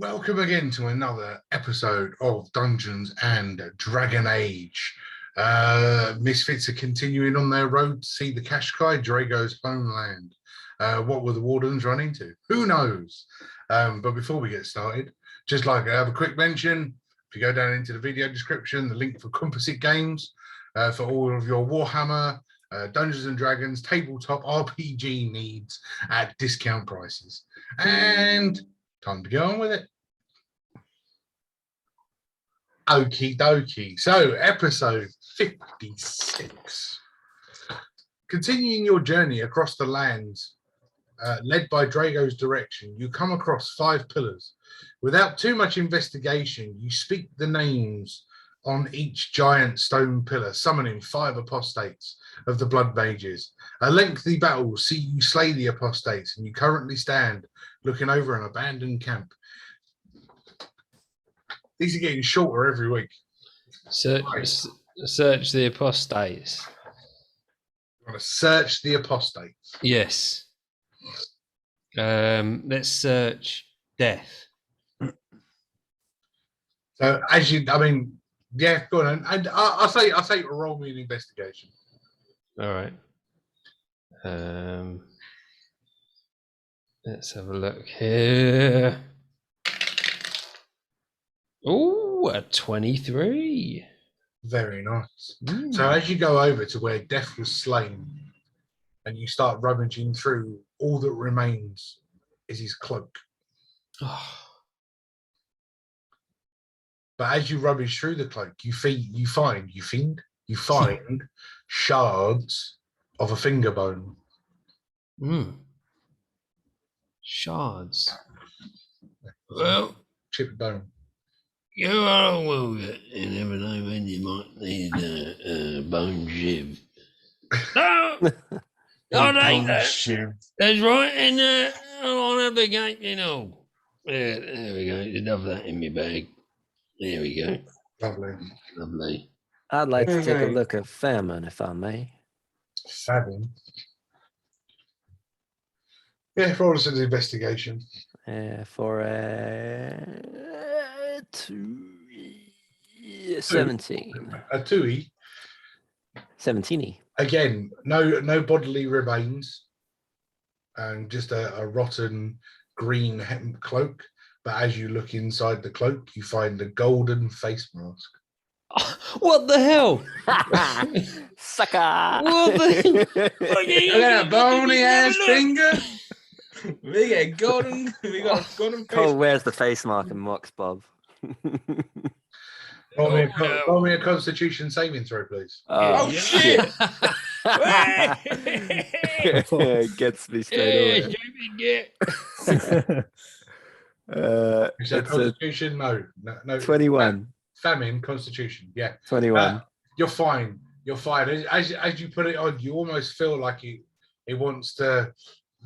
Welcome again to another episode of Dungeons and Dragon Age. Misfits are continuing on their road to see the Kashkai, Dragos' homeland. What will the Wardens run into? Who knows? But before we get started, just like I have a quick mention, if you go down into the video description, the link for Composite Games for all of your Warhammer, Dungeons and Dragons, tabletop RPG needs at discount prices. And time to get on with it. Okie dokie. So, episode 56. Continuing your journey across the lands, led by Dragos' direction, you come across 5 pillars. Without too much investigation, you speak the names on each giant stone pillar, summoning 5 apostates of the Blood Mages. A lengthy battle will see you slay the apostates, and you currently stand looking over an abandoned camp. These are getting shorter every week. Search the apostates. You want to search the apostates? Yes. Let's search death. So, yeah, go on. And I'll say roll me an investigation. All right. Let's have a look here. Oh, a 23. Very nice. So as you go over to where Death was slain and you start rummaging through, all that remains is his cloak. Oh. But as you rummage through the cloak, you find shards of a finger bone. Shards. Well, chipped bone. You are a warrior, and never know when you might need a bone shiv. No! I like that. Shiv. That's right, and I'll have the gate, there we go. You love that in my bag. There we go. Lovely. I'd like to take a look at famine, if I may. Famine? Yeah, roll us an investigation. For 17. A 2E. 17. Again, no bodily remains, and just a rotten green hemp cloak. But as you look inside the cloak, you find a golden face mask. What the hell? Sucker! What the Look at that bony ass finger. We got golden face. Cole wears the face mark and mocks Bob. Roll me a Constitution saving throw, please. Oh shit! Gets me straight away. It's a Constitution? No. 21. Famine, Constitution, yeah. 21. You're fine. As you put it on, you almost feel like it wants to,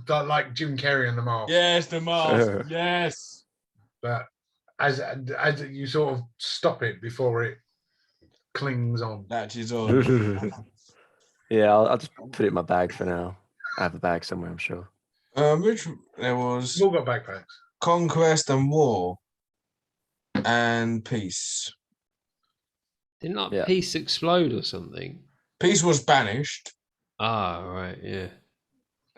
like Jim Carrey in The Mask. Yes, The Mask. Yes. But as you sort of stop it before it clings on. Latches on. Yeah, I'll just put it in my bag for now. I have a bag somewhere, I'm sure. Which there was We've all got backpacks. Conquest and War and Peace. Didn't peace explode or something? Peace was banished. Ah, right, yeah.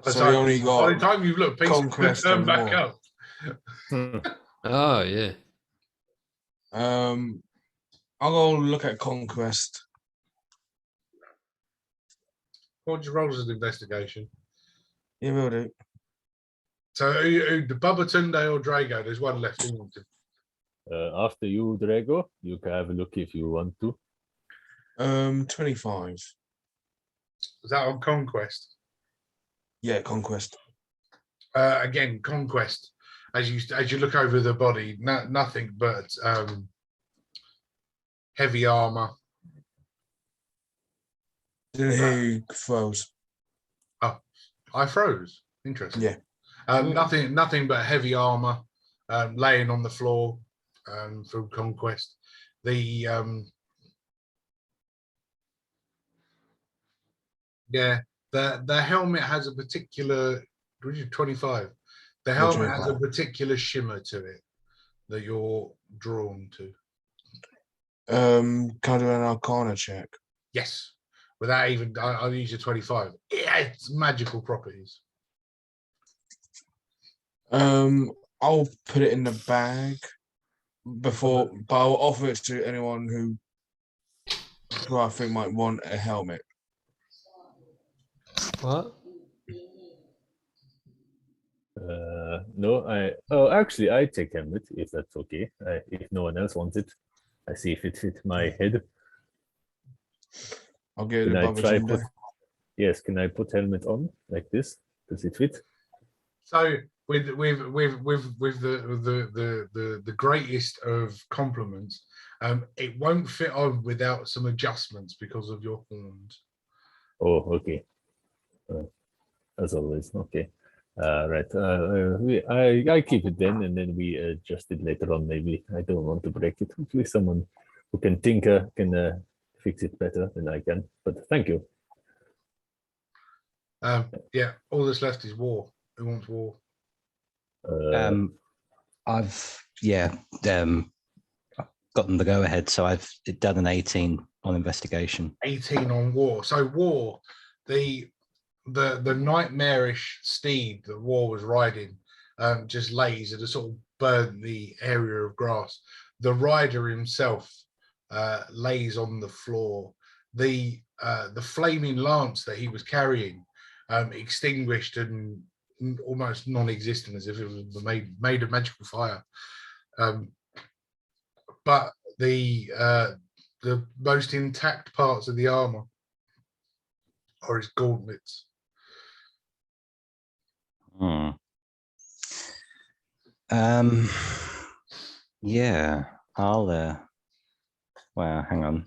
So we only got by the time you look, peace Conquest turn and back War. up. Oh, yeah. I'll go look at Conquest. What would you roll as an investigation? You will do. So, the Babatunde or Drago? There's one left. After you, Drago, you can have a look if you want to. 25. Is that on Conquest? Yeah, Conquest. Again, Conquest. As you look over the body, nothing but heavy armor. Didn't hear you froze. Oh, I froze. Interesting. Yeah. Nothing but heavy armor laying on the floor from Conquest. The helmet has a particular. 25. The helmet has a particular shimmer to it. that you're drawn to? Can I do an Arcana check? Yes. Without even, I'll use your 25. Yeah, it's magical properties. I'll put it in the bag before, but I'll offer it to anyone who I think might want a helmet. What? No, actually, I take helmet if that's okay. If no one else wants it, I see if it fits my head. I'll get it Can I above try agenda. put? Yes, can I put helmet on like this? Does it fit? So with the greatest of compliments, it won't fit on without some adjustments because of your horns. Oh, okay. As always, okay. Right. I keep it then, and then we adjust it later on. Maybe I don't want to break it. Hopefully, someone who can tinker can fix it better than I can. But thank you. Yeah, all that's left is war. Who wants war? I've gotten the go ahead, so I've done an 18 on investigation. 18 on war. So war, the nightmarish steed that War was riding just lays at a sort of burnt-y area of grass. The rider himself lays on the floor. The flaming lance that he was carrying extinguished and almost non-existent, as if it was made of magical fire. But the most intact parts of the armor are his gauntlets. Yeah, I'll well, hang on.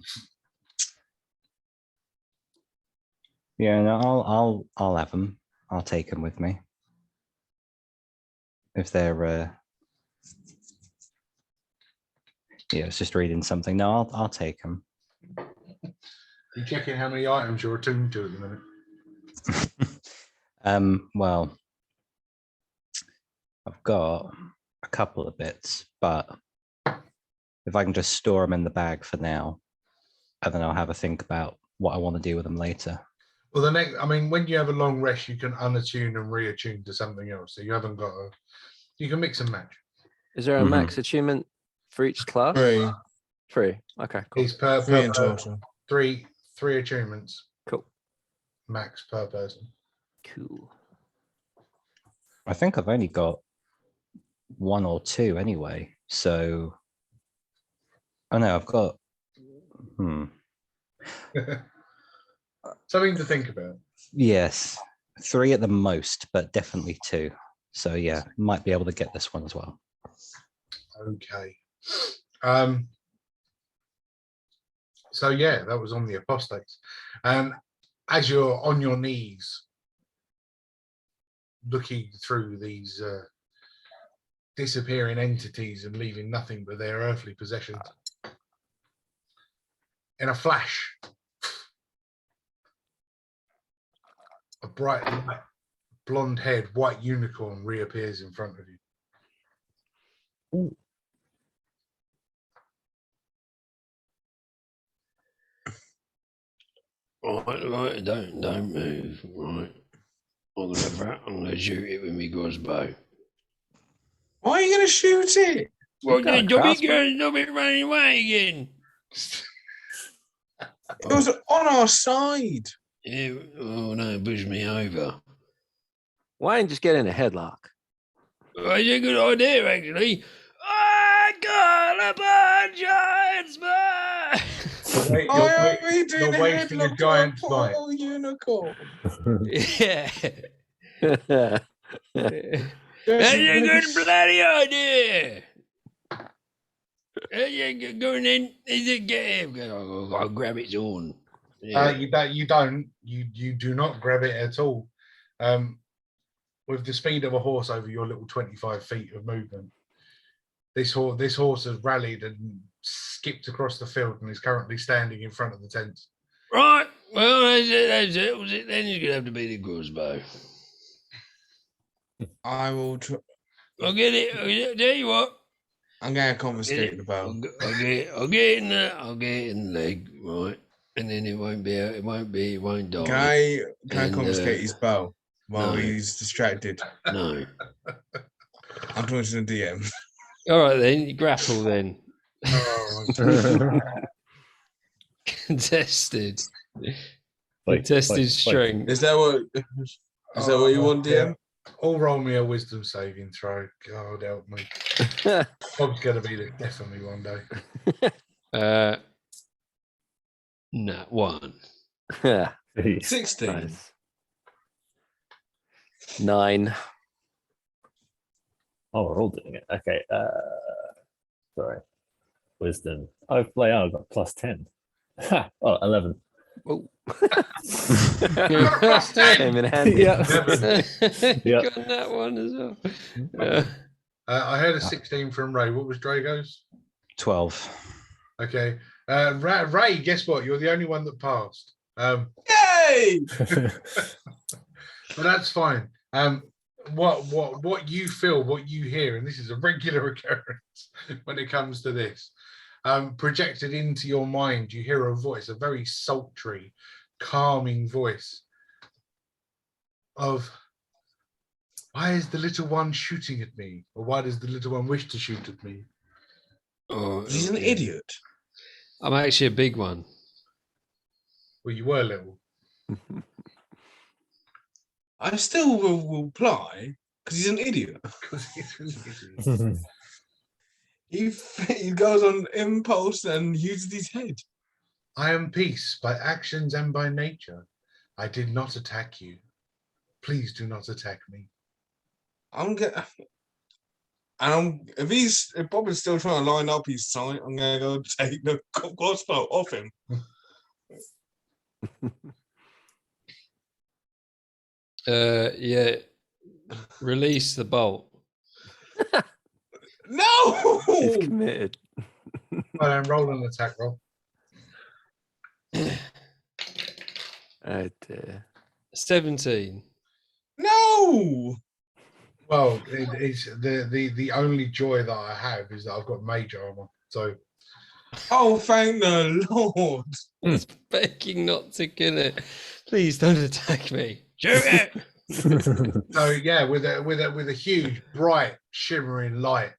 Yeah, no, I'll have them. I'll take them with me. If they're yeah, it's just reading something. No, I'll take them. You checking how many items you're attuned to at the minute? Well, I've got a couple of bits, but if I can just store them in the bag for now, and then I'll have a think about what I want to do with them later. Well, when you have a long rest, you can unattune and reattune to something else. So you haven't got you can mix and match. Is there a max attunement for each class? 3. 3. Okay, cool. It's per 3 in total. three attunements. Cool. Max per person. Cool. I think I've only got 1 or 2 anyway. So, oh no, I've got. Something to think about. Yes, 3 at the most, but definitely 2. So yeah, might be able to get this one as well. Okay. So yeah, that was on the apostates. As you're on your knees, looking through these disappearing entities and leaving nothing but their earthly possessions, in a flash, a bright light, blonde-haired white unicorn reappears in front of you. Ooh. Right, don't move. Right, I'm gonna shoot it with my crossbow. Why are you going to shoot it? Well, got a then don't crossbow? be running away again. It was on our side. Yeah, oh no, push me over. Why didn't you just get in a headlock? Well, it's a good idea, actually. I got a giant spy. You're wasting a giant spike. Unicorn. Yeah. That's a good bloody idea. Going in, is it get him? I'll grab its horn. Yeah. You do not grab it at all. With the speed of a horse over your little 25 feet of movement, this horse has rallied and skipped across the field and is currently standing in front of the tent. Right. Well, that's it. Then you're gonna have to be the crossbow. I will try. I'll get it. I'll tell you what. I'm gonna confiscate the bow. I'll get in the leg, right? And then it won't die. Can I And, confiscate his bow while no. he's distracted? No. I'm talking to the DM. All right then, you grapple then. Oh, Contested. Fight, Contested fight, fight. strength. Is that what you want, DM? yeah. All roll me a wisdom saving throw. God help me. Bob's gonna be the death of me one day. Nat 1. Yeah, 16. nice. 9. Oh, we're all doing it. Okay. Sorry. Wisdom. Oh, play out. I got plus 10. Oh, 11. Oh. Plus 10. Came in handy. Yeah. You got that one as well. I heard a 16 from Ray. What was Dragos? 12. Okay. Ray, guess what? You're the only one that passed. Yay! But that's fine. What you feel, what you hear, and this is a regular occurrence when it comes to this, projected into your mind, you hear a voice, a very sultry, calming voice of, why is the little one shooting at me? Or why does the little one wish to shoot at me? Oh, He's an idiot. I'm actually a big one. Well, you were little. I still will reply because he's an idiot. He goes on impulse and uses his head. I am peace by actions and by nature. I did not attack you. Please do not attack me. If Bob is still trying to line up his sight, I'm gonna go take the crossbow off him. Yeah. Release the bolt. No! He's committed. Well, then roll an attack roll. Right, 17. No! Well, it's the only joy that I have is that I've got mage armor. So Oh, thank the Lord. It's begging not to kill it. Please don't attack me. Shoot it. so yeah, with a huge, bright, shimmering light,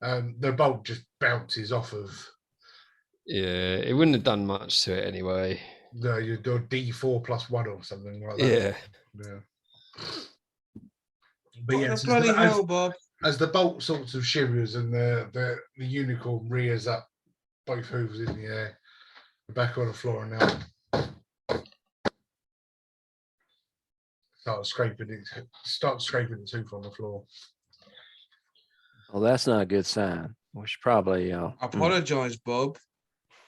the bolt just bounces off of Yeah, it wouldn't have done much to it anyway. your D4 + 1 or something like that. Yeah. Yeah. What But the yes, bloody hell, Bob? as the bolt sorts of shivers and the unicorn rears up, both hooves in the air, back on the floor, and now starts scraping the tooth on the floor. well, that's not a good sign. We should probably. Apologize, Bob.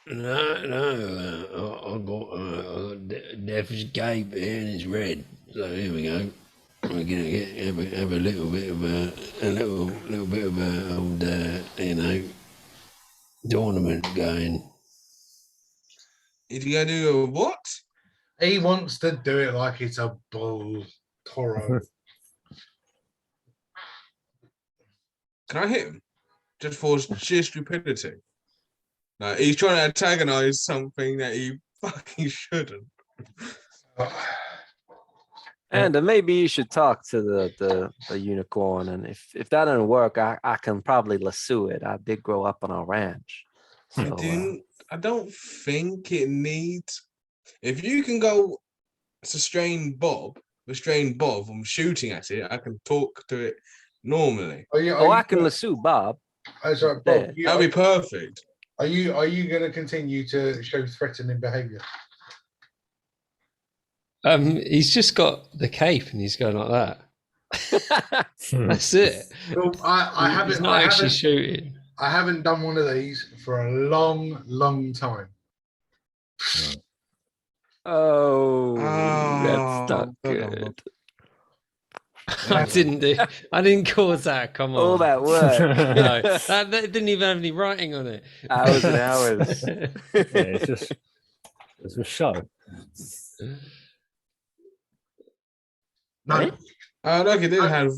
No, I got Death's Cape here and it's red. So here we go. We're gonna have a little bit of a old tournament going. Is he gonna do a what? He wants to do it like it's a bull toro. Can I hit him? Just for sheer stupidity. No, he's trying to antagonize something that he fucking shouldn't. And maybe you should talk to the unicorn, and if that doesn't work, I can probably lasso it. I did grow up on a ranch. So, I don't think it needs. If you can go restrain Bob from shooting at it, I can talk to it normally. I can lasso Bob. Sorry, Bob, That'd be perfect. Are you going to continue to show threatening behaviour? He's just got the cape and he's going like that. That's it. Well, I haven't. He's not actually shooting. I haven't done one of these for a long, long time. Oh, that's not good. I didn't cause that. Come on. All that work. No, that didn't even have any writing on it. Hours and hours. It's just show. No. Right? Look, it did have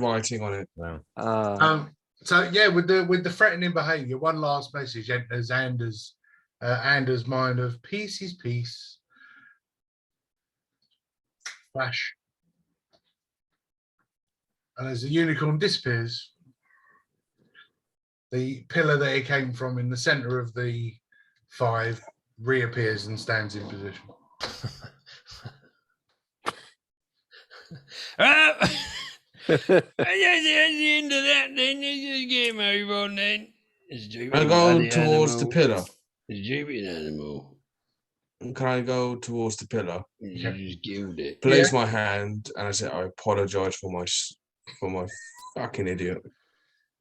writing on it. Wow. So yeah, with the threatening behaviour, one last message enters Anders' mind of peace is peace. Flash. And as the unicorn disappears, the pillar that it came from in the centre of the 5 reappears and stands in position. That's the end of that then. You just get move on then. It's Can stupid I go bloody towards the animal. pillar? It's stupid animal. Can I go towards the pillar? You just killed it. Place my hand, and I said, I apologise for my fucking idiot.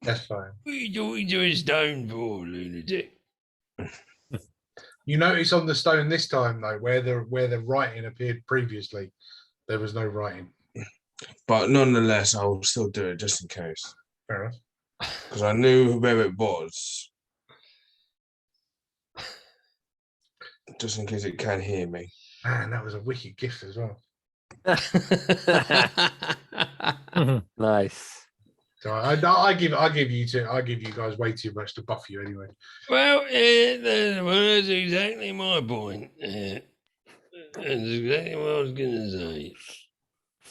That's fine. What are you doing stone for, lunatic? You notice on the stone this time though, where the writing appeared previously, there was no writing. But nonetheless, I will still do it just in case. Fair enough. Because I knew where it was. Just in case it can hear me. Man, that was a wicked gift as well. Nice. So I give you guys way too much to buff you anyway. Well, that's exactly my point. That's exactly what I was going to say.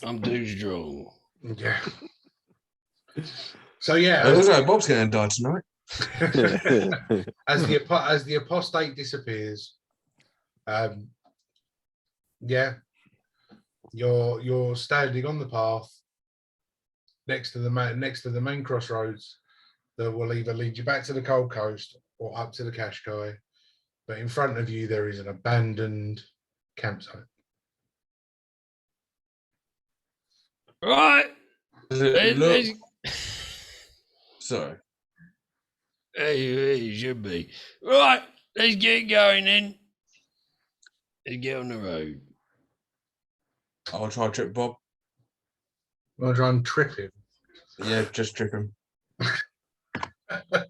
I'm too strong. Yeah. So yeah, It looks like Bob's going to die tonight. as the apostate disappears, yeah, you're standing on the path next to the main crossroads that will either lead you back to the Cold Coast or up to the Kashkai. But in front of you there is an abandoned campsite. Right. Does it look... Sorry. It should be. Right. Let's get going then. Let's get on the road. I'll try to trip Bob. I'll try and trip him. Yeah, just trip him. Do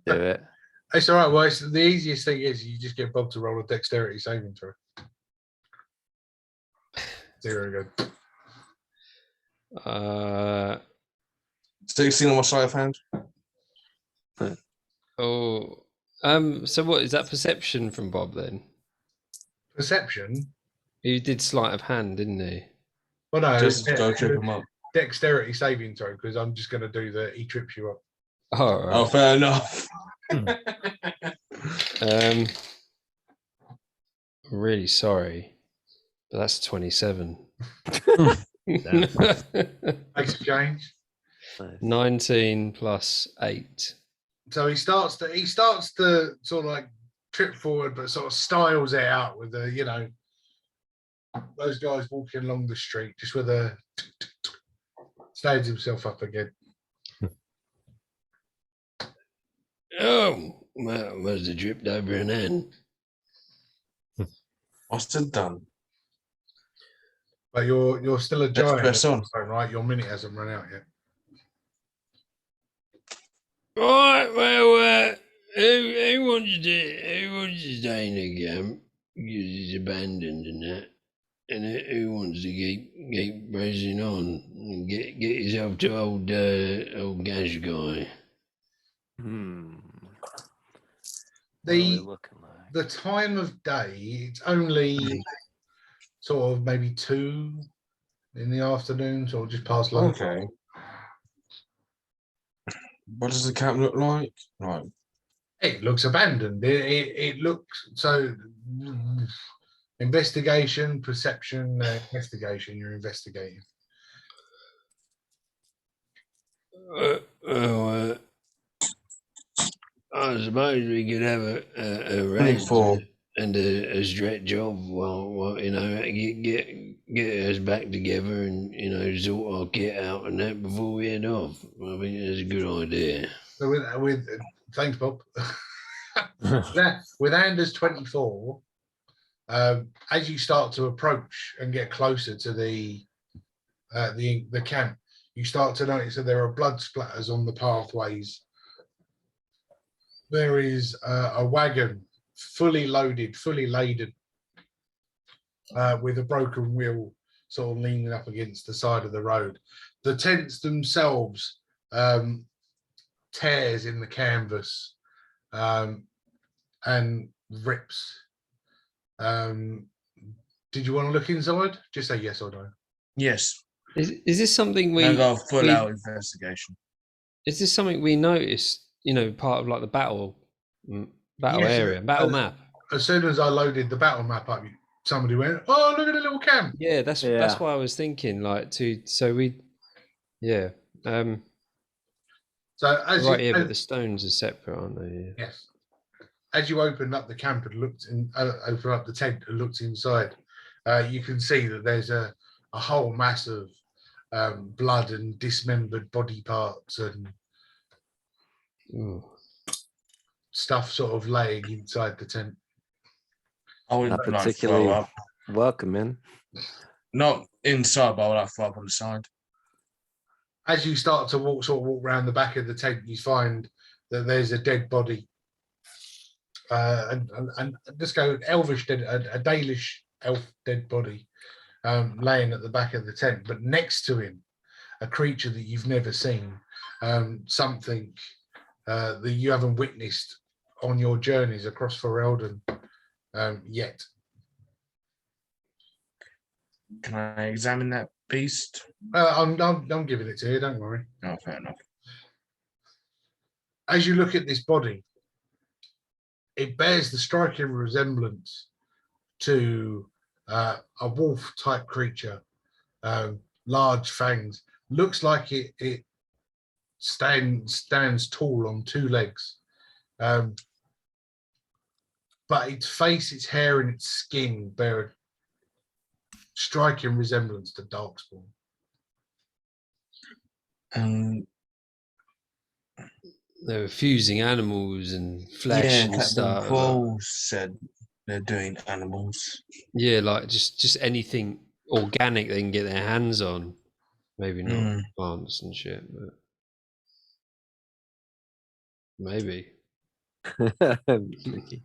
it. It's all right. Well, the easiest thing is you just get Bob to roll a dexterity saving throw. 0 good. 16 on my sleight of hand. Oh, so what is that perception from Bob then? Perception. He did sleight of hand, didn't he? Well, no, Just go trip him up. dexterity saving throw because I'm just going to do he trips you up. Oh, right. Oh, fair enough. I'm really sorry, but that's 27. Makes a change. 19 plus 8. So he starts to sort of like trip forward, but sort of styles it out with those guys walking along the street, just with stands himself up again. Oh, well, must have dripped over an hand. What's it done? But you're still a Let's giant, press on. right? Your minute hasn't run out yet. Right, well, who wants to stay in the camp because it's abandoned and that, and who wants to keep pressing on and get yourself to old Gash guy? What are The we looking like? the time of day, it's only sort of maybe 2 in the afternoon, sort of just past lunch. Okay. What does the camp look like? Right. It looks abandoned. It looks so. Investigation, perception, investigation. You're investigating. I suppose we could have a race 24. and a stretch of while get us back together and sort our kit out and that before we head off. I think that's a good idea. So with thanks, Bob. With Anders 24, as you start to approach and get closer to the camp, you start to notice that there are blood splatters on the pathways. There is a wagon fully loaded, fully laden, with a broken wheel sort of leaning up against the side of the road. The tents themselves tears in the canvas and rips. Did you want to look inside? Just say yes or no. Yes. Is this something I we got a full we- out investigation. Is this something we noticed? You know, part of like the battle Yes, area, battle map. As soon as I loaded the battle map up, somebody went, "Oh, look at the little camp." Yeah, that's Yeah. why I was thinking. Like so we, yeah. So as Right you, here, as- but the stones are separate, aren't they? Yeah. yes, as you opened up the camp and looked in, open up the tent and looked inside, you can see that there's a whole mass of blood and dismembered body parts and Ooh. stuff sort of laying inside the tent. I would Not like throw particularly up. welcoming. Not inside, but I would like throw up on the side. As you start to walk around the back of the tent, you find that there's a dead body. And just go elvish dead, a Dalish elf dead body laying at the back of the tent, but next to him, a creature that you've never seen, something that you haven't witnessed on your journeys across Ferelden yet. Can I examine that beast? I'm giving it to you, don't worry. Oh, fair enough. As you look at this body, it bears the striking resemblance to a wolf type creature, large fangs. Looks like it stands tall on two legs, but its face, its hair, and its skin bear a striking resemblance to Darkspawn. They were fusing animals and flesh Yeah, and Captain stuff. Quoll said they're doing animals. Yeah, like just anything organic they can get their hands on. Maybe not plants and shit, but maybe. Sneaky.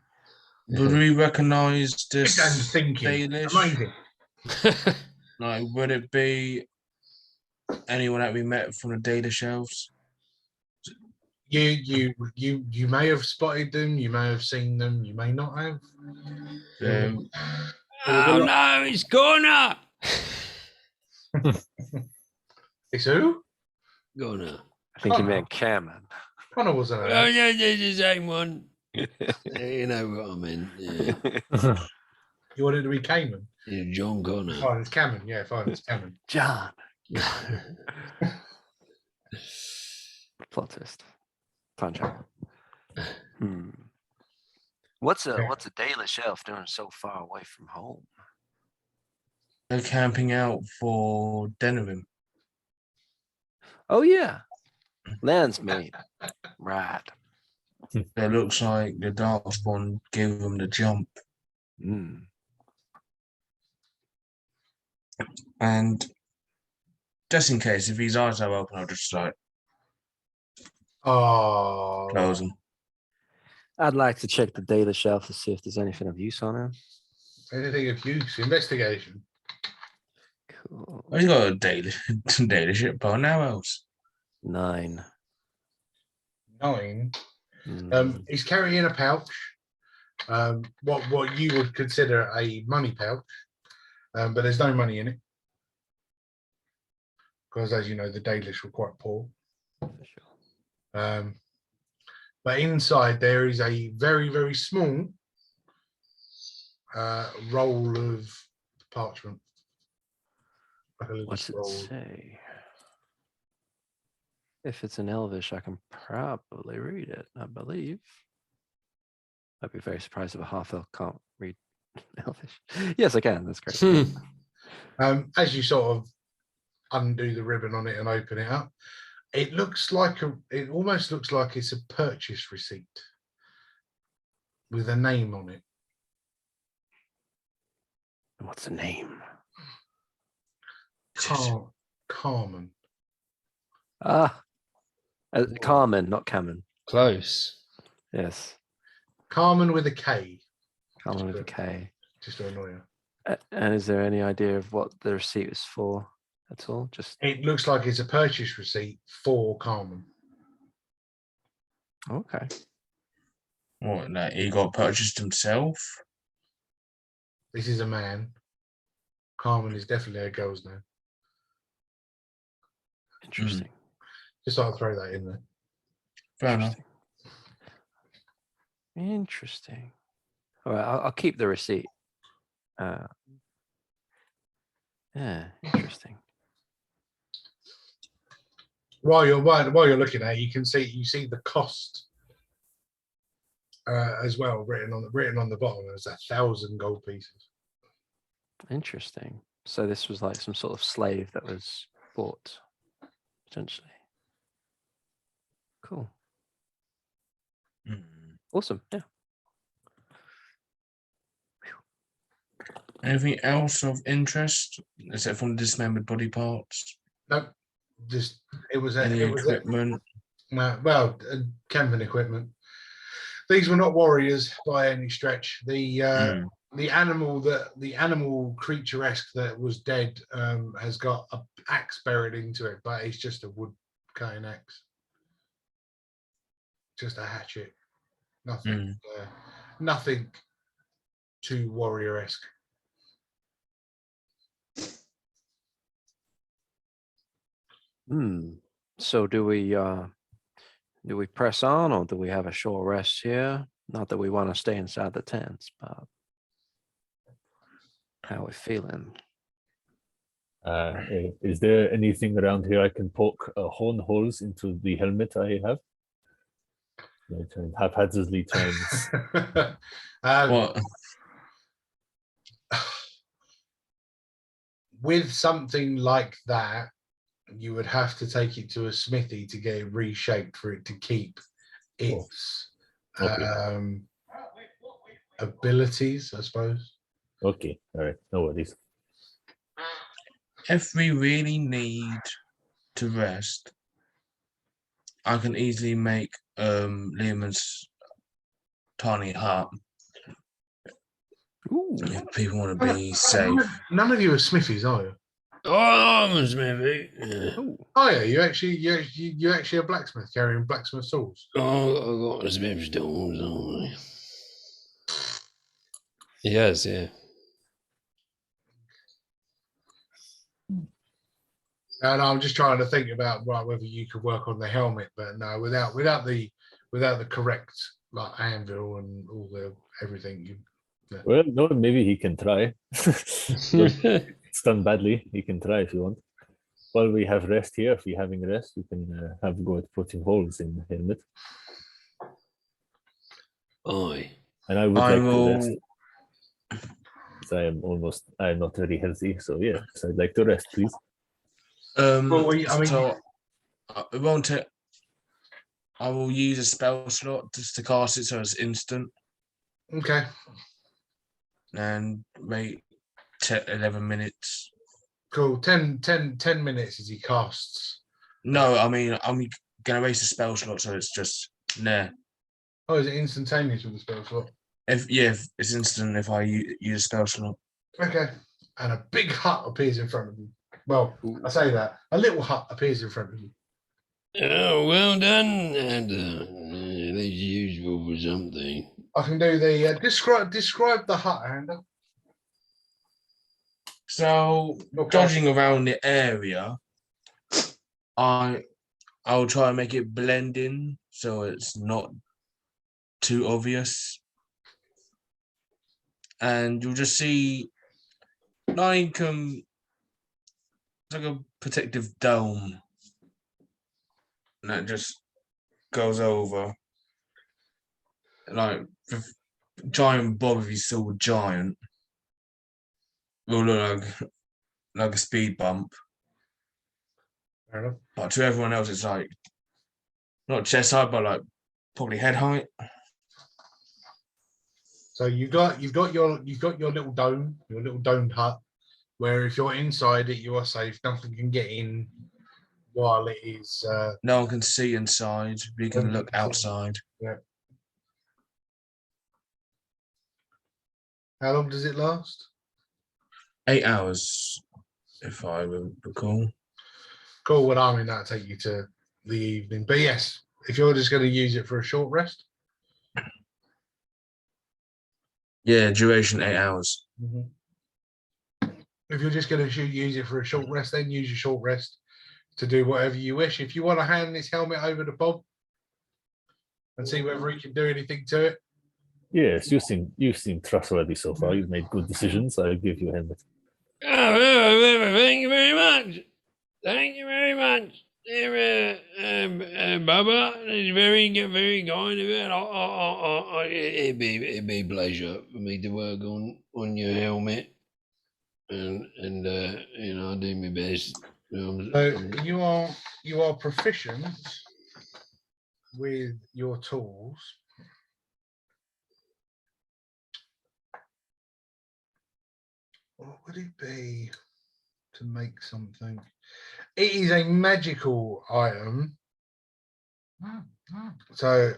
Would we recognise And this thinking, Dalish? amazing. Like, would it be anyone that we met from the Dalish elves? You may have spotted them, you may have seen them, you may not have. Oh no, it's Gunnar! It's who? Gunnar. I think he meant Cameron. Connor wasn't Oh there. yeah, it's the same one. You know what I mean? Yeah. You wanted to be Cayman? Yeah, John Connor. Fine, it's Cameron. Yeah, fine, it's Cameron. John. Plot twist. Punch out. What's a Dalish elf doing so far away from home? They're camping out for Denerim. Oh yeah. Land's made. Right. It looks like the Darkspawn gave them the jump. And just in case, if his eyes are open, I'll just like Oh, close them. I'd like to check the Dalish elf to see if there's anything of use on him. anything of use? Investigation. Cool. He's got a Dalish ship bow now else. 9. 9. He's carrying a pouch. What you would consider a money pouch, but there's no money in it because, as you know, the Dalish were quite poor. But inside there is a very, very small roll of parchment. Like a little What's it scroll. say? If it's in Elvish, I can probably read it, I believe. I'd be very surprised if a half-elf can't read Elvish. Yes, I can. That's great. As you sort of undo the ribbon on it and open it up, it almost looks like it's a purchase receipt with a name on it. What's the name? Carmen. Carmen, not Cameron. Close. Yes, Carmen with a K. Carmen with a K. Just to annoy you. And is there any idea of what the receipt is for at all? Just It looks like it's a purchase receipt for Carmen. Okay. What? Like he got purchased himself? This is a man. Carmen is definitely a girl's name. Interesting. Just thought I'd throw that in there. Fair enough. Interesting. All right, I'll keep the receipt. Yeah, interesting. While you're looking at it, you see the cost as well written on the bottom. There's 1,000 gold pieces. Interesting. So this was like some sort of slave that was bought, potentially. Cool. Awesome. Yeah. Anything else of interest except from dismembered body parts? Nope. Just Any equipment? Camping equipment. These were not warriors by any stretch. The animal creature-esque that was dead has got an axe buried into it, but it's just a wood cutting axe. Just a hatchet. Nothing too warrior-esque. So do we press on, or do we have a short rest here? Not that we want to stay inside the tents, but how are we feeling? Is there anything around here I can poke horn holes into the helmet I have? Haphazardly trying. What? With something like that, you would have to take it to a smithy to get it reshaped for it to keep its abilities, I suppose. Okay, all right, no worries. If we really need to rest, I can easily make Lehman's tiny hut. Ooh. If people want to be safe. None of you are smithies, are you? Oh, I'm a smithy. Yeah. Oh yeah, you actually a blacksmith carrying blacksmith tools. Oh, I got a smith's tools, don't I? Yes, yeah. And I'm just trying to think about whether you could work on the helmet, but no, without the correct like anvil and all the everything. Well, no, maybe he can try. It's done badly. He can try if you want. While we have rest here, if we're having rest, we can have a go at putting holes in the helmet. Aye. And I would like to rest. Because I'm not very healthy, so yeah, so I'd like to rest, please. So it won't take. I will use a spell slot just to cast it so it's instant. Okay. And wait 11 minutes. Cool. 10 minutes as he casts. No, I mean I'm gonna waste a spell slot so it's just nah. Oh, is it instantaneous with the spell slot? If it's instant if I use a spell slot. Okay. And a big hut appears in front of you. Well, I say that. A little hut appears in front of you. Oh, well done. And that's useful for something. I can do the describe the hut, Andy. So dodging around the area, I'll try and make it blend in so it's not too obvious. And you'll just see like it's like a protective dome. And that just goes over. Like giant Bob, if he's still a giant, will look like a speed bump. Fair enough. But to everyone else, it's like not chest height, but like probably head height. So you've got your little dome, your little domed hut, where if you're inside it, you are safe. Nothing can get in while it is. No one can see inside. We can look outside. Yeah. How long does it last? 8 hours, if I recall. Cool. Well, I mean that'll take you to the evening. But yes, if you're just going to use it for a short rest. Yeah, duration 8 hours. If you're just going to use it for a short rest, then use your short rest to do whatever you wish. If you want to hand this helmet over to Bob and see whether he can do anything to it. Yes, you seem trustworthy so far. You've made good decisions. I'll give you a helmet. Oh, thank you very much. Thank you very much, dear Bubba. It's very kind of it. It'd be a pleasure for me to work on your helmet, and I'll do my best. So you are proficient with your tools. What would it be to make something? It is a magical item. So,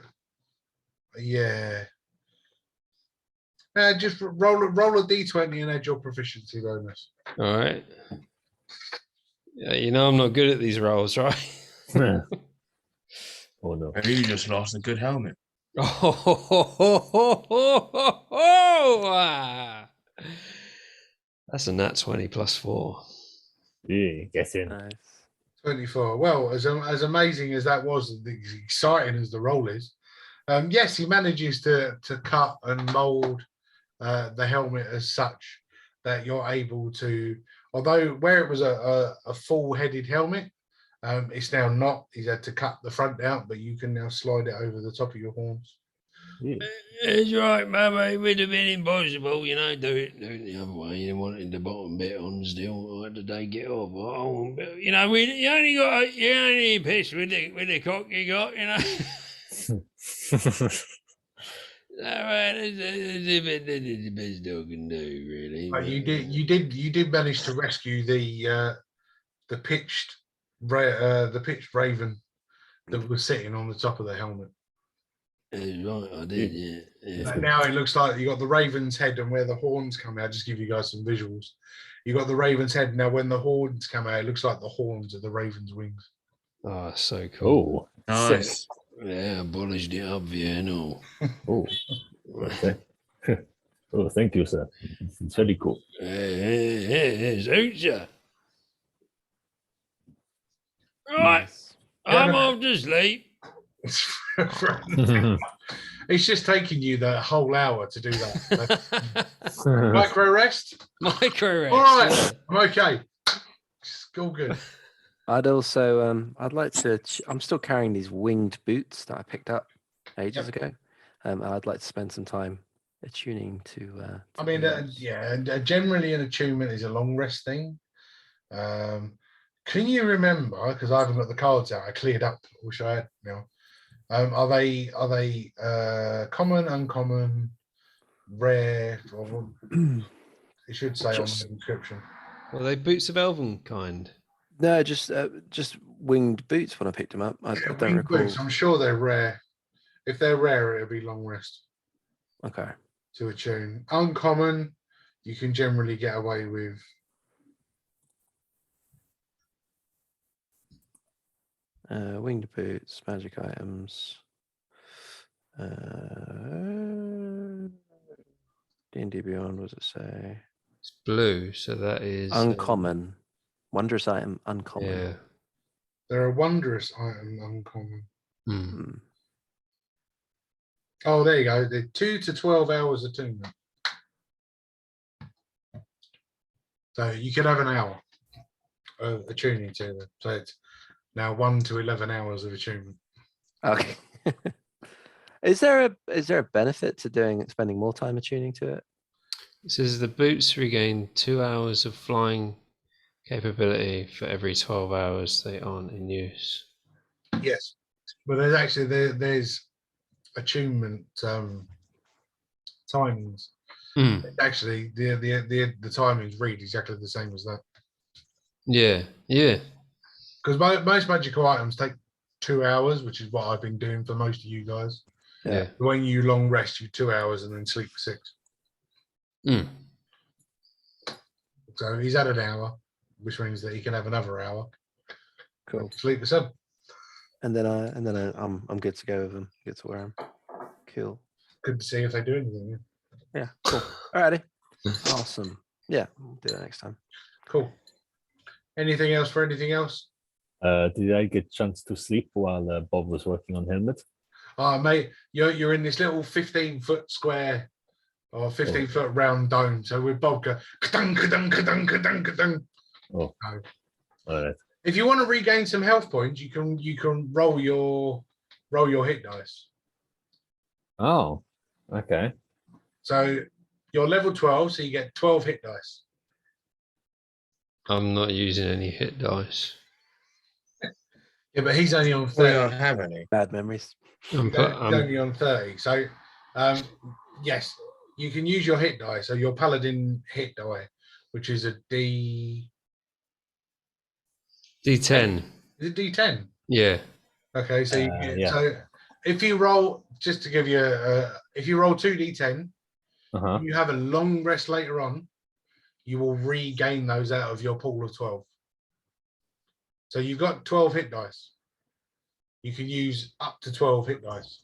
yeah. Just roll a d20 and add your proficiency bonus. All right. Yeah, I'm not good at these rolls, right? Oh no. You just lost a good helmet. That's a nat 20 plus 4. Yeah, get in. Nice. 24. Well, as amazing as that was, as exciting as the roll is, yes, he manages to cut and mold the helmet as such that you're able to, although where it was a full-headed helmet, it's now not. He's had to cut the front out, but you can now slide it over the top of your horns. Yeah. That's right, Bubba. It would have been impossible, do it the other way. You wanted the bottom bit on still. I had to take it off. You only piss with the cock you got, That's the best dog can do, really. But you did manage to rescue the pitched raven that was sitting on the top of the helmet. Right, I did, yeah. And now it looks like you got the raven's head, and where the horns come out, just give you guys some visuals. You got the raven's head. Now, when the horns come out, it looks like the horns of the raven's wings. Oh, so cool. Oh, Nice. sick. Yeah, I polished it up, no. Oh, okay. Oh, thank you, sir. It's very cool. Suits ya. Right, I'm off to sleep. It's just taking you the whole hour to do that. Micro rest. Micro rest. All right, yeah. I'm okay. It's all good. I'd also, I'd like to. I'm still carrying these winged boots that I picked up ages ago. I'd like to spend some time attuning to. I mean, generally an attunement is a long rest thing. Can you remember? Because I haven't got the cards out. I cleared up. I wish I had now. Are they common, uncommon, rare? Or, it should say on the description. Well, they boots of elven kind. No, just winged boots when I picked them up. I don't Winged recall. boots, I'm sure they're rare. If they're rare, it'll be long rest Okay. to attune. Uncommon, you can generally get away with. Winged boots, magic items. D&D Beyond, what does it say? It's blue, so that is Uncommon. Wondrous item, uncommon. Yeah. They're a wondrous item, uncommon. Hmm. Oh, there you go. They're 2 to 12 hours attunement. So you could have an hour of attuning to them. So it's now 1 to 11 hours of attunement. Okay. Is there a benefit to spending more time attuning to it? It says the boots regain 2 hours of flying capability for every 12 hours they aren't in use. Yes, but there's actually there's attunement timings. Actually, the timings read exactly the same as that. Yeah. Because most magical items take 2 hours, which is what I've been doing for most of you guys. Yeah. When you long rest, you 2 hours and then sleep for 6. So he's had an hour, which means that he can have another hour. Cool. Sleep for 7. I'm good to go with them. Good to wear them. Cool. Good to see if they do anything. Yeah. Cool. Alrighty. Awesome. Yeah, we'll do that next time. Cool. Anything else for anything else? Did I get a chance to sleep while Bob was working on helmet? Mate, you're in this little 15-foot square or 15-foot round dome. So with Bob go ka-dung, ka-dung, ka-dung, ka-dung, ka-dung. Oh, No. all right. If you want to regain some health points, you can roll your hit dice. Oh, okay. So you're level 12, so you get 12 hit dice. I'm not using any hit dice. Yeah, but he's only on We 30. don't have any. Bad memories. I'm, He's put, only on 30. So yes, you can use your hit die. So your paladin hit die, which is a D. D10. Is it D10? Yeah. Okay, so Yeah. so if you roll, just to give you if you roll 2d10, Uh-huh. you have a long rest later on, you will regain those out of your pool of 12. So you've got 12 hit dice. You can use up to 12 hit dice.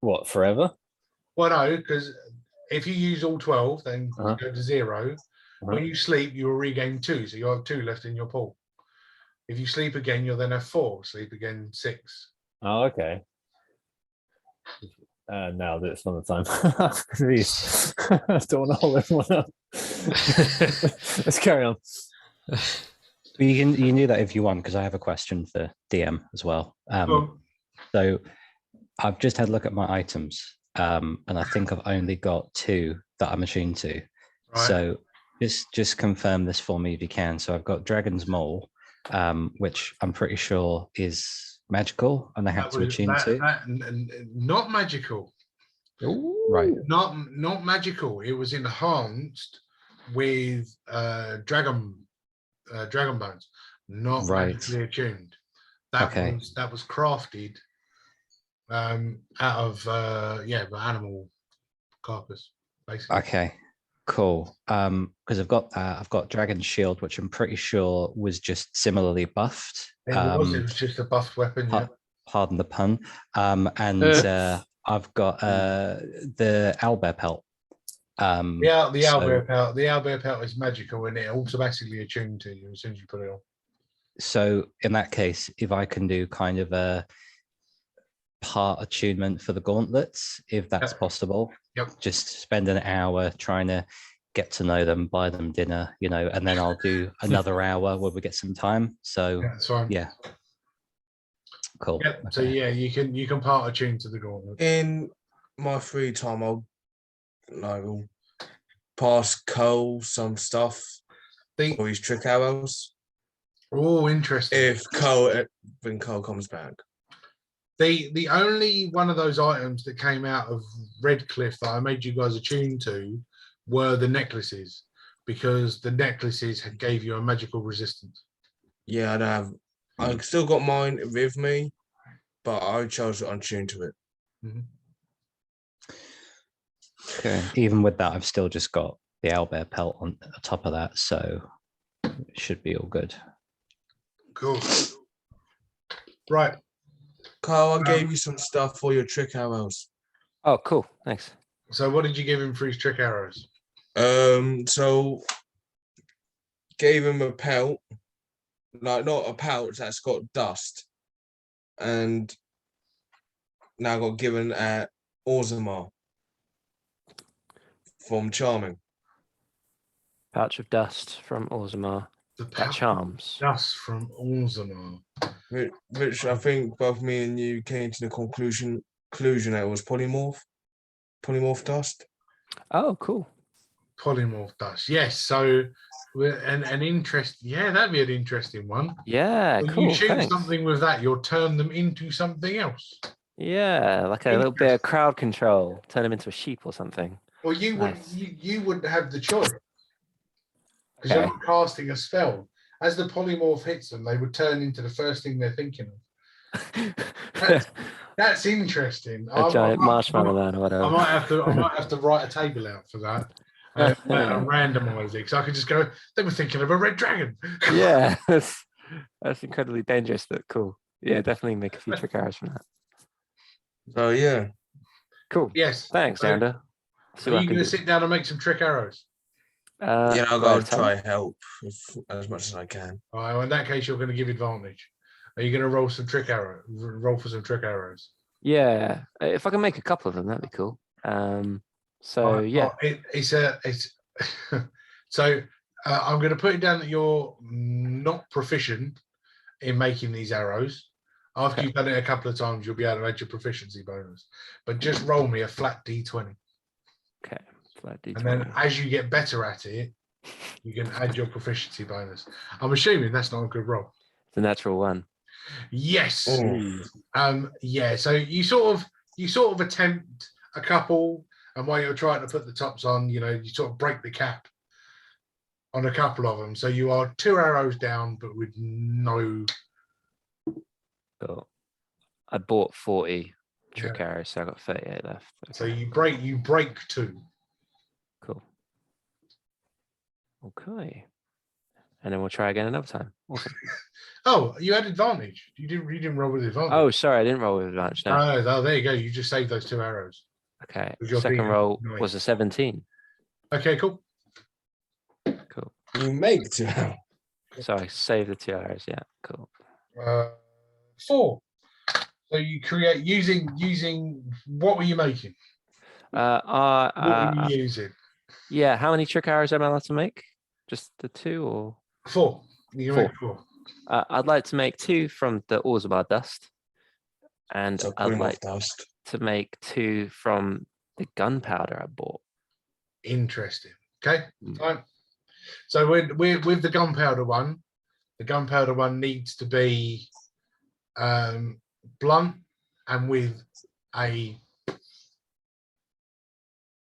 What, forever? Well, no, because if you use all 12, then Uh-huh. you go to 0. When you sleep, you will regain 2, so you have 2 left in your pool. If you sleep again, you'll then have 4. Sleep again, 6. Oh, okay. Now that's not the time. Please. I don't want to hold everyone up. Let's carry on. You can do that if you want, because I have a question for DM as well. So I've just had a look at my items, and I think I've only got 2 that I'm attuned to. Right. So just confirm this for me if you can. So I've got Dragon's Maul, which I'm pretty sure is magical, and I have to attune to. Not magical. Right. Not magical. It was enhanced with dragon bones, not Right. magically attuned. That Okay. was crafted out of the animal carcass, basically. Okay. Cool. Because I've got that. I've got Dragon's Shield, which I'm pretty sure was just similarly buffed. It was just a buffed weapon. Yeah. Pardon the pun. And I've got the owlbear pelt. The owlbear pelt is magical, and it automatically attuned to you as soon as you put it on. So in that case, if I can do kind of a part attunement for the gauntlets, if that's possible, just spend an hour trying to get to know them, buy them dinner, and then I'll do another hour where we get some time. So that's fine. Yeah. Cool. Yep. Okay. So yeah, you can part attune to the gauntlet. In my free time, I'll pass Cole some stuff for his trick arrows. Oh, interesting. When Cole comes back. The only one of those items that came out of Redcliffe that I made you guys attune to were the necklaces, because the necklaces gave you a magical resistance. Yeah, I don't have. I still got mine with me, but I chose to untune to it. Mm-hmm. Okay. Even with that, I've still just got the owlbear pelt on top of that, so it should be all good. Cool. Right. Carl, I gave you some stuff for your trick arrows. Oh, cool. Thanks. So what did you give him for his trick arrows? So gave him a pelt, not a pouch that's got dust, and now got given at Orzammar from Charming. Pouch of dust from Orzammar. That charms. Dust from Orzammar. Which I think both me and you came to the conclusion that it was polymorph dust. Oh, cool. Polymorph dust. Yes. So an interest. Yeah, that'd be an interesting one. Yeah, when cool. you shoot Thanks. something with that, you'll turn them into something else. Yeah, like a little bit of crowd control. Turn them into a sheep or something. Well, you wouldn't have the choice, because you're not casting a spell. As the polymorph hits them, they would turn into the first thing they're thinking of. That's interesting. A giant marshmallow man or whatever. I might have to write a table out for that. And randomize it, because I could just go, they were thinking of a red dragon. Yeah, that's incredibly dangerous, but cool. Yeah, definitely make a few trick arrows from that. Oh yeah. Cool. Yes. Thanks, So, Xander. See are what I you can going do. to sit down and make some trick arrows? Yeah, I've go got ahead, to Tom. try help as much as I can. All right, well, in that case, you're going to give advantage. Are you going to roll some trick arrow? Roll for some trick arrows. Yeah, if I can make a couple of them, that'd be cool. So yeah, it's so I'm going to put it down that you're not proficient in making these arrows. After you've done it a couple of times, you'll be able to add your proficiency bonus. But just roll me a flat d20. okay, flat D20. And then as you get better at it, you can add your proficiency bonus. I'm assuming that's not a good roll. It's a natural one. Yes. Oh. Yeah. So you sort of attempt a couple, and while you're trying to put the tops on, you sort of break the cap on a couple of them. So you are 2 arrows down, but with no. Cool. I bought 40 trick arrows, so I got 38 left. Okay. So you break 2. Cool. Okay. And then we'll try again another time. Awesome. Oh, you had advantage. You didn't roll with advantage. Oh, sorry, I didn't roll with advantage. No. Oh, there you go. You just saved those 2 arrows. Okay. Your Second thing- roll nice. was a 17. Okay, cool. Cool. You make 2. So I saved the 2 arrows. Yeah, cool. 4. So you create using what were you making? What were you using? Yeah, how many trick arrows am I allowed to make? Just the 2 or 4. You can make 4. I'd like to make 2 from the Orzabar dust, and So I'd putting like off dust. to make 2 from the gunpowder I bought. Interesting. Okay. Fine. So with the gunpowder one needs to be blunt and with a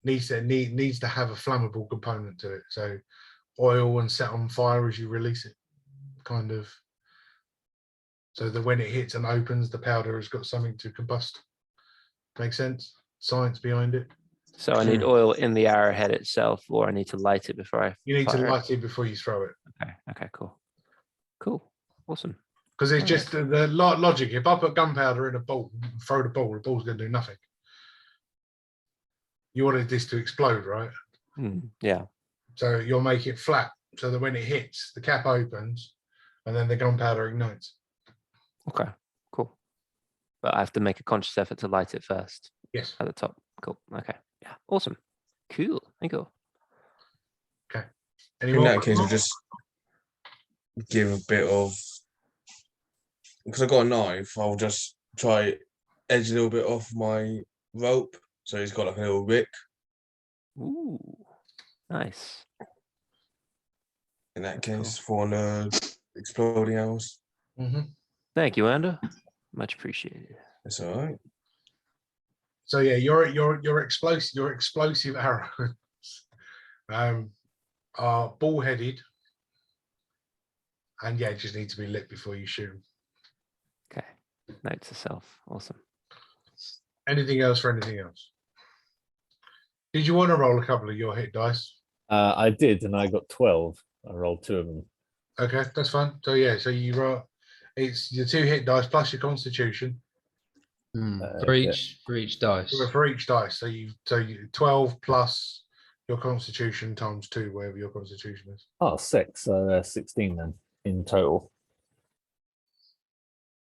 needs to have a flammable component to it. So oil and set on fire as you release it, kind of. So that when it hits and opens, the powder has got something to combust. Make sense? Science behind it. So I need oil in the arrowhead itself, or I need to light it before I. You need to fire it? light it before you throw it. Okay. Okay. Cool. Awesome. Because it's just the logic. If I put gunpowder in a ball, throw the ball's going to do nothing. You wanted this to explode, right? Yeah. So you'll make it flat so that when it hits, the cap opens and then the gunpowder ignites. Okay. Cool. But I have to make a conscious effort to light it first. Yes. At the top. Cool. Okay. Yeah. Awesome. Cool. Thank you. Okay. In that case, I'll just give a bit of, because I've got a knife, I'll just try edge a little bit off my rope. So he's got like a little wick. Ooh. Nice. In that case, for exploding arrows. Thank you, Ander. Much appreciated. That's all right. So yeah, your explosive arrows are ball-headed, and yeah, just need to be lit before you shoot them. Okay. Note to self. Awesome. Anything else for anything else? Did you want to roll a couple of your hit dice? I did, and I got 12. I rolled 2 of them. Okay, that's fine. So yeah, so you roll. It's your 2 hit dice plus your Constitution. For each dice. For each dice, so you 12 plus your Constitution times 2, whatever your Constitution is. Oh, 6. So 16 then in total.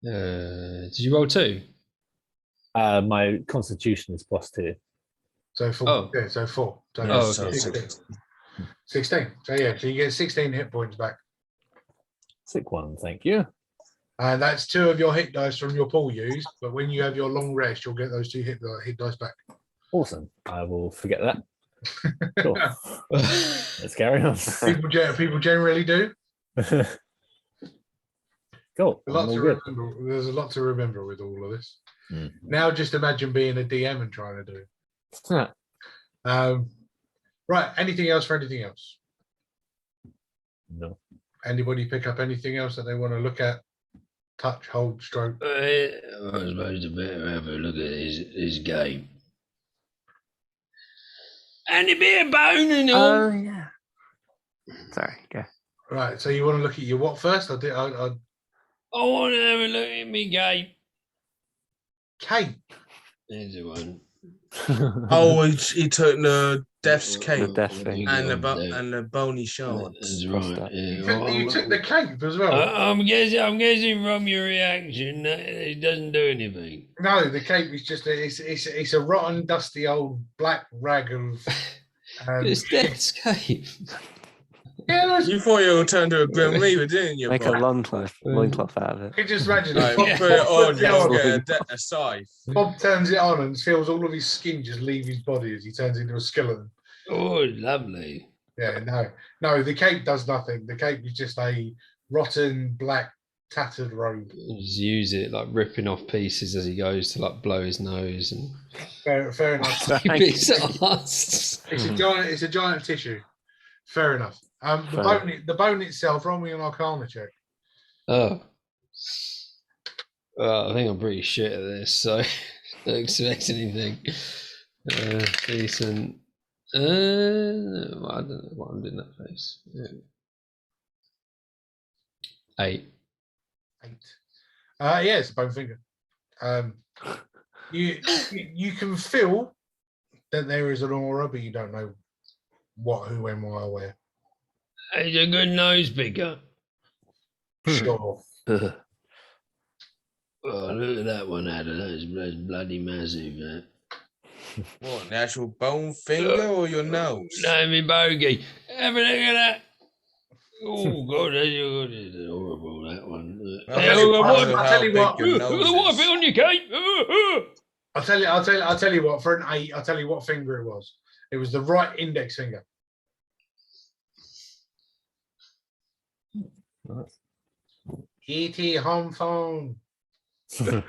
Did you roll 2? My Constitution is +2. So 4. Oh. Yeah, so 4. So Yeah, Oh, so okay. 16. So yeah, so you get 16 hit points back. Sick one, thank you. And that's 2 of your hit dice from your pool use. But when you have your long rest, you'll get those 2 hit dice back. Awesome. I will forget that. Cool. Let's carry on. People generally do. Cool. There's a lot to remember with all of this. Now just imagine being a DM and trying to do it. Right. Anything else for anything else? No. Anybody pick up anything else that they want to look at? Touch, hold, stroke. I suppose I better have a look at his game. And a bit of bone and all. Oh yeah. Sorry. Go. Right. So you want to look at your what first? I want to have a look at me cape. Cape. There's the one. Oh, he took the death's The cape death thing. and the bony shards. That's Crossed right. up. Yeah. You took the cape as well. I'm guessing from your reaction that it doesn't do anything. No, the cape is just it's a rotten, dusty old black rag of. It's Death's cape. Yeah, You thought you would turn to a Grim Reaper, didn't you? Make a Bob? loincloth out of it. you can just imagine. Like, Bob, put it on, puts it on. you'll get a scythe. Bob turns it on and feels all of his skin just leave his body as he turns into a skeleton. Oh, lovely. Yeah, no, the cape does nothing. The cape is just a rotten, black, tattered robe. Just use it like ripping off pieces as he goes to like blow his nose and Fair enough. bits of us. It's a giant tissue. Fair enough. The bone itself, roll me an Arcana check. Oh. Well, I think I'm pretty shit at this, so don't expect anything decent. I don't know what I'm doing that face. Yeah. 8. 8. Yeah, it's a bone finger. You can feel that there is an aura, but you don't know what, who, when, why, or where. He's a good nose picker. Sure. Oh, look at that one, Adam. That's bloody massive. What, an actual bone finger or your nose? No, me bogey. Have a look at that. Oh, God, that's horrible, that one. I'll tell you what. Wipe it on your cape. I'll tell you what. For an 8, I'll tell you what finger it was. It was the right index finger. Nice. E.T. home phone. Can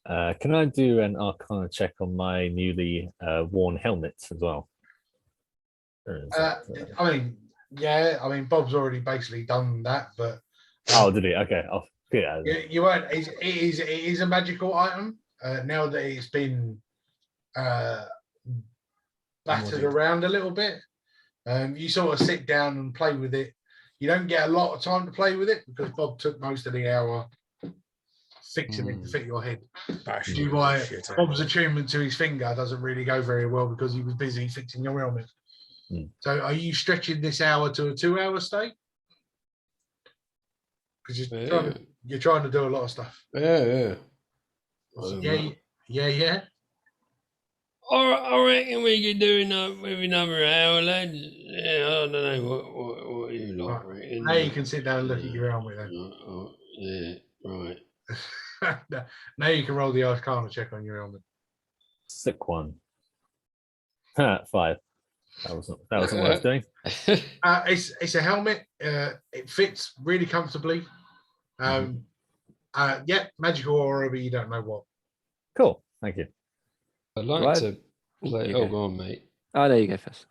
I do an Arcana check on my newly worn helmets as well? I mean, Bob's already basically done that, but. Oh, did he? Okay, I'll get out of there. You won't. It is a magical item. Now that it's been battered around a little bit, you sort of sit down and play with it. You don't get a lot of time to play with it because Bob took most of the hour fixing it to fit your head. Which is why Bob's attunement to his finger doesn't really go very well because he was busy fixing your helmet. So are you stretching this hour to a 2-hour state? Because you're trying to do a lot of stuff. Yeah. Yeah. I reckon we could do with another hour, lads. Yeah, I don't know what you lot reckon. Now you can sit down and look at your helmet Yeah, right. then. Now you can roll the Arcana check on your helmet. Sick one. 5. That wasn't worth doing. It's a helmet. It fits really comfortably. Yeah, magical aura, but you don't know what. Cool. Thank you. I'd like to play. You Oh, go. go on, mate. Oh, there you go first.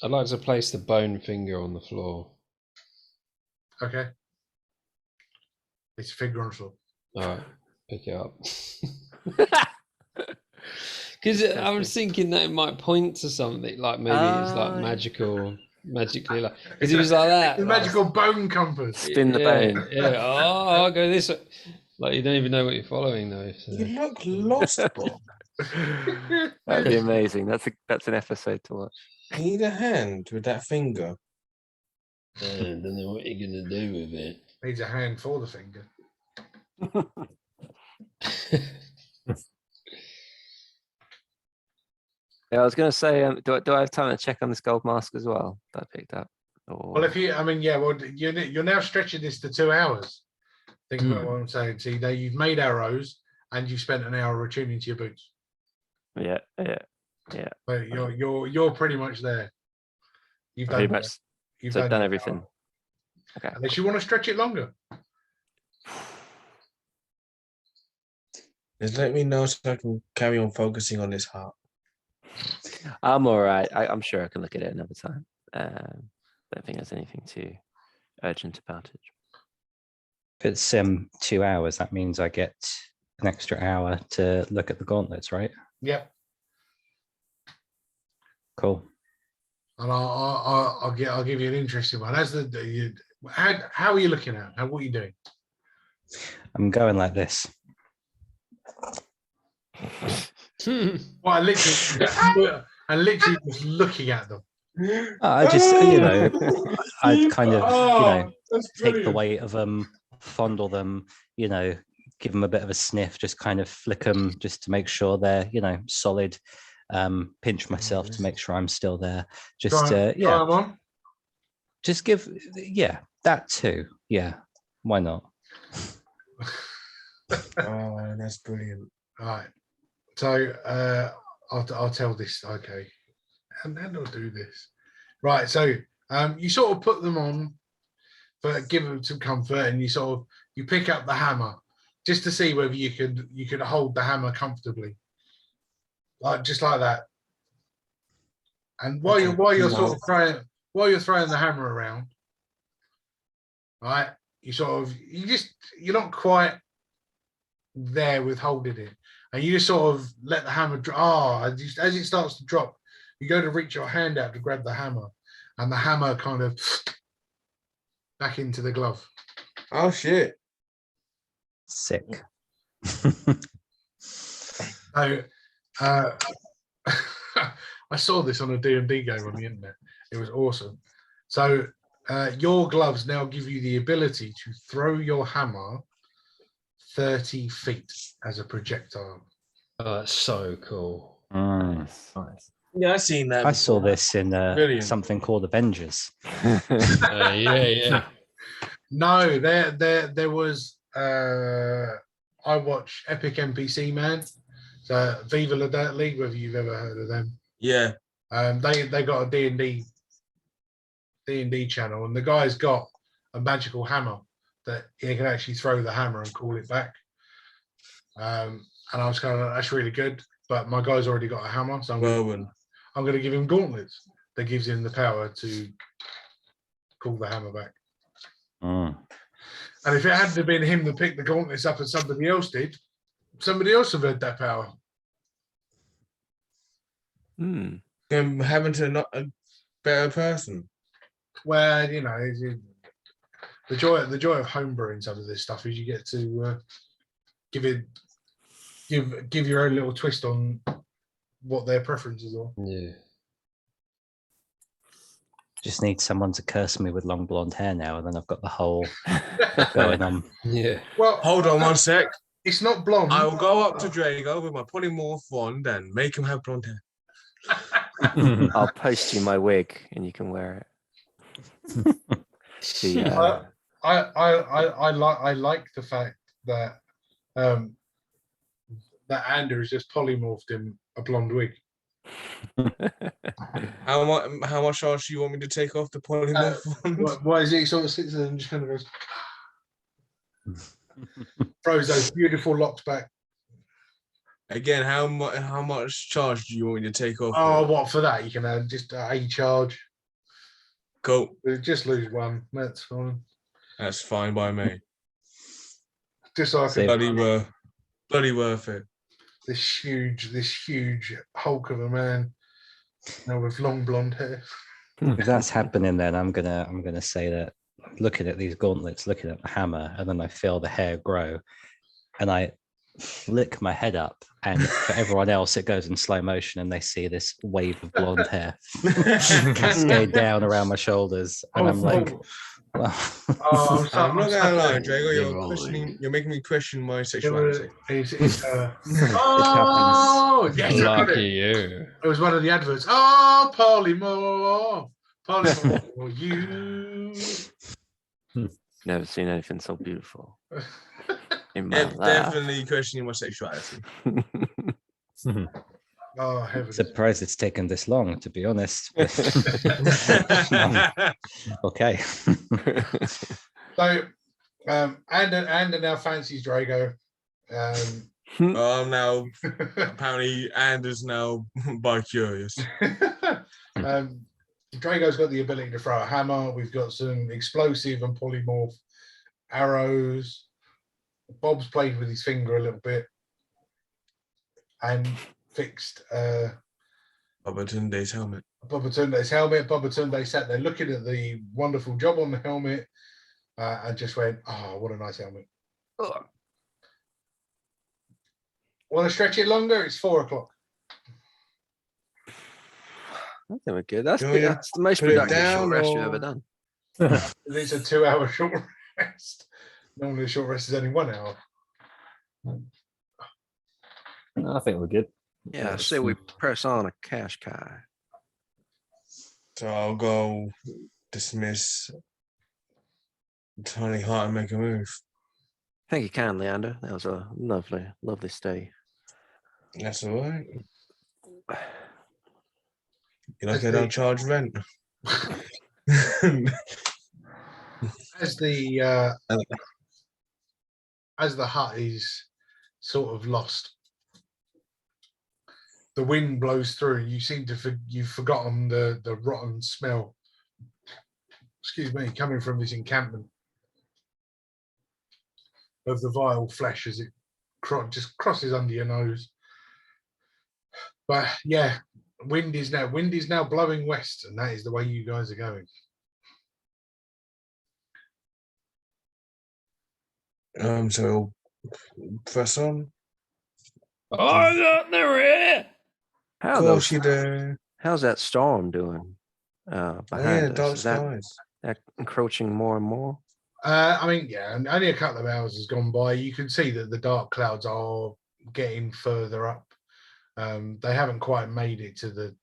I'd like to place the bone finger on the floor. Okay. It's a finger on the floor. All right, pick it up. Because I was thinking that it might point to something, like maybe it's like magically, like because it was like that. The magical bone compass. Spin the bone. Yeah. Oh, I'll go this way. Like you don't even know what you're following though. So. You look lost, Bob. That'd be amazing. That's an episode to watch. Need a hand with that finger. I don't know what you're gonna do with it. Needs a hand for the finger. Yeah, I was going to say, do I have time to check on this gold mask as well that I picked up? Or... Well, you're now stretching this to 2 hours. Think about what I'm saying. See, you've made arrows and you spent an hour retuning to your boots. Yeah. But you're pretty much there. You've done Pretty much. You've So I've done your everything. hour. Okay. Unless you want to stretch it longer. Just let me know so I can carry on focusing on this heart. I'm all right. I'm sure I can look at it another time. Don't think there's anything too urgent about it. If it's 2 hours, that means I get an extra hour to look at the gauntlets, right? Yep. Cool. And I'll give you an interesting one. As How are you looking at? What are you doing? I'm going like this. Well, I literally just looking at them. I just, I'd kind of, take the weight of them, fondle them, give them a bit of a sniff, just kind of flick them just to make sure they're, solid. Pinch myself to make sure I'm still there. Just, Try 'em on. Just give, that too. Yeah, why not? Oh, that's brilliant. All right. So I'll tell this. Okay, and then I'll do this. Right. So you sort of put them on, but give them some comfort, and you pick up the hammer just to see whether you could hold the hammer comfortably, just like that. And while you're throwing the hammer around, right? You're not quite there with holding it, and you just sort of let the hammer drop. As it starts to drop, you go to reach your hand out to grab the hammer, and the hammer kind of back into the glove. Oh shit! Sick. So, I saw this on a D&D game on the internet. It was awesome. So your gloves now give you the ability to throw your hammer 30 feet as a projectile. Oh, that's so cool. Nice. Yeah, I've seen that. I saw this in something called Avengers. Yeah. No, there was. I watch Epic NPC Man, so Viva La Dirt League. Whether you've ever heard of them? Yeah. They got a D&D channel, and the guy's got a magical hammer that he can actually throw the hammer and call it back. And I was kind of, that's really good. But my guy's already got a hammer, so I'm going to give him gauntlets that gives him the power to call the hammer back. And if it hadn't been him that picked the gauntlets up and somebody else did, somebody else would have had that power. Having to not a better person. Well, the joy of homebrewing some of this stuff is you get to give your own little twist on what their preferences are. Yeah. Just need someone to curse me with long blonde hair now, and then I've got the whole going on. Yeah. Well, hold on one sec. It's not blonde. I will go up to Drago with my polymorph wand and make him have blonde hair. I'll post you my wig, and you can wear it. I like the fact that that Anders just polymorphed him a blonde wig. How much charge do you want me to take off the polymorph? Why is he sort of sits there and just kind of goes, throws those beautiful locks back. Again, how much charge do you want me to take off? Oh, what for that? You can just a charge. Cool. Just lose one. That's fine. That's fine by me. Just like bloody worth it. This huge hulk of a man now with long blonde hair. If that's happening, then I'm gonna say that looking at these gauntlets, looking at the hammer, and then I feel the hair grow, and I flick my head up, and for everyone else, it goes in slow motion, and they see this wave of blonde hair cascade down around my shoulders, and I'm like, well, I'm not gonna lie, Drago, you're making me question my sexuality. Oh, yes, lucky you. It was one of the adverts. Oh, polymorph for you. Never seen anything so beautiful. Definitely questioning my sexuality. Oh, heavens. Surprised it's taken this long, to be honest. Okay. So, Ander now fancies Drago. Now apparently Anders now bi-curious. Drago's got the ability to throw a hammer. We've got some explosive and polymorph arrows. Bob's played with his finger a little bit and fixed Babatunde's helmet. Babatunde sat there looking at the wonderful job on the helmet, and just went, "Oh, what a nice helmet." Ugh. Want to stretch it longer? It's 4 o'clock. I think we're good. That's Do you want me to that's the most put it productive down, short rest you've or- ever done. It's a 2-hour short rest. Normally, a short rest is only 1 hour. I think we're good. Yeah, I Let's say we see. press on a cash guy. So I'll go dismiss Tiny Heart and make a move. Thank you kindly, Leander. That was a lovely, lovely stay. That's all right. You like That's I don't the- charge rent. As the hut is sort of lost, the wind blows through. You seem to you've forgotten the rotten smell. Excuse me, coming from this encampment of the vile flesh as it just crosses under your nose. But yeah, wind is now blowing west, and that is the way you guys are going. So we'll press on. I got the rear. How Of those? course you do. How's that storm doing? Oh, Behind yeah, us, dark is that skies. encroaching more and more? I mean, yeah, and only a couple of hours has gone by. You can see that the dark clouds are getting further up. They haven't quite made it to the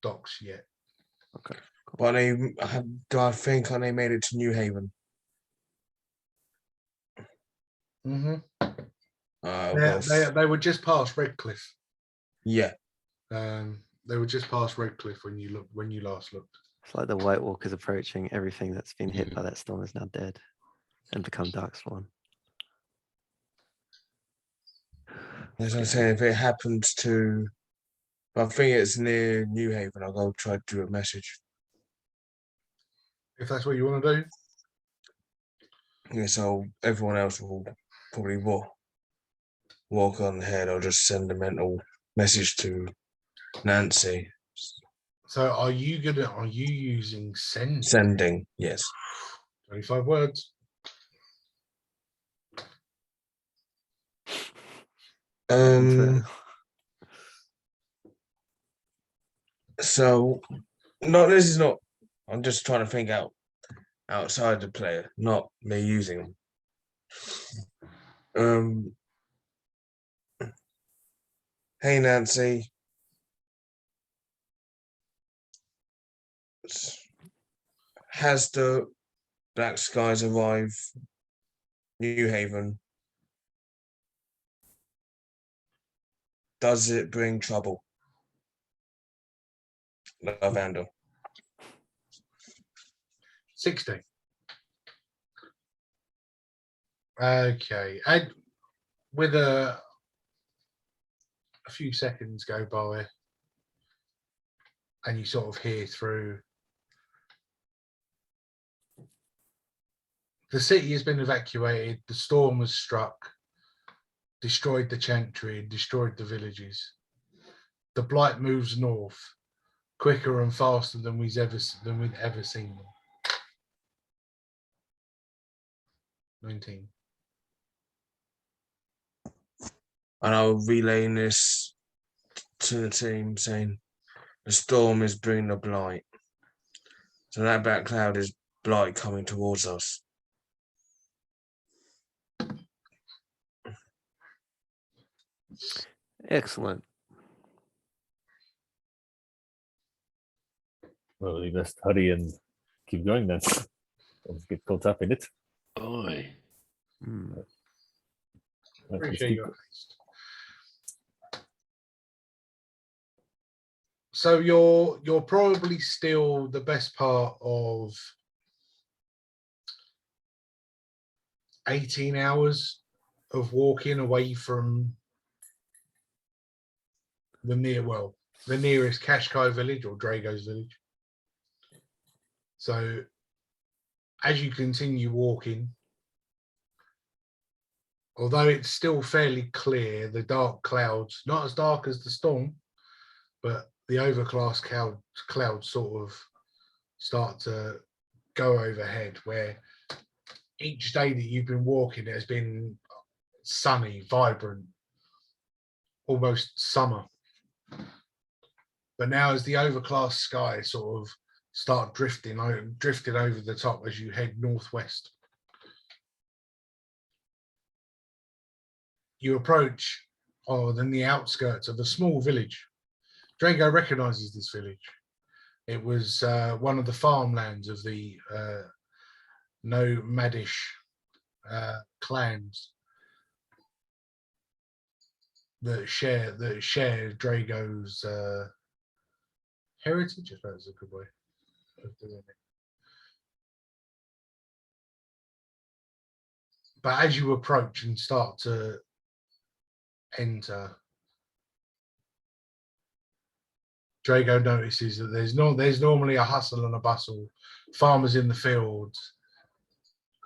docks yet. Okay. But do I think they made it to New Haven? Mm-hmm. Well, They were just past Redcliffe. yeah. They were just past Redcliffe when you last looked. It's like the White Walkers approaching. Everything that's been hit by that storm is now dead and become Darkspawn. As I say, if it happens to, I think it's near New Haven, I'll go try to do a message. If that's what you want to do. Yeah, so everyone else will probably walk on ahead. I'll just send a mental message to Nancy. So are you using send? Sending, yes. 25 words. So no, this is not. I'm just trying to think outside the player, not me using them. Hey Nancy. Has the Black Skies arrived New Haven? Does it bring trouble? Lavender. 60. Okay. And with a few seconds go by and you sort of hear through. The city has been evacuated. The storm has struck, destroyed the chantry, destroyed the villages. The blight moves north quicker and faster than we've ever seen them. 19. And I'll relay this to the team saying the storm is bringing the blight. So that back cloud is blight coming towards us. Excellent. Well, we best hurry and keep going then. Don't get caught up in it. Aye. Right, let's Appreciate keep- your haste. So you're probably still the best part of 18 hours of walking away from the nearest Kashkai village or Dragos village. So as you continue walking, although it's still fairly clear, the dark clouds, not as dark as the storm, but the overcast clouds sort of start to go overhead, where each day that you've been walking, it has been sunny, vibrant, almost summer. But now as the overcast sky sort of start drifting over the top as you head northwest, you approach then the outskirts of a small village. Drago recognizes this village. It was one of the farmlands of the nomadish clans that share Drago's heritage, if that's a good way of doing it. But as you approach and start to enter, Drago notices that there's normally a hustle and a bustle, farmers in the fields,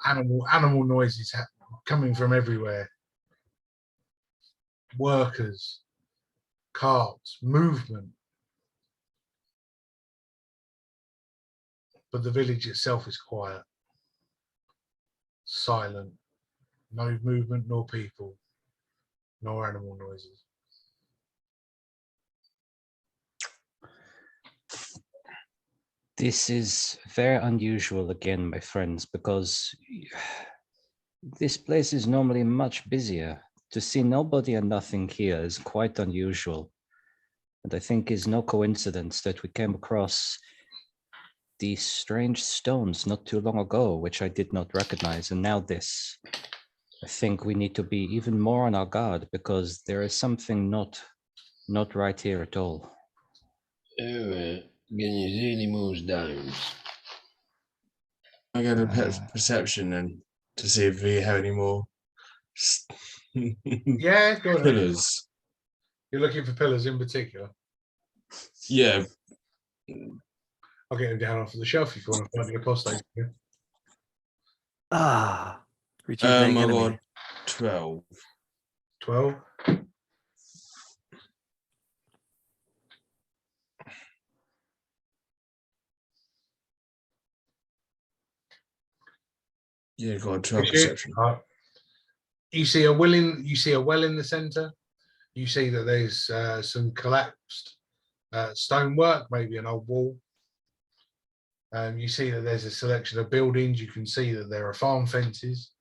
animal noises coming from everywhere, workers, carts, movement. But the village itself is quiet, silent, no movement nor people, nor animal noises. This is very unusual again, my friends, because this place is normally much busier. To see nobody and nothing here is quite unusual. And I think is no coincidence that we came across these strange stones not too long ago, which I did not recognize. And now this. I think we need to be even more on our guard because there is something not right here at all. Can you see any more stones? I get a perception then to see if we have any more Yeah, go on. pillars. You're looking for pillars in particular. Yeah. I'll get them down off the shelf if you want to find your apostate. Ah, I rejuvenating enemy. got 12. 12. Yeah, got a 12 perception. You see a well in the center. You see that there's some collapsed stonework, maybe an old wall. You see that there's a selection of buildings. You can see that there are farm fences.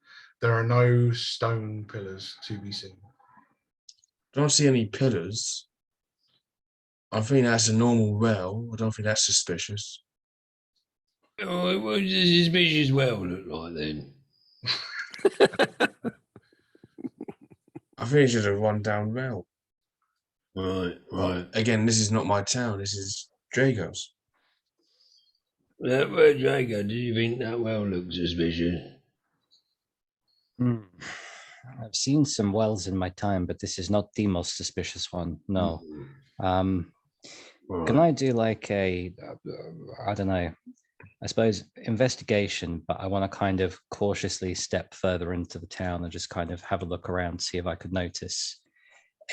There are no stone pillars to be seen. Don't see any pillars. I think that's a normal well. I don't think that's suspicious. Oh, what does a suspicious well look like then? I think it's just a rundown well. Right. Again, this is not my town. This is Dragos. Well, Drago, do you think that well looks suspicious? I've seen some wells in my time, but this is not the most suspicious one. No. Can I do like a, I don't know, I suppose investigation, but I want to kind of cautiously step further into the town and just kind of have a look around, see if I could notice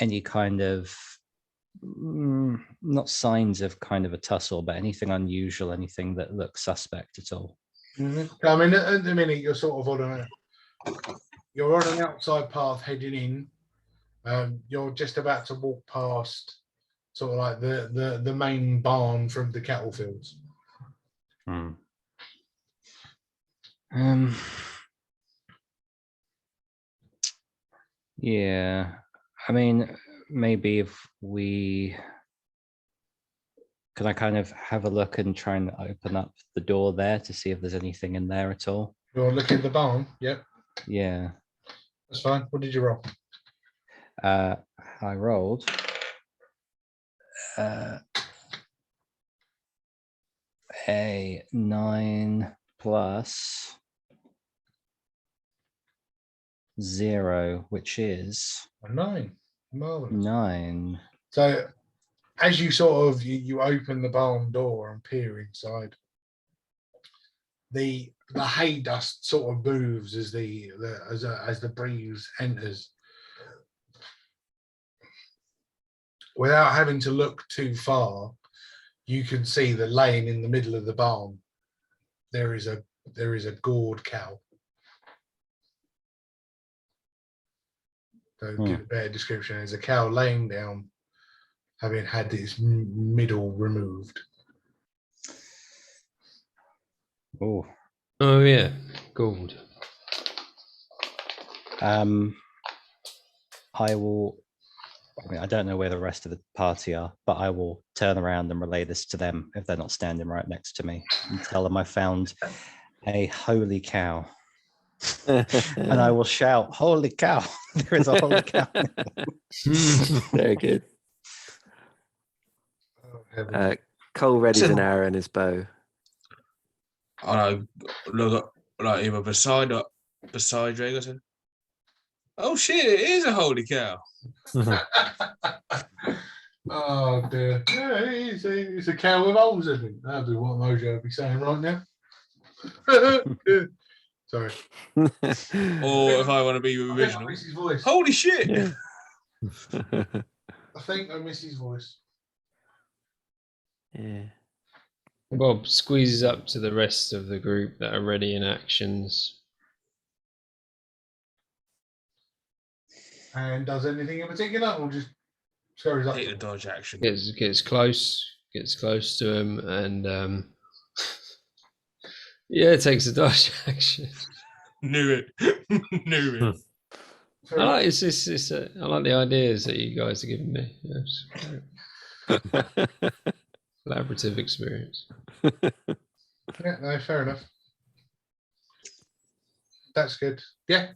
any kind of, not signs of kind of a tussle, but anything unusual, anything that looks suspect at all. I mean, at the minute you're sort of on an outside path heading in. You're just about to walk past sort of like the main barn from the cattle fields. Yeah, I mean, maybe if we can, I kind of have a look and try and open up the door there to see if there's anything in there at all. You're looking at the barn, yep. Yeah, That's fine. What did you roll? I rolled a 9 plus 0, which is A 9. Marvelous. 9. So as you sort of you open the barn door and peer inside, the hay dust sort of moves as the breeze enters. Without having to look too far, you can see that laying in the middle of the barn there is a gored cow. So give a better description. There's a cow laying down, having had its middle removed. Oh, Oh yeah, gold. I will. I mean, I don't know where the rest of the party are, but I will turn around and relay this to them if they're not standing right next to me, and tell them I found a holy cow. And I will shout, "Holy cow! There is a holy cow!" Very good. Cole readies an arrow in his bow. I look up, like either beside Dragos. Oh shit! It is a holy cow. Oh dear. Yeah, it's a cow with holes in it. That'd be what Mojo would be saying right now. Sorry. Or if I want to be original, I miss his voice. holy shit! Yeah. I think I miss his voice. Yeah. Bob squeezes up to the rest of the group that are ready in actions. And does anything in particular, or just scurries up? Take the dodge action. Gets close to him, and yeah, takes a dodge action. Knew it. Knew it. I like I like the ideas that you guys are giving me. Yes. Collaborative experience. Yeah, no, fair enough. That's good. Yeah.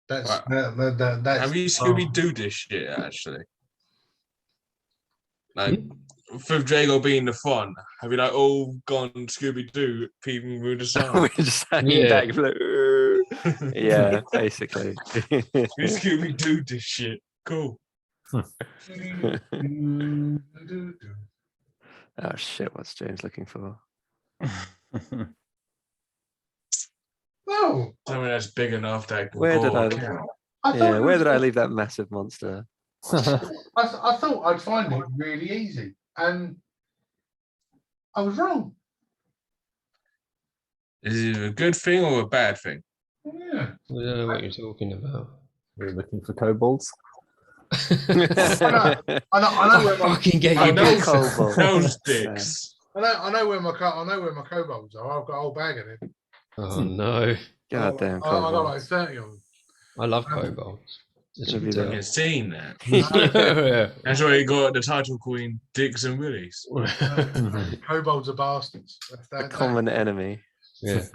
That's that's. Have you Scooby Doo this shit actually? Like, for Drago being the fun, have you like all gone Scooby Doo peeping through the sun? We're just hanging back. Yeah, basically. We Scooby Doo this shit. Cool. Oh shit! What's James looking for? Oh, Something that's big enough that. Where did I? thought Where did I leave that massive monster? I thought I'd find it really easy, and I was wrong. Is it a good thing or a bad thing? Yeah. I don't know what you're talking about. We're looking for kobolds. I know where my Fucking get I you know- Kobold. Those dicks. I know where my kobolds are. I've got a whole bag of them. Oh no. Goddamn I got like kobolds. 30 of them. I love kobolds. Gonna be the- I've seen that. Yeah. That's why you got the title queen, Dicks and Willies. Kobolds are bastards. A common enemy. Yeah.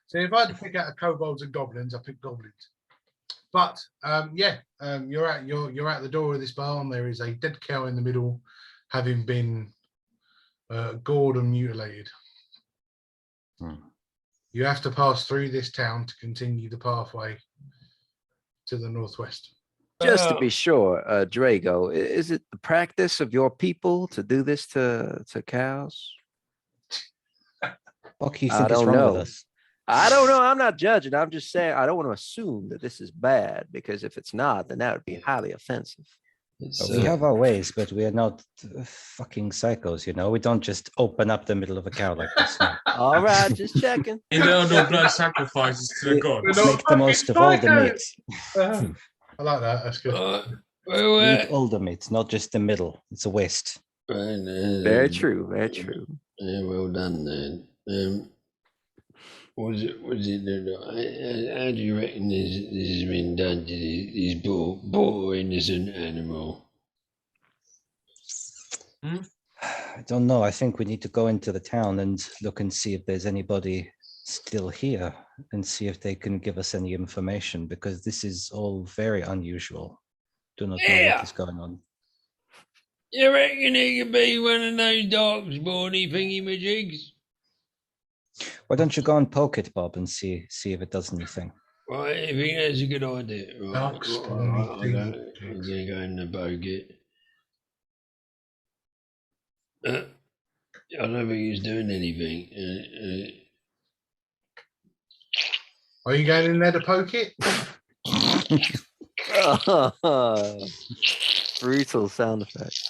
So if I had to pick out kobolds and goblins, I pick goblins. But you're at the door of this barn. There is a dead cow in the middle, having been gored and mutilated. You have to pass through this town to continue the pathway to the northwest. Just to be sure, Drago, is it the practice of your people to do this to cows? What do you I think is don't wrong know. with us? I don't know. I'm not judging. I'm just saying I don't want to assume that this is bad, because if it's not, then that would be highly offensive. We have our ways, but we are not fucking psychos, you know? We don't just open up the middle of a cow like this. All right, just checking. You know, no blood sacrifices to the gods. Make the most of all the meat. I like that. That's good. Eat all the meat, not just the middle. It's a waste. Very true. Very true. Yeah, well done then. Was it? How do you reckon this has been done to this poor innocent animal? I don't know. I think we need to go into the town and look and see if there's anybody still here and see if they can give us any information, because this is all very unusual. Do not know what is going on. You reckon it could be one of those Darkspawn thingy-majigs? Why don't you go and poke it, Bob, and see if it does anything? Right, I think that's a good idea. Right, Darkspawn I'm going to go in and poke it. I don't think it's doing anything. Are you going in there to poke it? Brutal sound effect.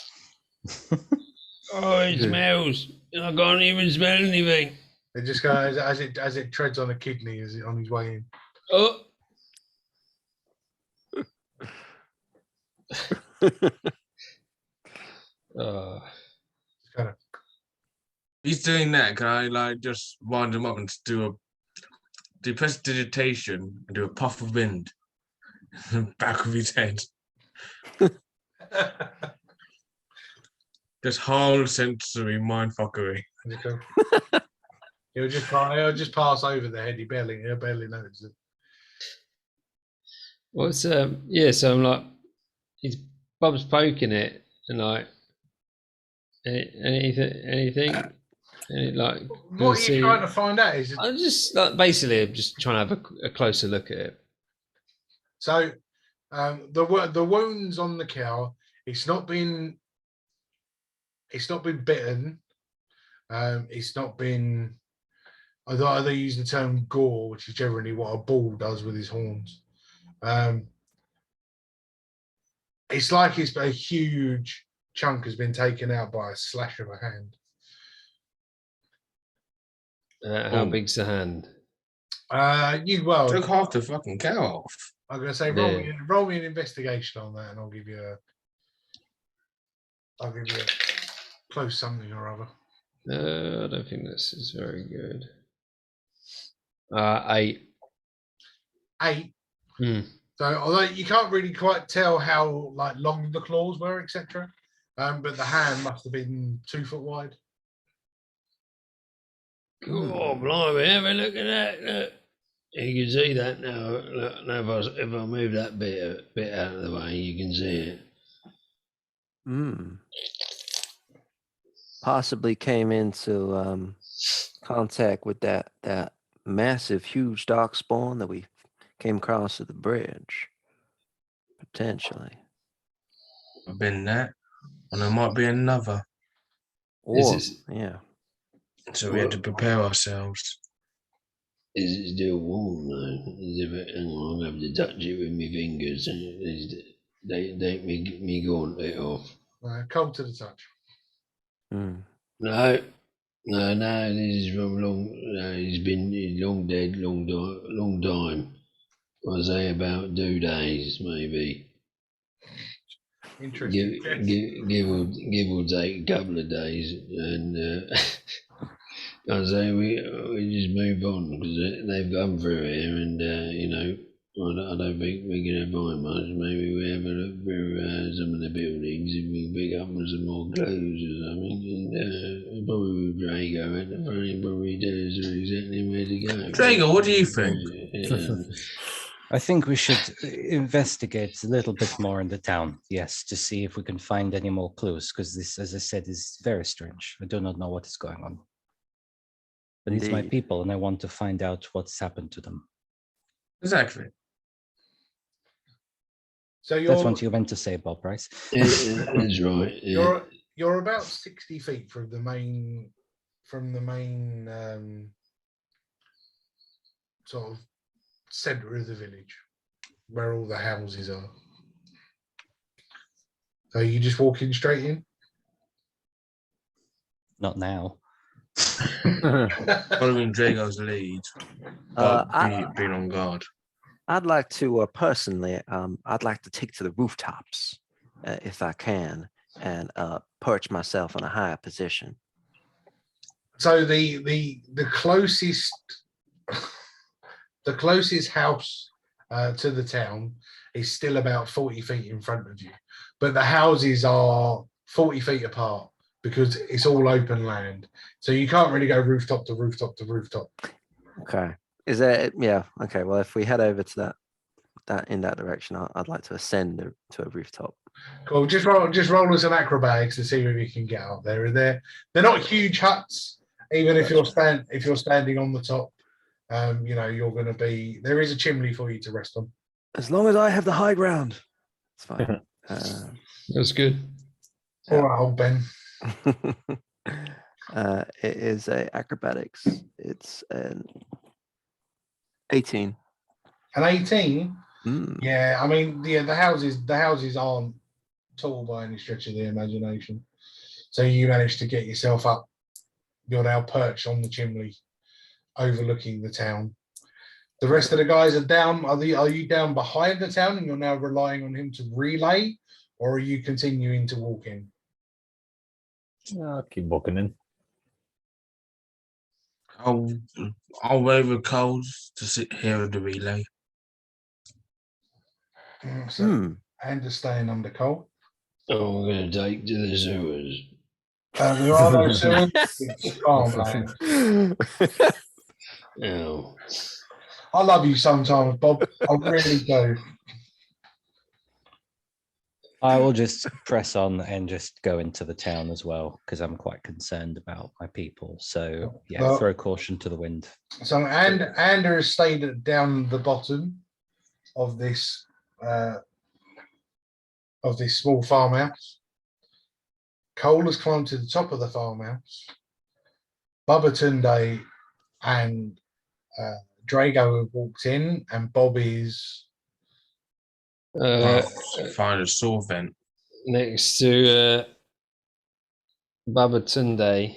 Oh, it smells. I can't even smell anything. It just goes as it treads on a kidney as it on his way in. Oh. Kind of. He's doing that. Can I like just wind him up and do prestidigitation and do a puff of wind in the back of his head? Just whole sensory mind fuckery. He'll just pass over the head. He'll barely notice it. What's so I'm like, he's Bob's poking it and like anything like what are you trying to find out is I'm just like basically I'm just trying to have a closer look at it. So the wounds on the cow, it's not been bitten. It's not been. Although they use the term gore, which is generally what a bull does with his horns. It's like it's a huge chunk has been taken out by a slash of a hand. How big's the hand? Took half the fucking cow off. I'm gonna say roll me an investigation on that, and I'll give you a close something or other. I don't think this is very good. 8. 8. So although you can't really quite tell how like long the claws were, etc., but the hand must have been 2 foot wide. Oh, blimey, have a look at that. Look. You can see that now. Look, now if I move that bit out of the way, you can see it. Possibly came into contact with that massive, huge darkspawn that we came across at the bridge. Potentially. I've been there, and there might be another. Or, yeah. So we had to prepare ourselves. Is it still warm though? Hang on, I'm going to touch it with my fingers. They take me gauntlet off. Cold to the touch. No, this is from long. He's been long dead, long time. I say about 2 days, maybe. Interesting. Give or take a couple of days, and I say we just move on because they've gone through here, and I don't think we're going to find much. Maybe we have a look through some of the buildings if we can pick up some more clothes or something, and probably with Drago at the front, he'll probably tell us exactly where to go. Drago, what do you think? I think we should investigate a little bit more in the town, yes, to see if we can find any more clues, because this, as I said, is very strange. I do not know what is going on. But it's my people, and I want to find out what's happened to them. Exactly. So that's what you meant to say, Bob, right? That's right. Yeah. You're about 60 feet from the main sort of center of the village, where all the houses are. So you just walking straight in? Not now. Following Drago's lead, but being on guard. I'd like to personally, I'd like to take to the rooftops if I can, and perch myself in a higher position. So the closest house to the town is still about 40 feet in front of you, but the houses are 40 feet apart because it's all open land. So you can't really go rooftop to rooftop to rooftop. Okay. Is that, yeah, okay. Well, if we head over to that in that direction, I'd like to ascend to a rooftop. Cool. Just roll us an acrobatics to see if you can get up there. They're not huge huts, even if you're standing on the top. You're going to be. There is a chimney for you to rest on. As long as I have the high ground, it's fine. That's good. All right, old Ben. It is a acrobatics. It's an 18. An 18? Yeah, I mean, the houses aren't tall by any stretch of the imagination. So you managed to get yourself up. You're now perched on the chimney, overlooking the town. The rest of the guys are down. Are you down behind the town and you're now relying on him to relay, or are you continuing to walk in? I'll keep walking in. I'll wait with Coles to sit here at the relay. So, and to staying under Cole. Oh, we're going to take to the sewers. There are no sewers. It's farmland. Oh. I love you sometimes, Bob. I really do. I will just press on and just go into the town as well because I'm quite concerned about my people. So yeah, Well, throw caution to the wind. So Ander has stayed down the bottom of this small farmhouse. Cole has climbed to the top of the farmhouse. Babatunde and Drago have walked in, and Bob is Find a saw vent next to Babatunde.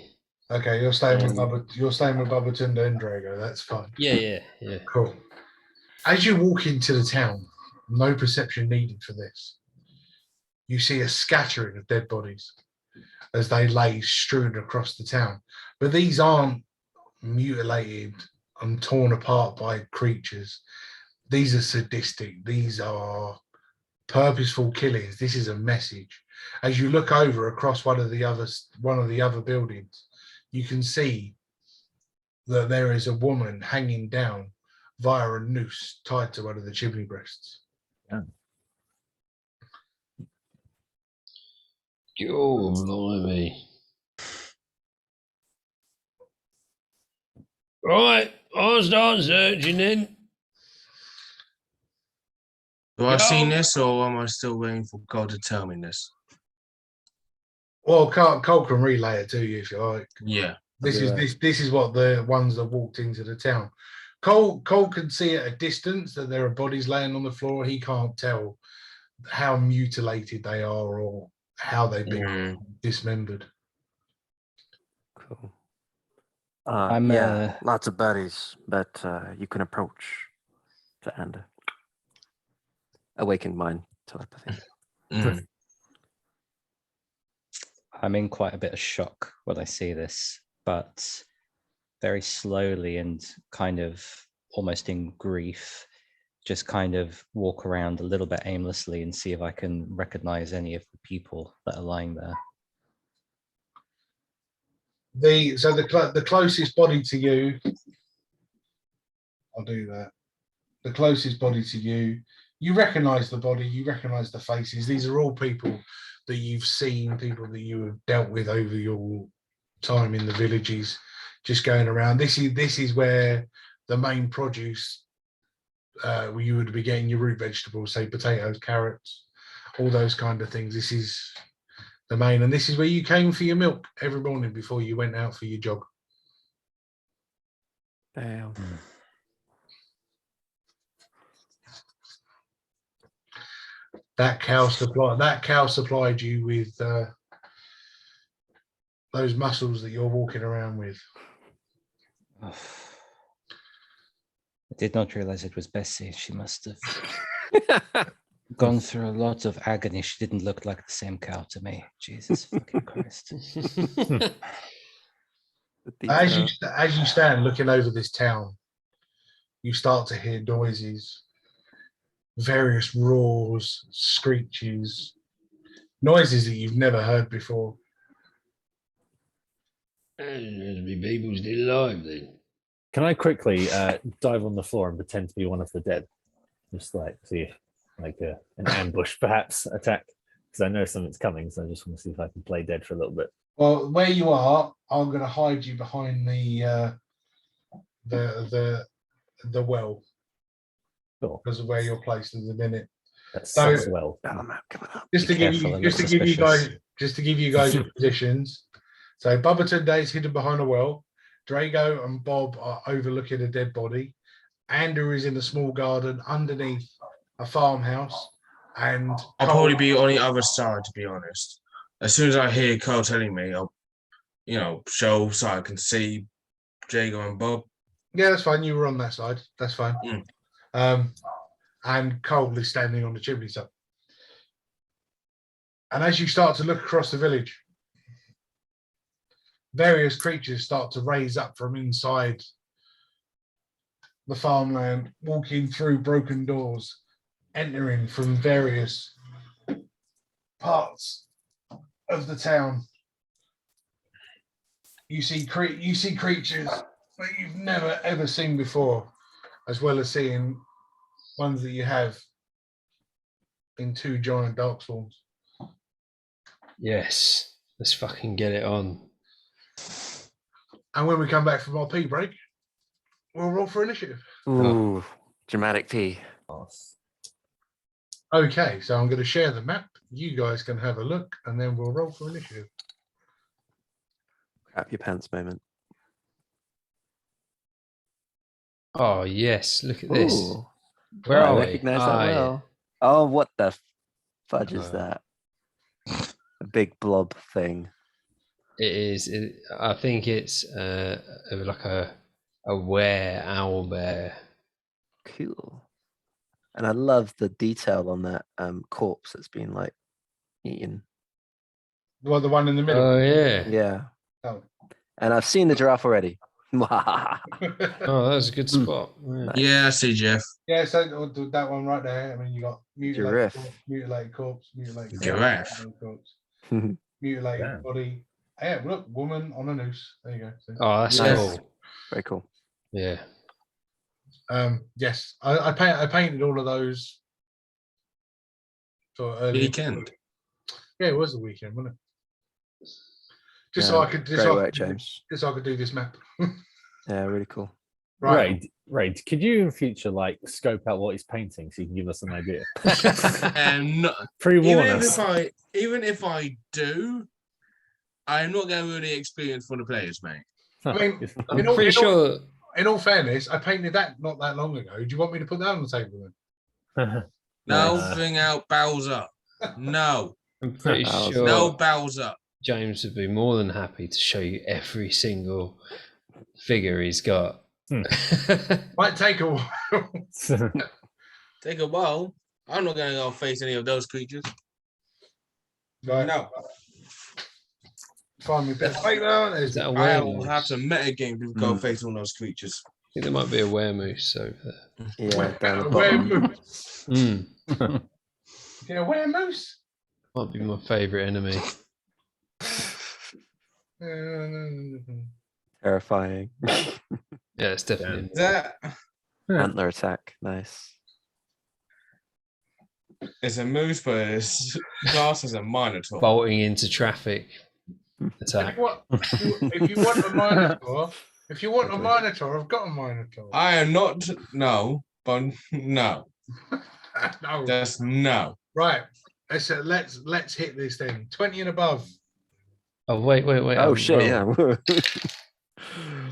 okay. You're staying with Babatunde and Drago. That's fine. Yeah. Cool. As you walk into the town, no perception needed for this. You see a scattering of dead bodies as they lay strewn across the town. But these aren't mutilated and torn apart by creatures. These are sadistic. These are purposeful killings. This is a message. As you look over across one of the other buildings, you can see that there is a woman hanging down via a noose tied to one of the chimney breasts. Yeah. Oh, blimey. Right, I'll start searching then. Do I see this, or am I still waiting for God to tell me this? Well, Cole can relay it to you if you like. Yeah. This is what the ones that walked into the town. Cole can see at a distance that there are bodies laying on the floor. He can't tell how mutilated they are or how they've been dismembered. Cool. I'm, lots of buddies, but you can approach to Ander. Awakened mind telepathy. I'm in quite a bit of shock when I see this, but very slowly and kind of almost in grief, just kind of walk around a little bit aimlessly and see if I can recognize any of the people that are lying there. The closest body to you, I'll do that. The closest body to you, you recognize the body, you recognize the faces. These are all people that you've seen, people that you have dealt with over your time in the villages, just going around. This is where the main produce, where you would be getting your root vegetables, say potatoes, carrots, all those kind of things. This is the main, and this is where you came for your milk every morning before you went out for your jog. Damn. That cow supplied you with those muscles that you're walking around with. I did not realize it was Bessie. She must have gone through a lot of agony. She didn't look like the same cow to me. Jesus fucking Christ. As you stand looking over this town, you start to hear noises, various roars, screeches, noises that you've never heard before. There's be people still alive then. Can I quickly dive on the floor and pretend to be one of the dead? Just like see if like an ambush perhaps attack, because I know something's coming, so I just want to see if I can play dead for a little bit. Well, where you are, I'm going to hide you behind the well. Sure. Because of where you're placed in the minute. That's So- so well. Just to give you guys your positions. So Babatunde is hidden behind a well. Drago and Bob are overlooking a dead body. Andrew is in a small garden underneath a farmhouse. And I'll probably be on the other side, to be honest. As soon as I hear Cole telling me, I'll, show so I can see Jago and Bob. Yeah, that's fine. You were on that side. That's fine. Mm. And Cole is standing on the chimney top. And as you start to look across the village, various creatures start to raise up from inside the farmland, walking through broken doors, entering from various parts of the town. You see creatures that you've never ever seen before, as well as seeing ones that you have in 2 giant darkspawn. Yes, let's fucking get it on. And when we come back from our pee break, we'll roll for initiative. Ooh, dramatic P. Okay, so I'm going to share the map. You guys can have a look, and then we'll roll for initiative. Crap your pants moment. Oh yes, look at this. Ooh, Where I are we? recognize that Ah, yeah. well. Oh, what the fudge is that? A big blob thing. It is. I think it's like a were owl bear. Cool. And I love the detail on that corpse that's been like eaten. Well, the one in the middle. Oh yeah. Yeah. Oh. And I've seen the giraffe already. Oh, that was a good spot. Yeah. Yeah, I see, Jeff. Yeah, so that one right there. I mean, you got mutilated corpse, mutilated Giraffe. corpse, mutilated body. Yeah, look, woman on a noose. There you go. See? Oh, that's Nice. cool. Very cool. Yeah. Yes, I painted all of those for early Weekend. Yeah, it was the weekend, wasn't it? Just Yeah, so I could, great work, James. just so I could do this map. Yeah, really cool. Right. Right. Could you in future like scope out what he's painting so you can give us an idea? Pre-warn us. Even if I do, I'm not going to ruin the experience for the players, mate. I mean, I'm pretty sure. In all fairness, I painted that not that long ago. Do you want me to put that on the table then? No, bring out Bowser. No. I'm pretty Bowser. sure. No Bowser. James would be more than happy to show you every single figure he's got. Might take a while. Take a while. I'm not going to go face any of those creatures. Right. No. Find me a bit of paper. Is that a I will werewolf? have to metagame to go face all those creatures. I think there might be a weremoose over there. Yeah, down the Where bottom. moose? Mm. Yeah, where moose? Might be my favourite enemy. Terrifying. Yeah, it's definitely. That Antler attack. Nice. is a moose, but it's class as a minotaur. Bolting into traffic attack. If you want a minotaur, I've got a minotaur. I am not no, but no. No. Just no. Right. Let's hit this thing. 20 and above. Oh wait. Oh shit! roll. Yeah.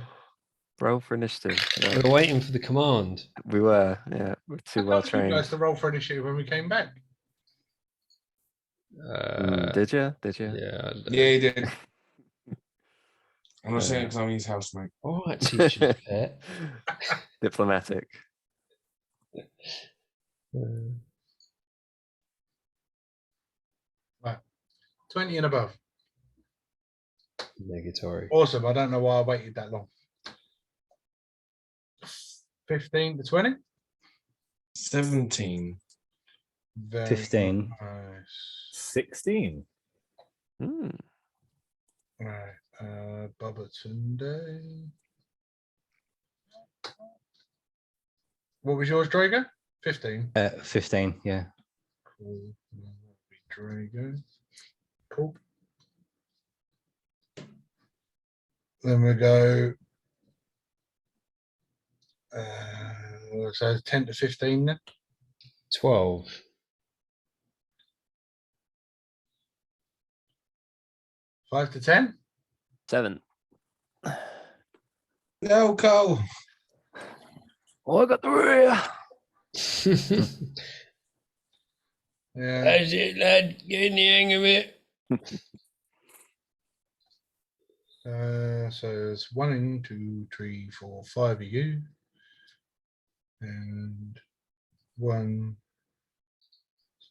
Roll for initiative. Yeah. We were waiting for the command. We were. Yeah, we're too well You trained. guys to roll for initiative when we came back. Did you? Did you? Yeah. Yeah, he did. I'm not saying it because I'm his housemate. All right, teacher's pet. Diplomatic. Right. 20 and above. Negatory. Awesome. I don't know why I waited that long. 15 to 20. 17. Very 15. Nice. 16. Mm. Right. Baba Tunde. What was yours, Drago? 15. 15, yeah. Cool. Drago. Cool. Then we go. So 10 to 15 then. 12. 5 to 10. 7. No, Cole. Oh, I got the rear. Yeah. That's it, lad. Get in the hang of it. So it's 1, 2, 3, 4, 5 of you. And 1,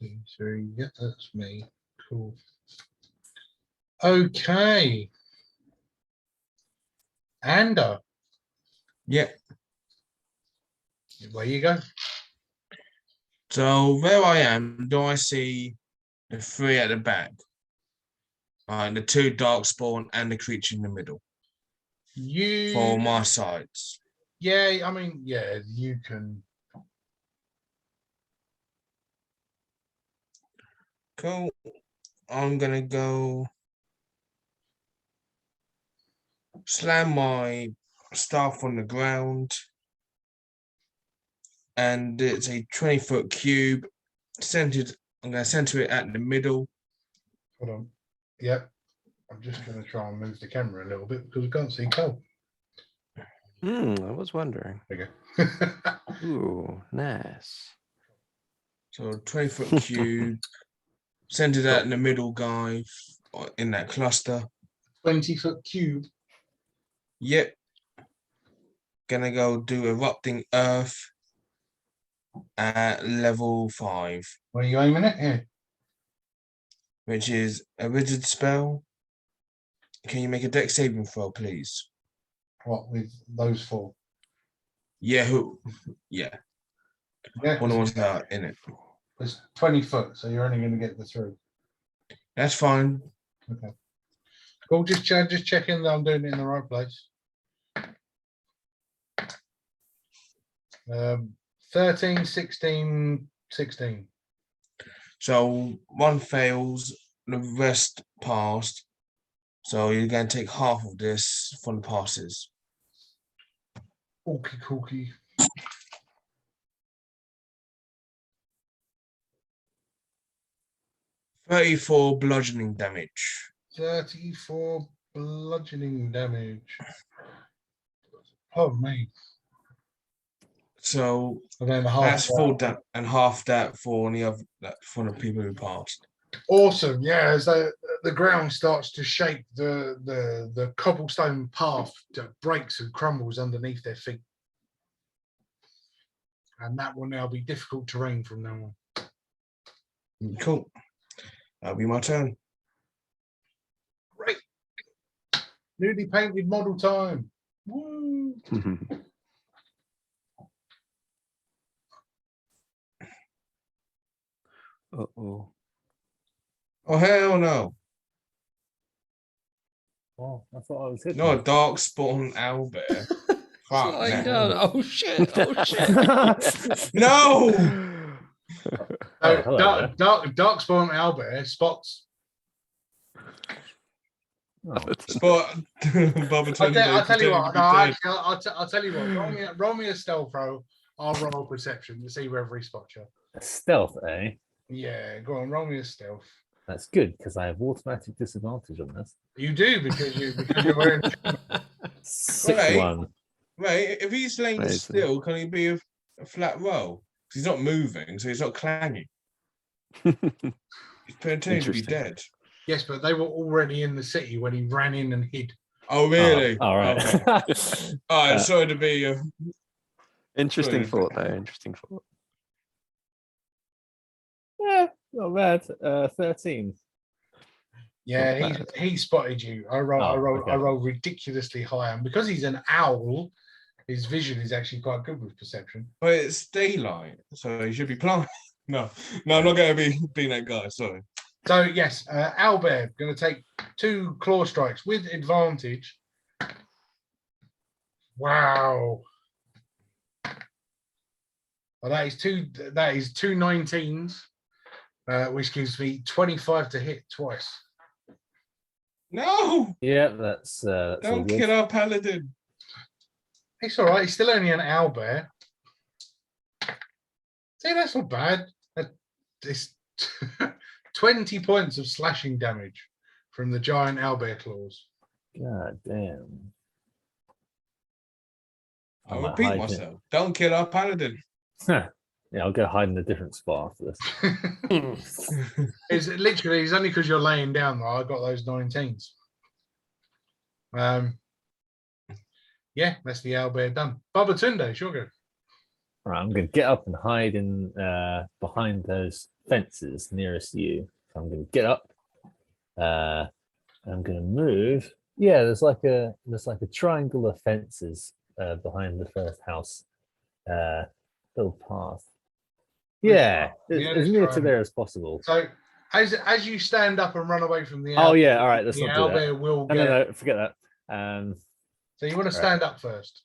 2, 3. Yeah, that's me. Cool. Okay. Ander, Yeah. where you go? So where I am, do I see the 3 at the back? The 2 Darkspawn and the creature in the middle for my sides. Yeah, I mean, yeah, you can. Cool. I'm gonna go slam my staff on the ground, and it's a 20-foot cube centered. I'm gonna center it at the middle. Hold on. Yep. I'm just going to try and move the camera a little bit because we can't see Cole. I was wondering. There you go. Ooh, nice. So 20-foot cube centered out in the middle, guy, in that cluster. 20-foot cube. Yep. Gonna go do erupting earth at level 5. Where are you aiming it? Here. Which is a rigid spell. Can you make a dex saving throw, please? What, with those 4? Yeah, who? Yeah. Yeah. One of the ones that are in it. It's 20 foot, so you're only going to get the 3. That's fine. Okay. Cool. Just checking that I'm doing it in the right place. 13, 16, 16. So 1 fails, the rest passed. So you're going to take half of this from the passes. Okie cookie. $34 bludgeoning damage. 34 bludgeoning damage. Oh, me. So And then that's full and half that for any of that for the people who passed. Awesome. Yeah, as the ground starts to shake, the cobblestone path breaks and crumbles underneath their feet. And that will now be difficult terrain from now on. Cool. That'll be my turn. Great. Newly painted model time. Woo. Uh-oh. Oh, hell no. Oh, I thought I was hitting. No, Darkspawn Owlbear. Fuck Slide no. down. Oh shit! Oh shit! No! Oh, hello there. Darkspawn Owlbear spots. Oh, Spot. I'll tell you what. No, actually, I'll tell you what. Roll me a stealth roll. I'll roll perception to see whether he spots you. stealth, eh? Yeah, go on. Roll me a stealth. That's good because I have automatic disadvantage on this. You do because you're wearing. 6-1. Right, if he's laying Amazing. still, can he be a flat roll? He's not moving, so he's not clanging. He's pretending to be Interesting. dead. Yes, but they were already in the city when he ran in and hid. Oh, really? All right. Okay. All right, sorry to be. Interesting Brilliant. thought there. Interesting thought. Yeah, not bad. 13. Yeah, Not he spotted you. I roll ridiculously high, and because he's an owl, his vision is actually quite good with perception. But it's daylight, so he should be blind. No, I'm not going to be being that guy. Sorry. So yes, Owlbear going to take 2 claw strikes with advantage. Wow. Well, that is two 19s, which gives me 25 to hit twice. No, Yeah, that's all don't good. kill our paladin. It's all right. He's still only an owlbear. See, that's not bad. It's 20 points of slashing damage from the giant owlbear claws. God damn. I'll might repeat hide it. myself. Don't kill our paladin. Yeah, I'll go hide in a different spot after this. It's only because you're laying down that I got those 19s. Yeah, that's the owlbear done. Babatunde, sure go. Right, I'm going to get up and hide in behind those fences nearest you. So I'm going to get up. I'm going to move. Yeah, there's like a triangle of fences behind the first house. Little path. Yeah, as near to there as possible. So as you stand up and run away from the Oh yeah, all right. Let's the not do that. owlbear will No, get. no, forget that. So you want to stand up first.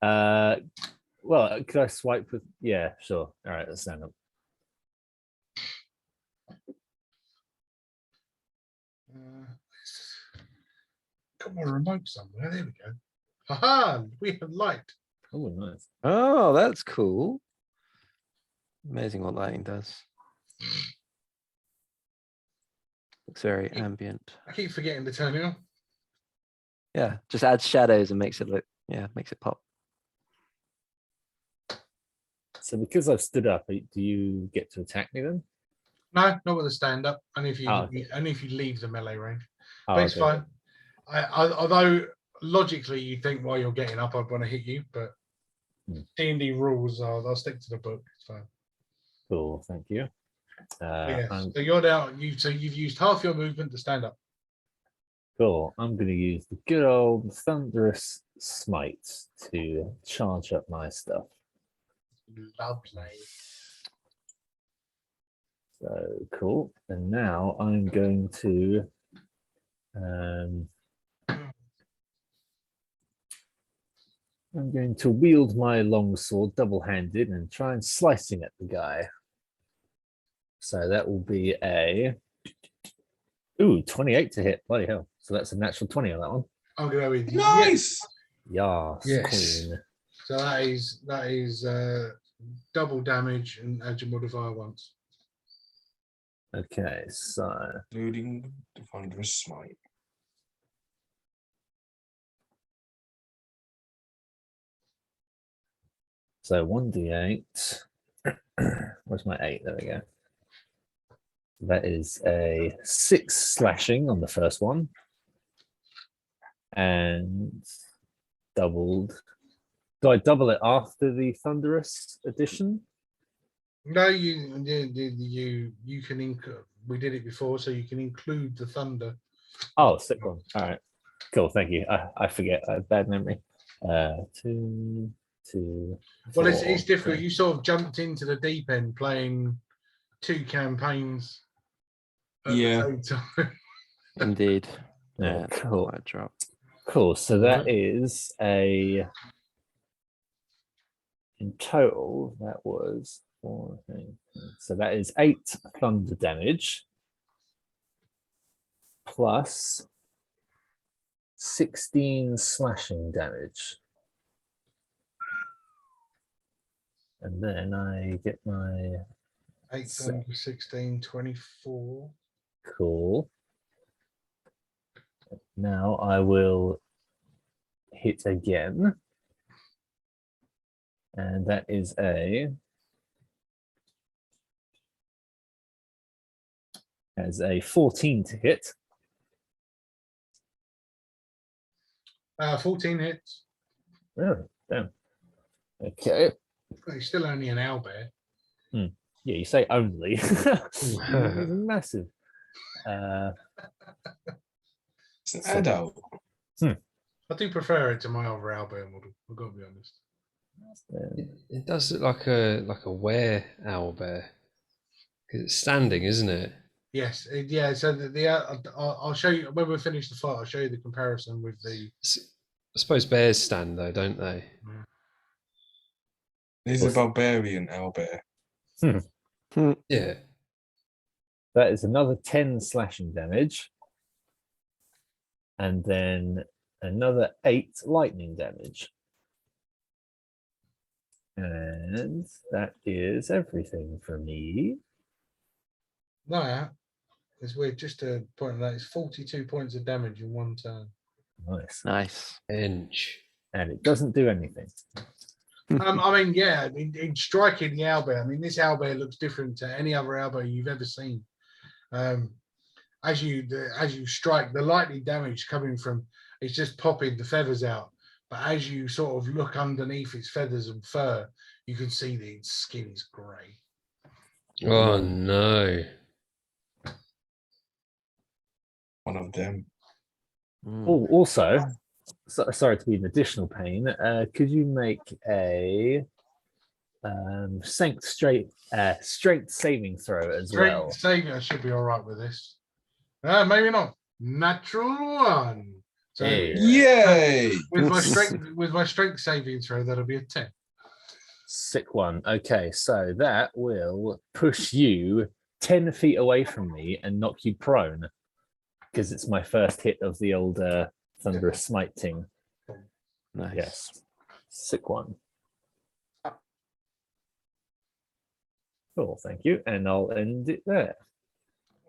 Well, could I swipe with? Yeah, sure. All right, let's stand up. Got my remote somewhere. There we go. Haha, we have light. Oh, nice. Oh, that's cool. Amazing what lighting does. Looks very ambient. I keep forgetting to turn it on. Yeah, just adds shadows and makes it look, yeah, makes it pop. So because I've stood up, do you get to attack me then? No, not with a stand up. Only if you okay. only if you leave the melee range. Oh, But it's okay. fine. Although logically you think while you're getting up I'd want to hit you, but D&D rules are I'll stick to the book. It's fine. Cool, thank you. Yes. So you're down. You've used half your movement to stand up. Cool. I'm going to use the good old thunderous smite to charge up my stuff. Lovely. So cool. And now I'm going to wield my longsword double-handed and try and slicing at the guy. So that will be a 28 to hit. Bloody hell. So that's a natural 20 on that one. I'm going to go with Nice. Yes, Yes. queen. So that is double damage and add your modifier once. Okay, so Including the thunderous smite. So 1d8. Where's my 8? There we go. That is a 6 slashing on the first one. And doubled. Do I double it after the thunderous addition? No, you can we did it before, so you can include the thunder. Oh, sick one. All right. Cool, thank you. I forget. I have bad memory. 2, 2. Well, it's 4, difficult. 3. You sort of jumped into the deep end playing 2 campaigns at the same time. Indeed. Yeah, cool. Quite a drop. Cool. So that is a. In total, that was 4. So that is 8 thunder damage plus 16 slashing damage. And then I get my 8 thunder, 16, 24. cool. Now I will hit again. And that is a 14 to hit. 14 hits. Oh, damn. Okay. He's still only an owlbear. Yeah, you say only. It's massive. It's an adult. I do prefer it to my other owlbear model. I've got to be honest. It does look like a were owlbear. 'Cause it's standing, isn't it? Yes, yeah. So I'll show you when we finish the fight. I'll show you the comparison with the. I suppose bears stand though, don't they? There's a barbarian owlbear. Yeah. That is another 10 slashing damage. And then another 8 lightning damage. And that is everything for me. No, it's weird. Just to point out, it's 42 points of damage in one turn. Nice. Nice. Inch. And it doesn't do anything. I mean, yeah, in striking the owlbear, I mean, this owlbear looks different to any other owlbear you've ever seen. as you strike, the lightning damage coming from it's just popping the feathers out. But as you sort of look underneath its feathers and fur, you can see that its skin is grey. Oh no! One of them. Oh, also, sorry to be an additional pain. Could you make a straight saving throw as well? Saving, I should be all right with this. Maybe not. Natural 1. So Yay! with my strength saving throw, that'll be a 10. Sick one. Okay, so that will push you 10 feet away from me and knock you prone, because it's my first hit of the old thunderous smiting. Nice. Yes. Sick one. Cool, thank you. And I'll end it there.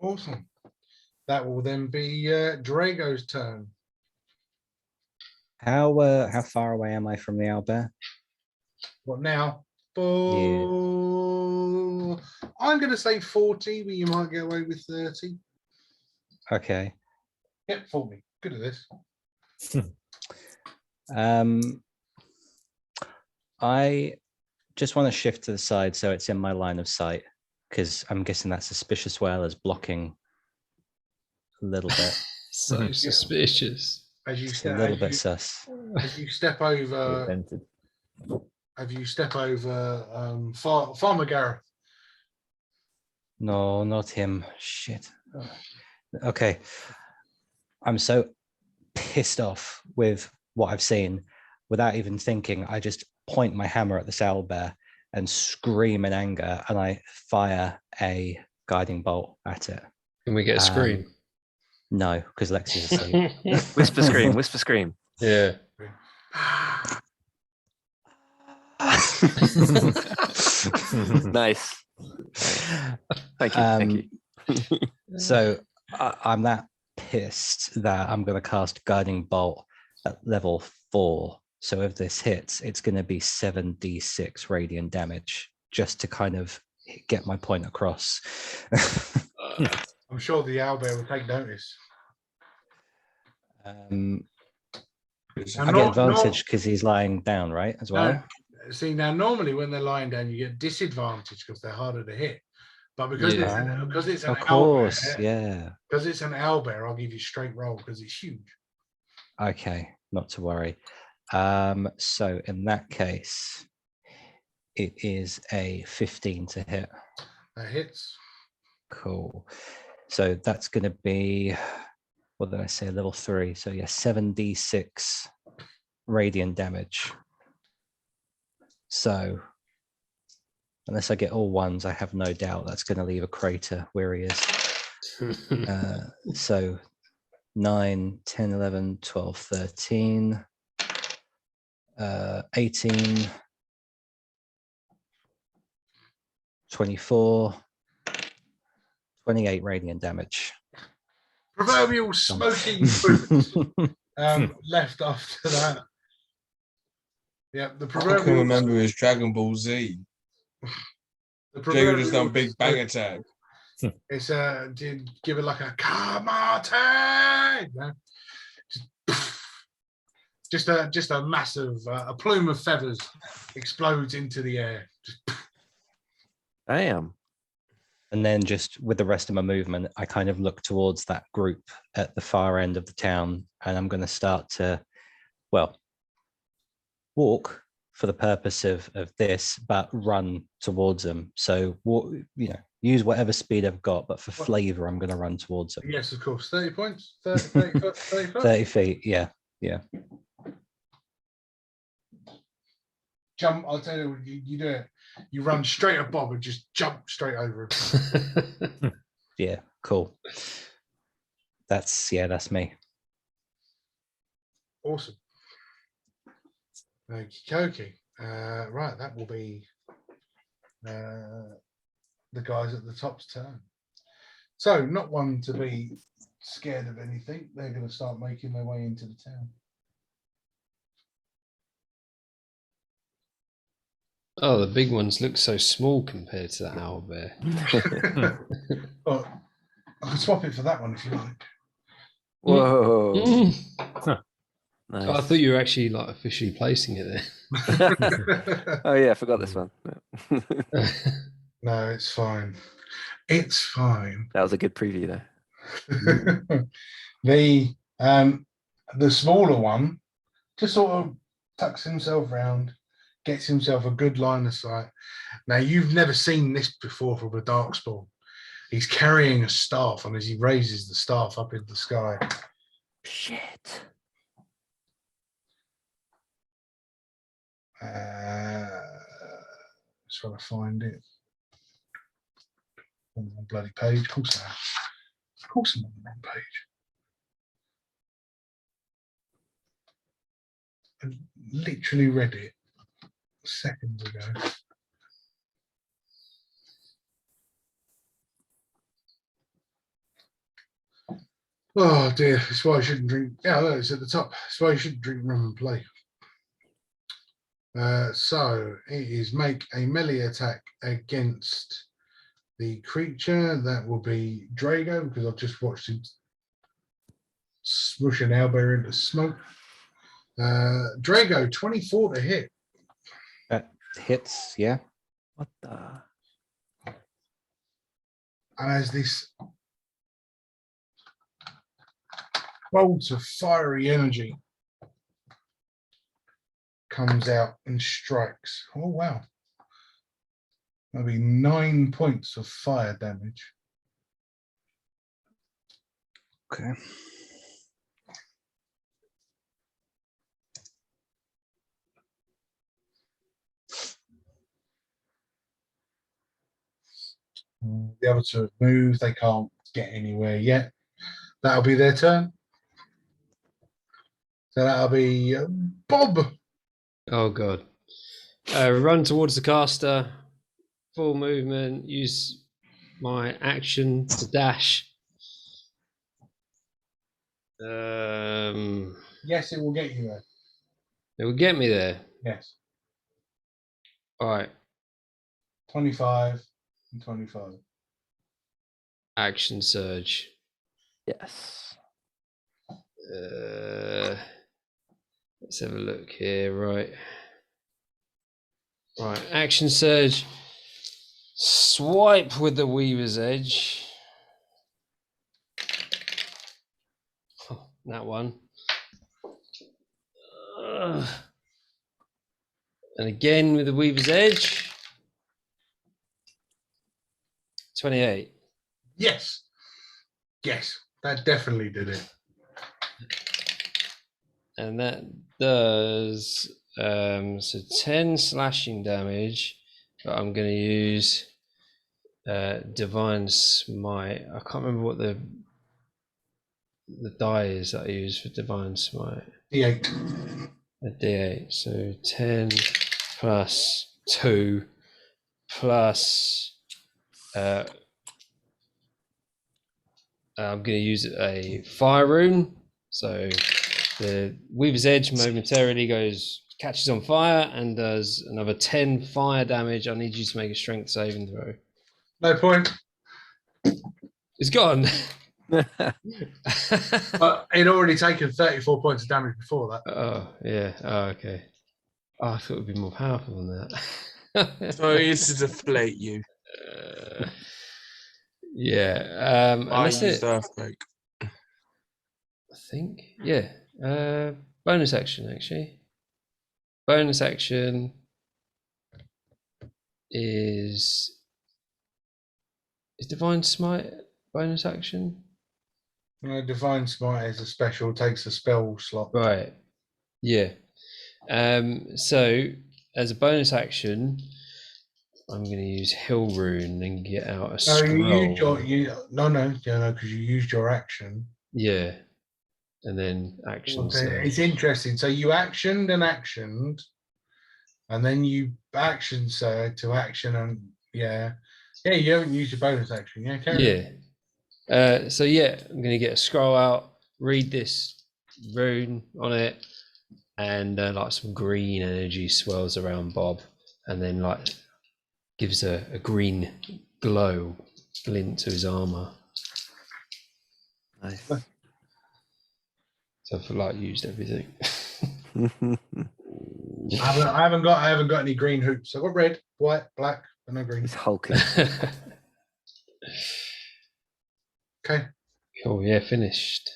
Awesome. That will then be Dragos' turn. How far away am I from the owlbear? What now? I'm going to say 40, but you might get away with 30. Okay. Yep, 40. Good at this. I just want to shift to the side so it's in my line of sight, because I'm guessing that suspicious whale is blocking a little bit. So suspicious. As you It's a little bit sus. As you step over, Farmer Gareth. No, not him. Shit. Okay. I'm so pissed off with what I've seen. Without even thinking, I just point my hammer at this owlbear and scream in anger, and I fire a guiding bolt at it. Can we get a scream? No, because Lexi's asleep. Whisper scream, whisper scream. Yeah. Nice. Thank you. Thank you. So I'm that pissed that I'm going to cast Guiding Bolt at level 4. So if this hits, it's going to be 7d6 radiant damage, just to kind of get my point across. I'm sure the owlbear will take notice. I get advantage because he's lying down, right, as well? No, see, now normally when they're lying down, you get disadvantage because they're harder to hit. But because it's an of course, owlbear, yeah. Because it's an owlbear, I'll give you straight roll because it's huge. Okay, not to worry. So in that case, it is a 15 to hit. That hits. Cool. So that's going to be, what did I say, level 3? So yeah, 7d6 radiant damage. So unless I get all ones, I have no doubt that's going to leave a crater where he is. So 9, 10, 11, 12, 13, 18, 24, 28 radiant damage. Proverbial smoking boots left after that. Yeah, the proverbial. I can remember his Dragon Ball Z. Jago just done big bang attack. It's did give it like a Kamate. Just a massive a plume of feathers explodes into the air. Damn. And then just with the rest of my movement, I kind of look towards that group at the far end of the town, and I'm going to start to, well, walk for the purpose of this, but run towards them. So, use whatever speed I've got, but for flavor, I'm going to run towards them. Yes, of course. 30 points? 30 foot? 30 feet, yeah. Jump, I'll tell you, you do it. You run straight at Bob and just jump straight over him. Yeah, cool. That's me. Awesome. Okie right, that will be the guys at the top's turn. So, not one to be scared of anything. They're going to start making their way into the town. Oh, the big ones look so small compared to that owlbear. But I can swap it for that one if you like. Whoa. Mm. Nice. Oh, I thought you were actually like officially placing it there. Oh yeah, I forgot this one. No, it's fine. It's fine. That was a good preview there. The smaller one just sort of tucks himself round, gets himself a good line of sight. Now, you've never seen this before from a Darkspawn. He's carrying a staff, and as he raises the staff up in the sky, Shit. just trying to find it on the bloody page. Of course, I'm on the wrong page. I literally read it seconds ago. Oh dear, that's why I shouldn't drink. Yeah, look, it's at the top. That's why you shouldn't drink rum and play. So it is make a melee attack against the creature. That will be Drago, because I've just watched him smush an owlbear into smoke. Drago, 24 to hit. That hits, yeah. What the? And as this bolts of fiery energy comes out and strikes. Oh, wow. That'll be 9 points of fire damage. Okay. The other two have moved. They can't get anywhere yet. That'll be their turn. So that'll be Bob. Oh god. Run towards the caster. Full movement. Use my action to dash. Yes, it will get you there. It will get me there. Yes. All right. 25 and 25. Action surge. Yes. Let's have a look here. Right. Action surge. Swipe with the Weaver's Edge. Oh, that one. And again with the Weaver's Edge. 28. Yes. Yes, that definitely did it. And that does so 10 slashing damage, but I'm going to use Divine Smite. I can't remember what the die is that I use for Divine Smite. D8. A D8. So 10 plus 2 plus I'm going to use a fire rune. So the Weaver's Edge momentarily catches on fire and does another 10 fire damage. I need you to make a strength saving throw. No point. It's gone. But it already taken 34 points of damage before that. Oh, yeah. Oh, okay. Oh, I thought it would be more powerful than that. So I used to deflate you. Yeah. And I that's used it. earthquake. I think. Yeah. Bonus action, actually. Bonus action is Divine Smite bonus action? Divine Smite is a special, takes a spell slot. Right. Yeah. So as a bonus action, I'm going to use Hill Rune and get out a scroll. No, because you used your action. Yeah. And then action. It's interesting. So you actioned, and then you action to action, and you haven't used your bonus action. So I'm going to get a scroll out, read this rune on it, and like some green energy swirls around Bob, and then like gives a green glow glint to his armor. Nice. So I feel like I used everything. I haven't got any green hoops. I've got red, white, black, but no green. He's hulking. Okay. Cool. Yeah, finished.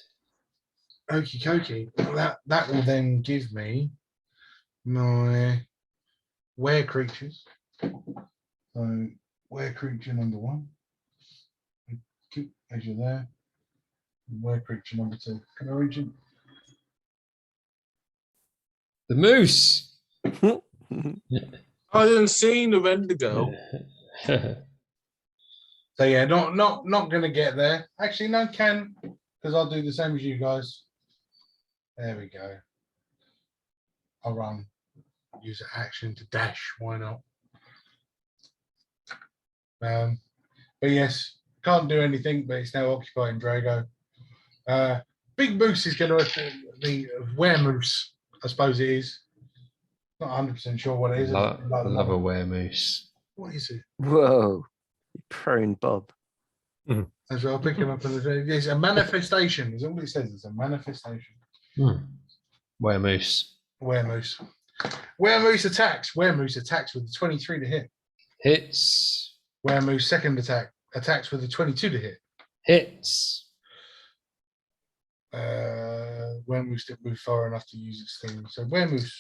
Okie dokie. That will then give me my were creatures. So were creature number 1. Keep as you're there. Were creature number 2. Can I reach it? The moose. I didn't see the Wendigo. So yeah, not gonna get there. Actually, no, can, because I'll do the same as you guys. There we go. I'll run. Use action to dash. Why not? But yes, can't do anything. But it's now occupying Drago. Big Moose is going to the Weremoose. I suppose it is. Not 100% sure what it is. I love a weremoose. What is it? Whoa. Prone Bob. As well, pick him up. It's a manifestation. Is all it says. It's a manifestation. Weremoose. Weremoose. Weremoose attacks. Weremoose attacks with the 23 to hit. Hits. Weremoose second attack attacks with the 22 to hit. Hits. Weremoose didn't move far enough to use its thing. So Weremoose,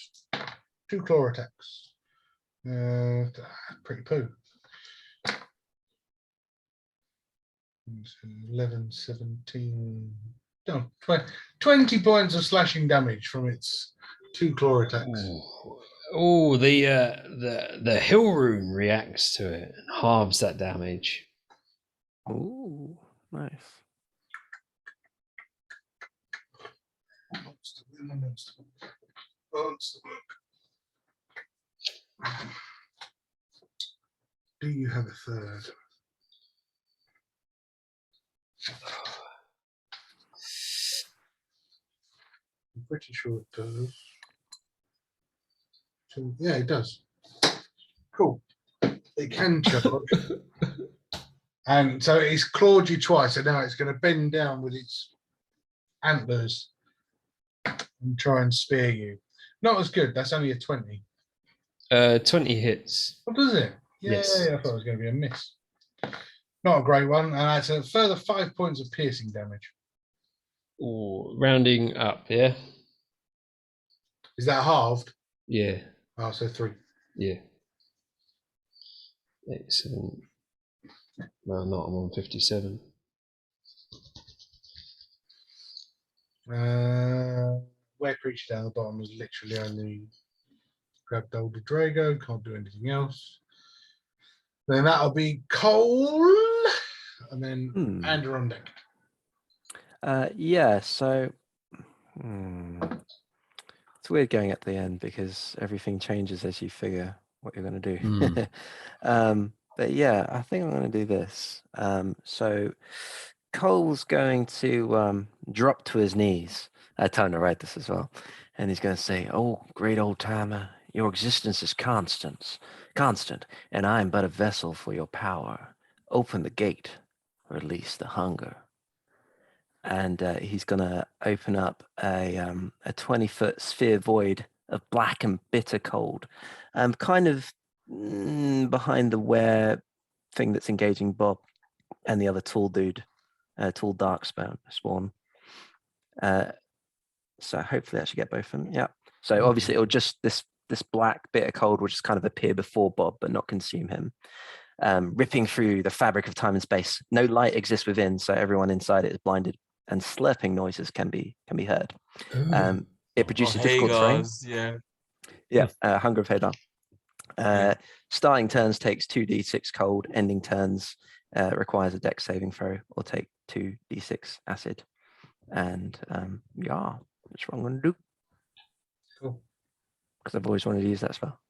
2 claw attacks. Pretty poo. 11, 17. No, 20 points of slashing damage from its 2 claw attacks. Oh, the hill rune reacts to it and halves that damage. Ooh, nice. Do you have a third? I'm pretty sure it does. So, yeah, it does. Cool. It can charge. And so it's clawed you twice, so now it's going to bend down with its antlers and try and spear you. Not as good. That's only a 20. 20 hits. What does it? Yeah, Yes. I thought it was going to be a miss. Not a great one. And that's a further 5 points of piercing damage. Ooh, rounding up, yeah? Is that halved? Yeah. Oh, so 3. Yeah. Excellent. No, not. I'm on 57. Where creature down the bottom is literally only grabbed older Drago, can't do anything else. Then that'll be Cole, and then Andrew on deck. Yeah, so it's weird going at the end because everything changes as you figure what you're going to do. But yeah, I think I'm going to do this. So Cole's going to drop to his knees. I told him to write this as well. And he's going to say, "Oh, great old timer, your existence is constant, and I am but a vessel for your power. Open the gate, release the hunger." And he's going to open up a 20-foot sphere void of black and bitter cold, kind of behind the were thing that's engaging Bob and the other tall dude, tall Darkspawn. So hopefully that should get both of them. Yeah. So obviously it'll just this black bitter cold will just kind of appear before Bob but not consume him. Ripping through the fabric of time and space. No light exists within, so everyone inside it is blinded, and slurping noises can be heard. It produces difficult terrain. Hunger of Hadar. Starting turns takes 2d6 cold. Ending turns requires a dex saving throw or take 2d6 acid. And that's what I'm going to do. Cool. Because I've always wanted to use that spell.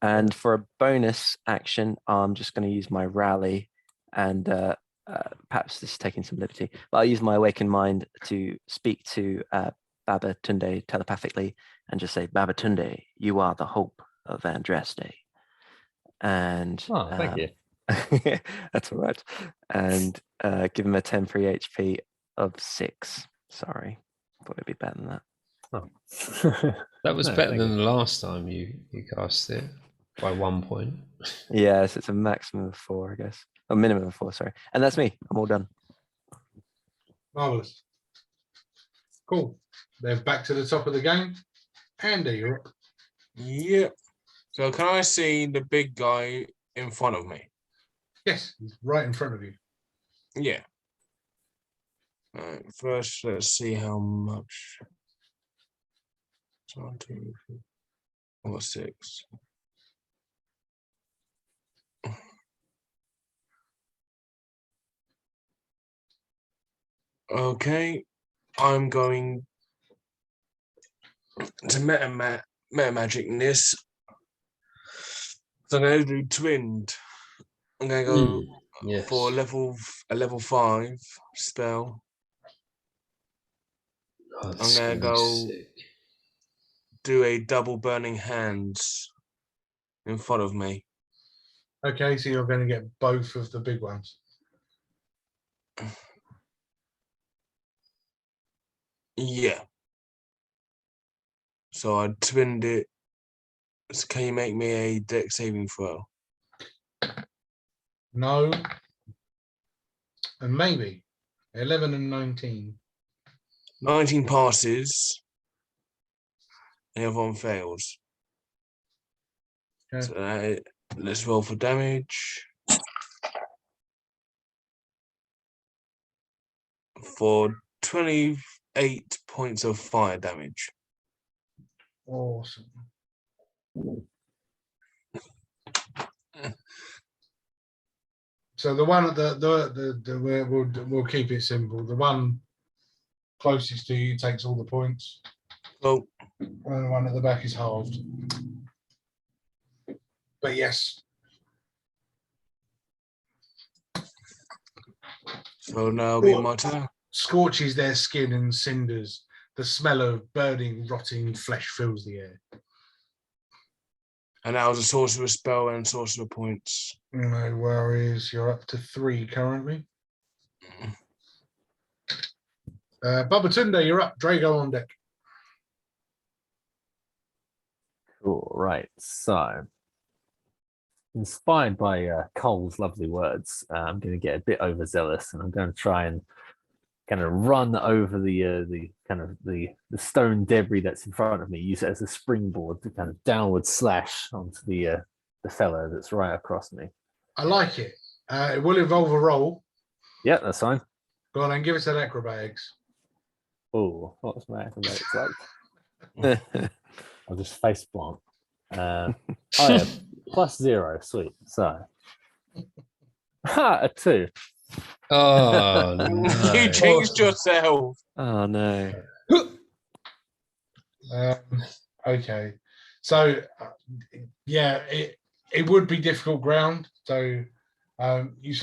And for a bonus action, I'm just going to use my rally, and perhaps this is taking some liberty, but I'll use my awakened mind to speak to Baba Tunde telepathically and just say, "Baba Tunde, you are the hope of Andraste." And thank you. That's all right. And give him a temporary HP of 6. Sorry, thought it'd be better than that. Oh. That was No, better thank than you. the last time you cast it by 1 point. Yes, it's a maximum of 4, I guess. A minimum of 4, sorry. And that's me. I'm all done. Marvelous. Cool. They're back to the top of the game. Andy, you're up. Yep. So can I see the big guy in front of me? Yes, he's right in front of you. Yeah. Alright, first, let's see how much. 1, 2, 3, 4, 6. Okay, I'm going to meta magic this. So I'm going to do twinned. I'm going to go Yes. for a level 5 spell. Oh, I'm that's gonna gonna be go sick. do a double burning hands in front of me. Okay, so you're going to get both of the big ones. Yeah. So I twinned it. So can you make me a deck saving throw? No. And maybe 11 and 19. 19 passes. And the other one fails. Okay. So let's roll for damage. For 28 points of fire damage. Awesome. So the one at we'll keep it simple. The one closest to you takes all the points. Oh, And the one at the back is halved. But yes. so now it'll be my turn. Scorches their skin and cinders. The smell of burning, rotting flesh fills the air. And that was a sorcerer spell and sorcerer points. No worries. You're up to 3 currently. Babatunde, you're up. Drago on deck. Cool. Right. So, inspired by Cole's lovely words, I'm going to get a bit overzealous, and I'm going to try and kind of run over the stone debris that's in front of me. Use it as a springboard to kind of downward slash onto the fellow that's right across me. I like it. It will involve a roll. Yeah, that's fine. Go on and give us an acrobatics. Oh, what's my acrobatics like? I'll just face plant. Oh yeah, +0. Sweet. So, a 2. Oh, no. You changed yourself. Oh no. Okay. So, yeah, it would be difficult ground. So you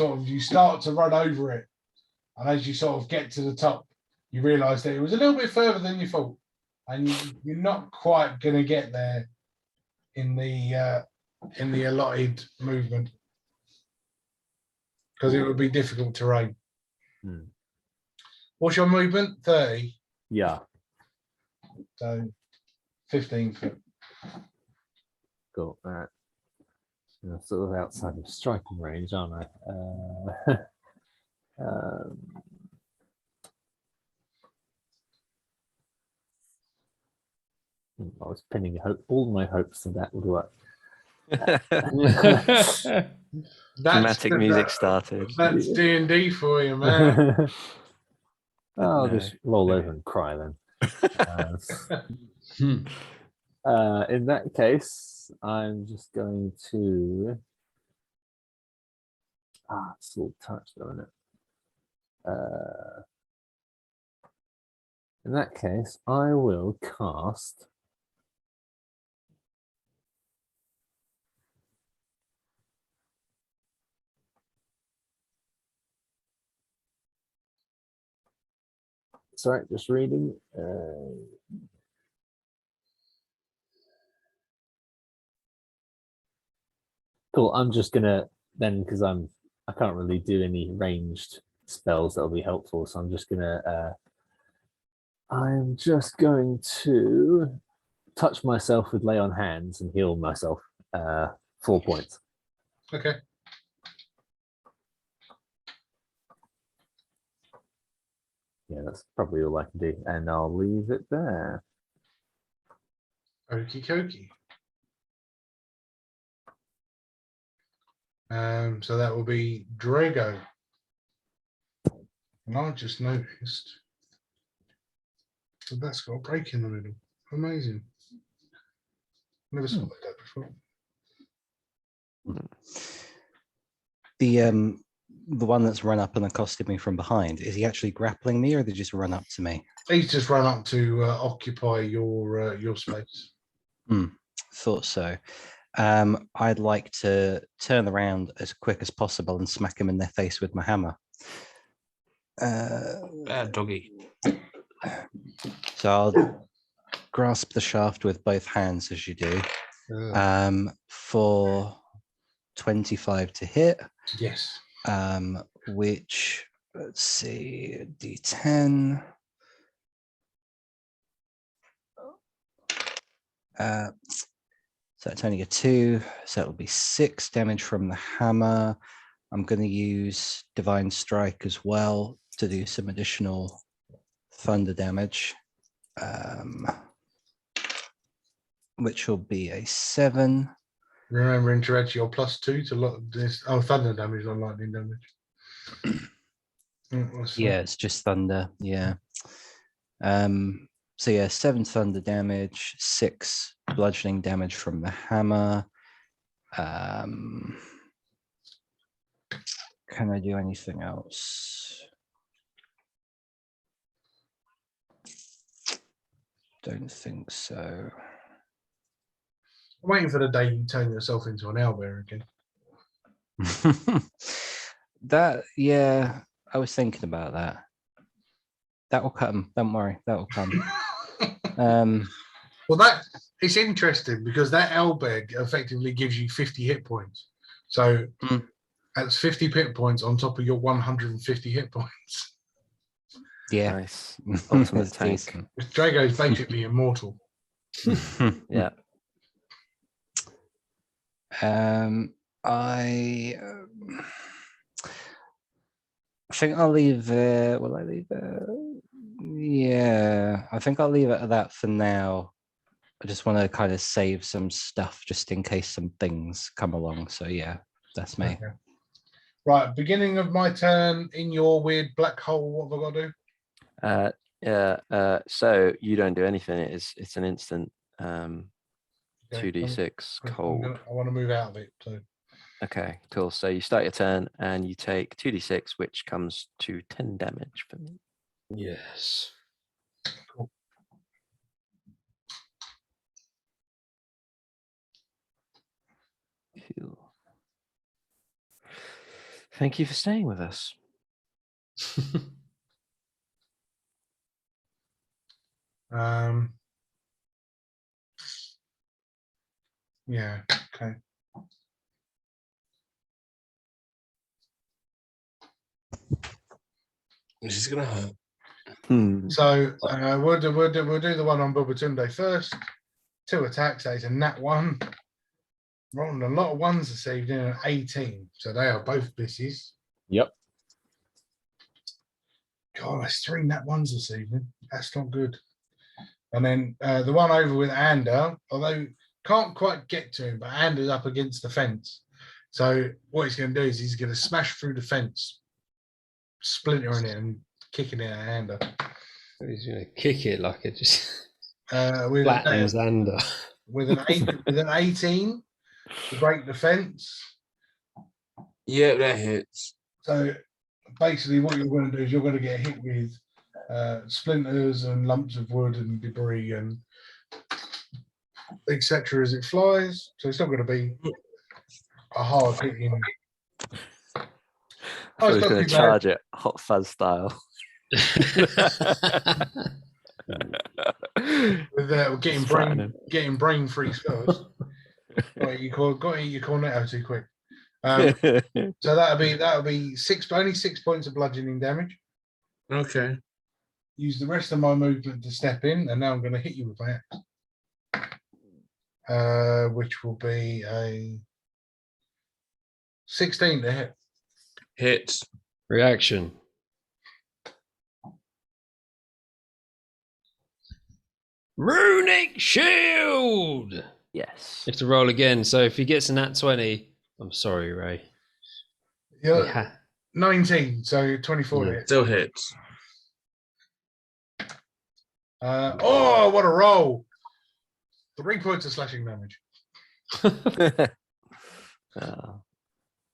start to run over it. And as you sort of get to the top, you realise that it was a little bit further than you thought. And you're not quite going to get there in the allotted movement. Because it would be difficult terrain. What's your movement? 30? Yeah. So 15 foot. Cool. All right. Sort of outside of striking range, aren't I? I was pinning all my hopes that would work. Dramatic music started. That's D&D for you, man. I'll No. just roll over and cry then. In that case, I'm just going to it's all touch though, isn't it? In that case, I will cast sorry, just reading. Cool. I'm just gonna then because I can't really do any ranged spells that'll be helpful, so I'm just going to touch myself with lay on hands and heal myself 4 points. Okay. Yeah, that's probably all I can do, and I'll leave it there. Okie dokie. So that will be Drago. And I just noticed that that's got a break in the middle. Amazing. Never saw that before. The one that's run up and accosted me from behind, is he actually grappling me, or did he just run up to me? He's just run up to occupy your space. Thought so. I'd like to turn around as quick as possible and smack him in their face with my hammer. Bad doggy. So I'll grasp the shaft with both hands, as you do. For 25 to hit. Yes. Which, let's see, D10. So it's only a 2, so it'll be 6 damage from the hammer. I'm going to use Divine Strike as well to do some additional thunder damage, which will be a 7. Remembering to add your +2 to this. Oh, thunder damage on lightning damage. Yeah, it's just thunder. Yeah. So yeah, 7 thunder damage, 6 bludgeoning damage from the hammer. Can I do anything else? Don't think so. I'm waiting for the day you turn yourself into an owlbear again. Yeah, I was thinking about that. That will come. Don't worry, that will come. Well, it's interesting because that owlbear effectively gives you 50 hit points. So that's 50 hit points on top of your 150 hit points. Yeah, nice. Ultimate tank. Drago is basically immortal. Yeah. I think I'll leave. Will I leave? Yeah, I think I'll leave it at that for now. I just want to kind of save some stuff just in case some things come along. So yeah, that's me. Okay. Right, beginning of my turn in your weird black hole. What have I got to do? So you don't do anything. It's an instant 2d6 cold. I want to move out of it. So. Okay, cool. So you start your turn and you take 2d6, which comes to 10 damage for me. Yes. Cool. Cool. Thank you for staying with us. Yeah, okay. This is gonna hurt. So we'll do the one on Bubatunde first. 2 attacks. That is a nat 1. Rolling a lot of ones this evening, an 18. So they are both misses. Yep. God, that's 3 nat 1s this evening. That's not good. And then the one over with Ander, although can't quite get to him, but Ander's up against the fence. So what he's going to do is he's going to smash through the fence, splintering it and kicking it at Ander. He's going to kick it like it just with flattens Ander. With an 18 to break the fence. Yeah, that hits. So basically what you're going to do is you're going to get hit with splinters and lumps of wood and debris and etc. as it flies. So it's not going to be a hard hitting. I was going to charge it hot fuzz style. With getting brain freeze first. Got to eat your cornetto too quick. So that'll be only 6 points of bludgeoning damage. Okay. Use the rest of my movement to step in, and now I'm going to hit you with my axe, which will be a 16 to hit. Hits. Reaction. Runic shield. Yes. You have to roll again. So if he gets a nat 20, I'm sorry, Ray. Yeah, 19, so 24 Yeah. hits. Still hits. Oh, what a roll! 3 points of slashing damage.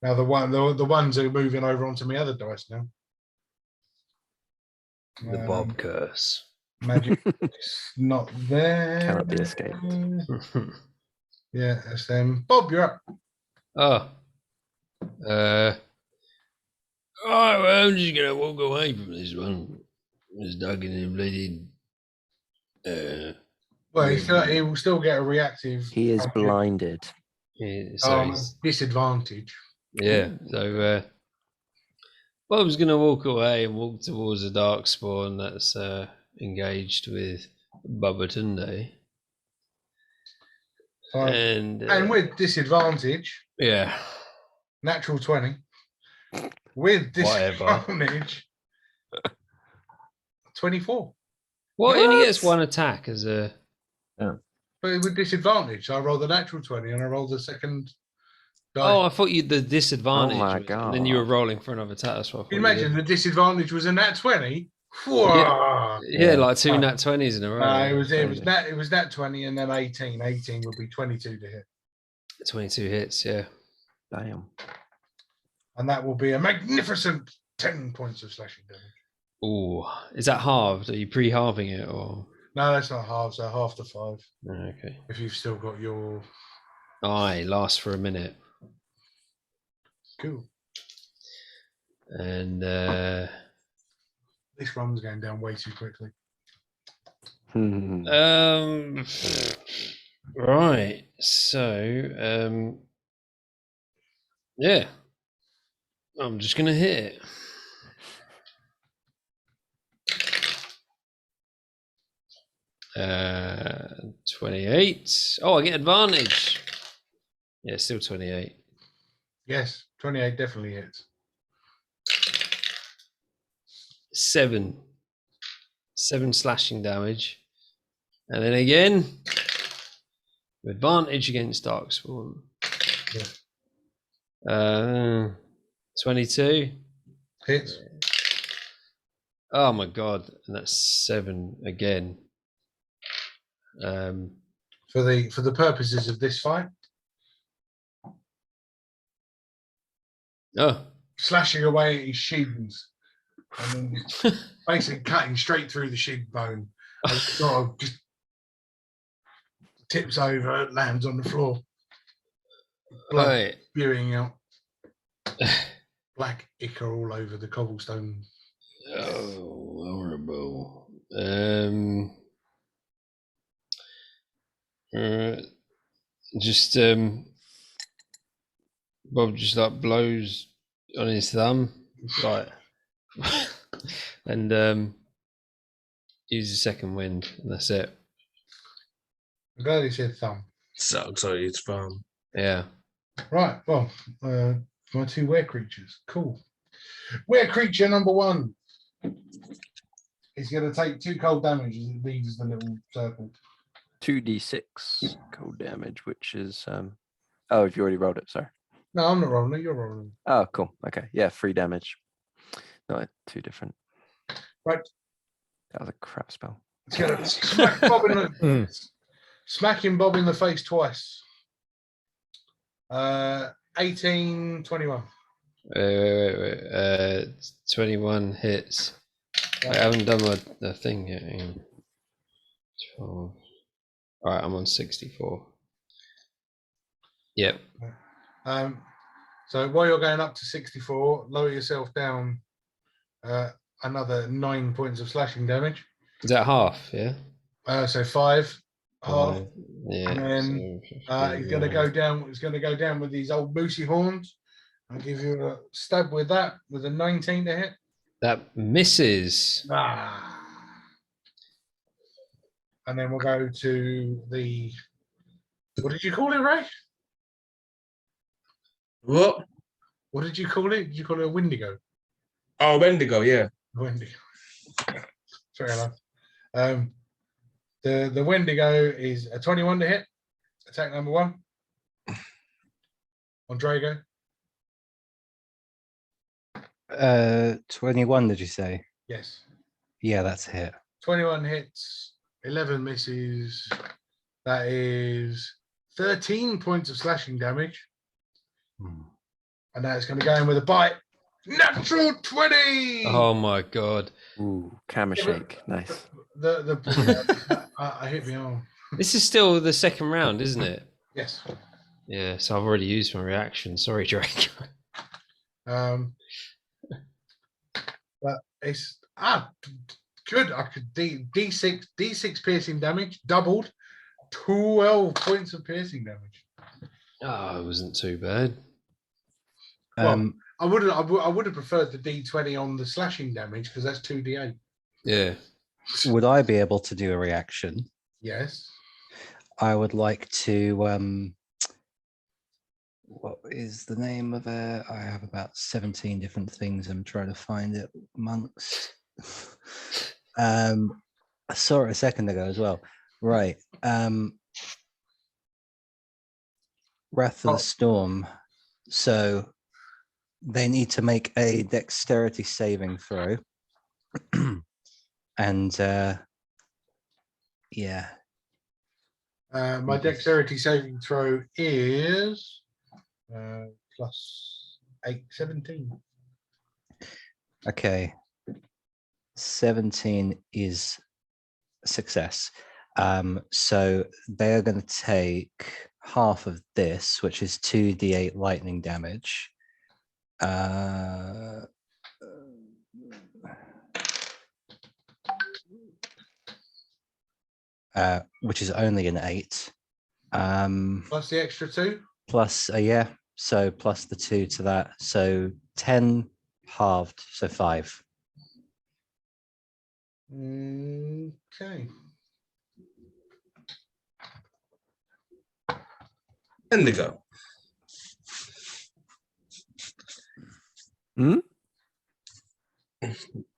Now the ones are moving over onto my other dice now. The Bob curse. Magic is not there. Cannot be escaped. Yeah, that's them. Bob, you're up. Oh. Alright, well, I'm just gonna walk away from this one. It's Duggan and bloody. Well, he will still get a reactive. He is blinded. Yeah, so Disadvantage. yeah, so Bob's gonna walk away and walk towards the Darkspawn that's engaged with Babatunde. And with disadvantage, yeah, natural 20. With disadvantage, 24. Well, he only gets one attack as a. But with disadvantage, I roll the natural 20 and I roll the second die. Oh, I thought you the disadvantage. Oh my and then you were rolling for another attack. That's what I thought. Can you imagine the disadvantage was a nat 20? Yeah, like two nat 20s in a row. It was nat 20 and then 18. 18 would be 22 to hit. 22 hits, yeah. Damn. And that will be a magnificent 10 points of slashing damage. Oh, is that halved? Are you pre-halving it or? No, that's not half. So half to 5. Okay. If you've still got your. Aye, lasts for a minute. Cool. And this run's going down way too quickly. Right. So yeah. I'm just gonna hit it. Uh, 28. Oh, I get advantage. Yeah, still 28. Yes, 28 definitely hits. 7 slashing damage, and then again with advantage against Darkspawn. Yeah. 22 hits. Oh my god, and that's 7 again. For the purposes of this fight. Oh, slashing away at his shins. And then basically cutting straight through the shin bone. And sort of just tips over, lands on the floor. Blood spewing out. Black ichor all over the cobblestone. Oh, horrible. Bob just like blows on his thumb, like, and uses second wind, and that's it. I'm glad he said thumb. Sucks, so it's fun. Yeah. Right. Well, my 2 were creatures. Cool. Were creature number 1 is going to take 2 cold damage as it leaves the little circle. 2d6 cold damage, which is oh, have you already rolled it? Sorry. No, I'm not rolling it. You're rolling. Oh, cool. Okay, yeah, 3 damage. No, 2 different. Right. That was a crap spell. It's gonna smack him Bob in the face twice. 18, 21. Wait. 21 hits. I haven't done the thing yet. 12. All right, I'm on 64. Yep. So while you're going up to 64, lower yourself down another 9 points of slashing damage. Is that half? Yeah. So 5, half. Yeah. And then he's going to go down. He's going to go down with these old moosey horns. I'll give you a stab with that, with a 19 to hit. That misses. And then we'll go to the, what did you call it, Ray? What? What did you call it? Did you call it a Wendigo? Oh, Wendigo, yeah. Wendigo. Fair enough. The Wendigo is a 21 to hit. Attack number 1. On Drago. 21, did you say? Yes. Yeah, that's a hit. 21 hits, 11 misses. That is 13 points of slashing damage. And now it's going to go in with a bite. Natural 20! Oh my god. Ooh, camera shake. Nice. I hit my arm. This is still the second round, isn't it? Yes. Yeah, so I've already used my reaction. Sorry, Drake. But it's good. I could D6 piercing damage, doubled, 12 points of piercing damage. Oh, it wasn't too bad. Well, I would have preferred the D20 on the slashing damage because that's 2D8. Yeah. Would I be able to do a reaction? Yes. I would like to what is the name of it? I have about 17 different things I'm trying to find it amongst. I saw it a second ago as well. Right. Wrath of the Storm. So they need to make a dexterity saving throw. And yeah. My dexterity saving throw is plus 8, 17. Okay. 17 is a success. So they are going to take half of this, which is 2d8 lightning damage. Which is only an 8. Plus the extra 2? Plus, yeah. So plus the 2 to that. So 10 halved, so 5. Okay. Indigo. Hmm?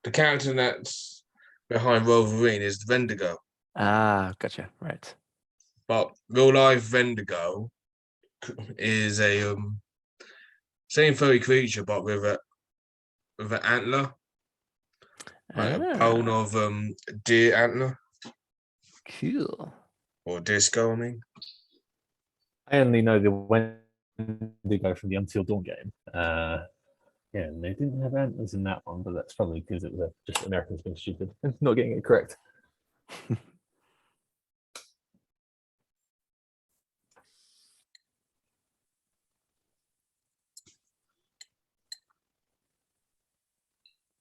The character that's behind Wolverine is Vendigo. Ah, gotcha. Right. But real life Vendigo is a same furry creature, but with an antler, like a bone of deer antler. Cool. Or disco, I mean. I only know the Wendigo from the Until Dawn game. Yeah, and they didn't have antlers in that one, but that's probably because it was just Americans being stupid and not getting it correct.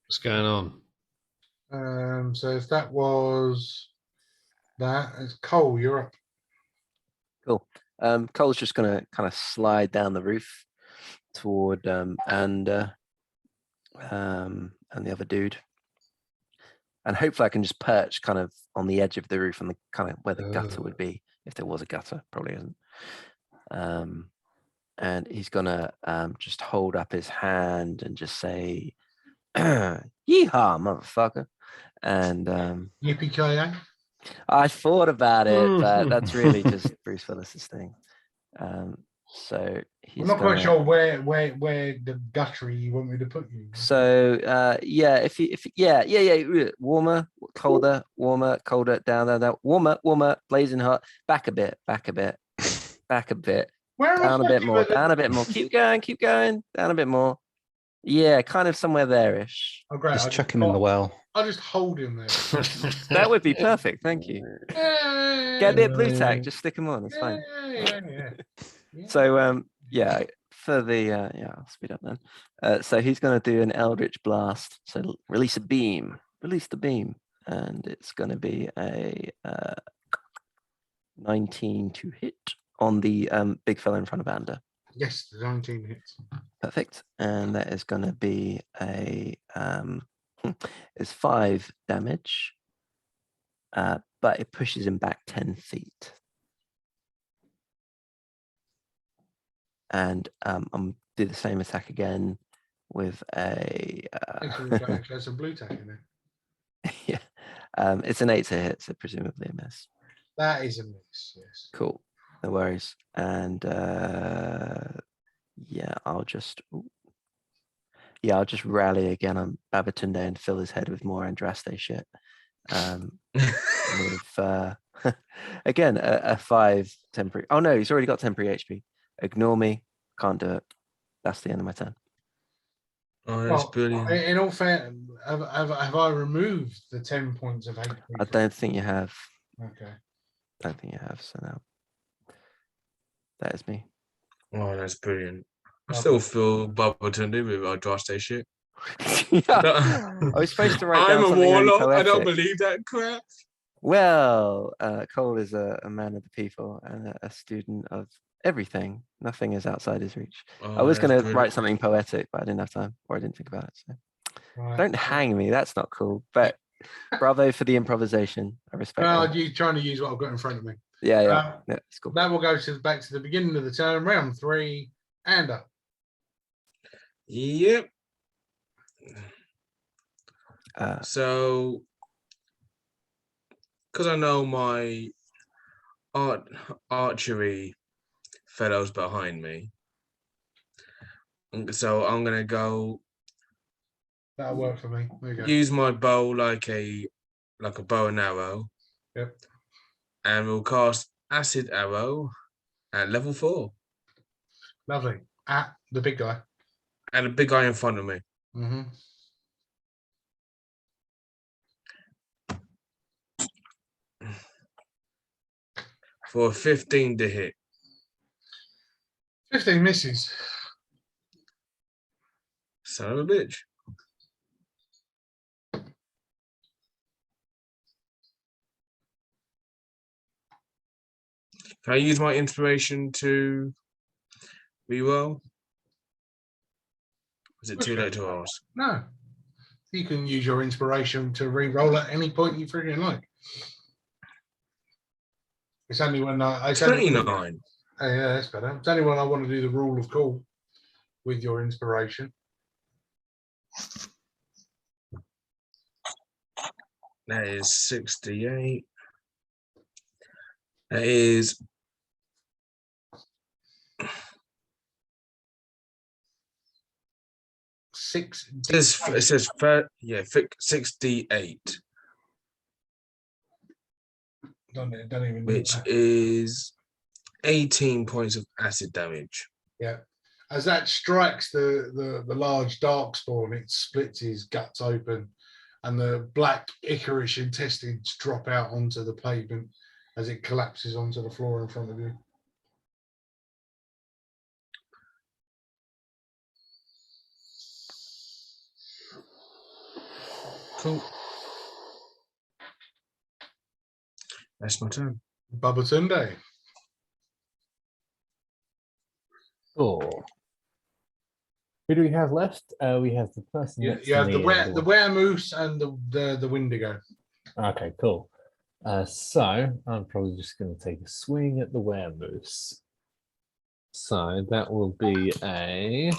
What's going on? So if that was that, it's Cole, you're up. Cool. Cole's just gonna kind of slide down the roof toward and the other dude, and hopefully I can just perch kind of on the edge of the roof and the kind of where the gutter would be if there was a gutter. Probably isn't. And he's gonna just hold up his hand and just say, "Yeehaw, motherfucker!" And Yippee-ki-yay. I thought about it, but that's really just Bruce Willis's thing. So he's I'm not quite sure where the guttery you want me to put you. So yeah, warmer, colder, down, warmer, blazing hot, back a bit, back a bit, down a bit more, keep going, down a bit more. Yeah, kind of somewhere there-ish. Oh, great. Just chuck him in the well. I'll just hold him there. That would be perfect. Thank you. Get a bit of blue tack. Just stick him on. It's fine. Yeah. So yeah, for the I'll speed up then. So he's going to do an Eldritch Blast. So release a beam. Release the beam, and it's going to be a 19 to hit on the big fella in front of Ander. Yes, the 19 hits. Perfect. And that is going to be a is 5 damage, but it pushes him back 10 feet. And I'm do the same attack again with a. There's some blue tack in there. Yeah, it's an 8 to hit, so presumably a miss. That is a miss. Yes. Cool. No worries. And yeah, I'll just rally again on Babatunde and fill his head with more Andraste shit. With again a 5 temporary. Oh no, he's already got temporary HP. Ignore me. Can't do it. That's the end of my turn. Oh, that's brilliant. In all fair, have I removed the 10 points of HP? I don't think you have. Okay. Don't think you have. So now that is me. Oh, that's brilliant. I still feel Babatunde with our Draste shit. I was supposed to write down I'm a something really warlock. I don't poetic. believe that crap. Well, Cole is a man of the people and a student of everything. Nothing is outside his reach. I was going to write something poetic, but I didn't have time, or I didn't think about it. So don't hang me. That's not cool. But bravo for the improvisation. I respect that. You're trying to use what I've got in front of me. Yeah, it's cool. That will go back to the beginning of the turn, round 3, and up. Yep. So, because I know my archery fellows behind me, so I'm gonna go. That'll work for me. There you go. Use my bow like a bow and arrow. Yep. And we'll cast Acid Arrow at level 4. Lovely. At the big guy. And a big guy in front of me. Mm-hmm. For 15 to hit. 15 misses. Son of a bitch. Can I use my inspiration to reroll? Is it too late to ask? No. You can use your inspiration to re-roll at any point you freaking like. It's only when I... 29. Yeah, that's better. It's only when I want to do the rule of cool with your inspiration. That is 68. That is... It says 68. Don't even which is 18 points of acid damage. Yeah. As that strikes the large Darkspawn, it splits his guts open and the black Icarish intestines drop out onto the pavement as it collapses onto the floor in front of you. Cool. That's my turn. Babatunde. Cool. Who do we have left? We have the person. You have the Weremoose and the Wendigo. Okay, cool. So I'm probably just going to take a swing at the Weremoose. So that will be a.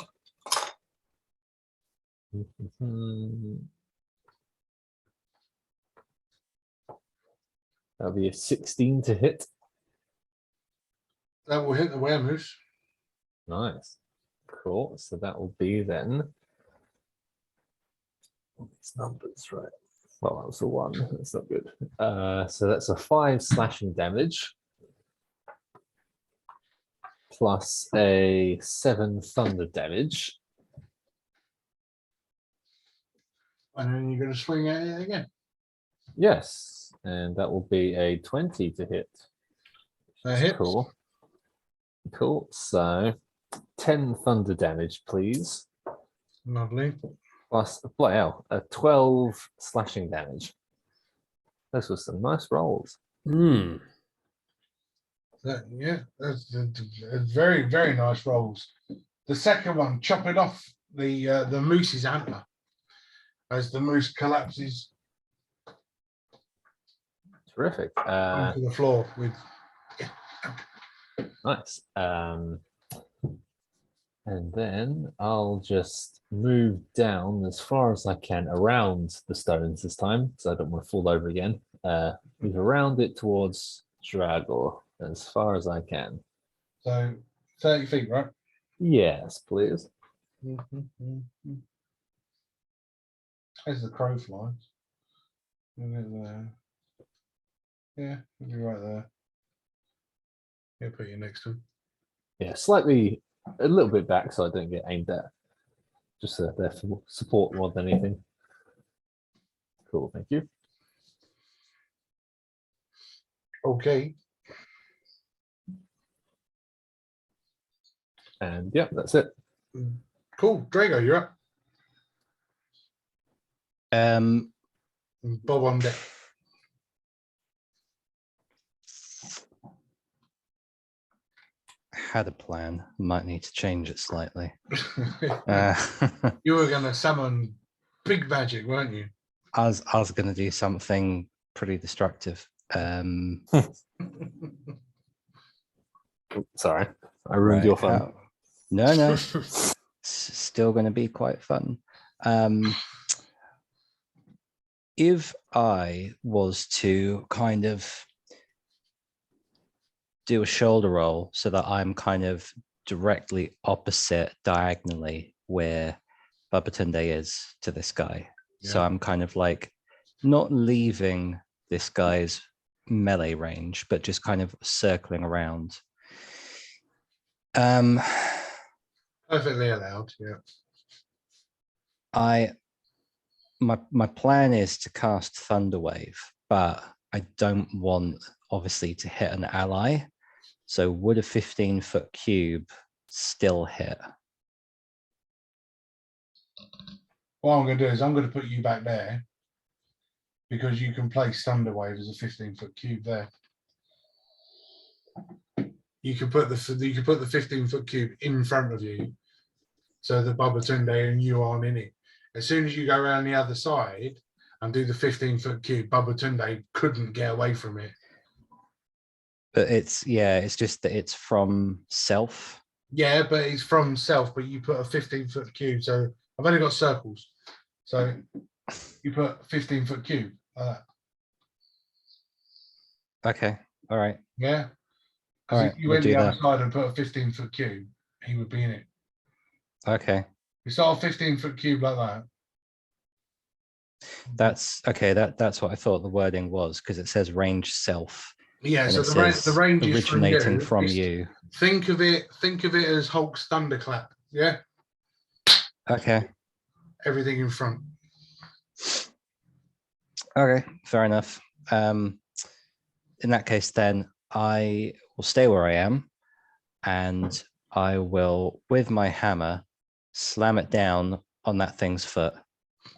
That'll be a 16 to hit. That will hit the Weremoose. Nice. Cool. So that will be then. These numbers, right? Well, that was a 1. That's not good. So that's a 5 slashing damage. Plus a 7 thunder damage. And then you're going to swing at it again. Yes. And that will be a 20 to hit. That hits. Cool. Cool. So 10 thunder damage, please. Lovely. Plus, well, a 12 slashing damage. Those were some nice rolls. That's very, very nice rolls. The second one, chopping off the moose's antler as the moose collapses Terrific. onto the floor with. Nice. And then I'll just move down as far as I can around the stones this time, so I don't want to fall over again. Move around it towards Dragor as far as I can. So 30 feet, right? Yes, please. As the crow flies. There. Yeah, it'll be right there. Yeah, put you next to him. Yeah, slightly, a little bit back so I don't get aimed at. Just there for support more than anything. Cool, thank you. Okay. And yeah, that's it. Cool. Drago, you're up. Bob on deck. Had a plan. Might need to change it slightly. You were going to summon big magic, weren't you? I was going to do something pretty destructive. Sorry, I ruined your fun. No. Still going to be quite fun. If I was to kind of do a shoulder roll so that I'm kind of directly opposite diagonally where Babatunde is to this guy. Yeah. So I'm kind of like not leaving this guy's melee range, but just kind of circling around. Perfectly allowed, yeah. My plan is to cast Thunderwave, but I don't want obviously to hit an ally. So would a 15-foot cube still hit? What I'm going to do is I'm going to put you back there because you can place Thunderwave as a 15-foot cube there. You can put the 15-foot cube in front of you, so that Babatunde and you aren't in it. As soon as you go around the other side and do the 15-foot cube, Babatunde couldn't get away from it. But it's just that it's from self. Yeah, but it's from self, but you put a 15-foot cube. So I've only got circles. So you put a 15-foot cube like that. Okay. All right. Yeah. All right. If you went the other side and put a 15-foot cube, he would be in it. Okay. It's not a 15-foot cube like that. That's okay. That's what I thought the wording was, because it says range self. Yeah, so the range is originating from you. Think of it as Hulk's thunderclap. Yeah. Okay. Everything in front. Okay, fair enough. In that case, then I will stay where I am, and I will, with my hammer, slam it down on that thing's foot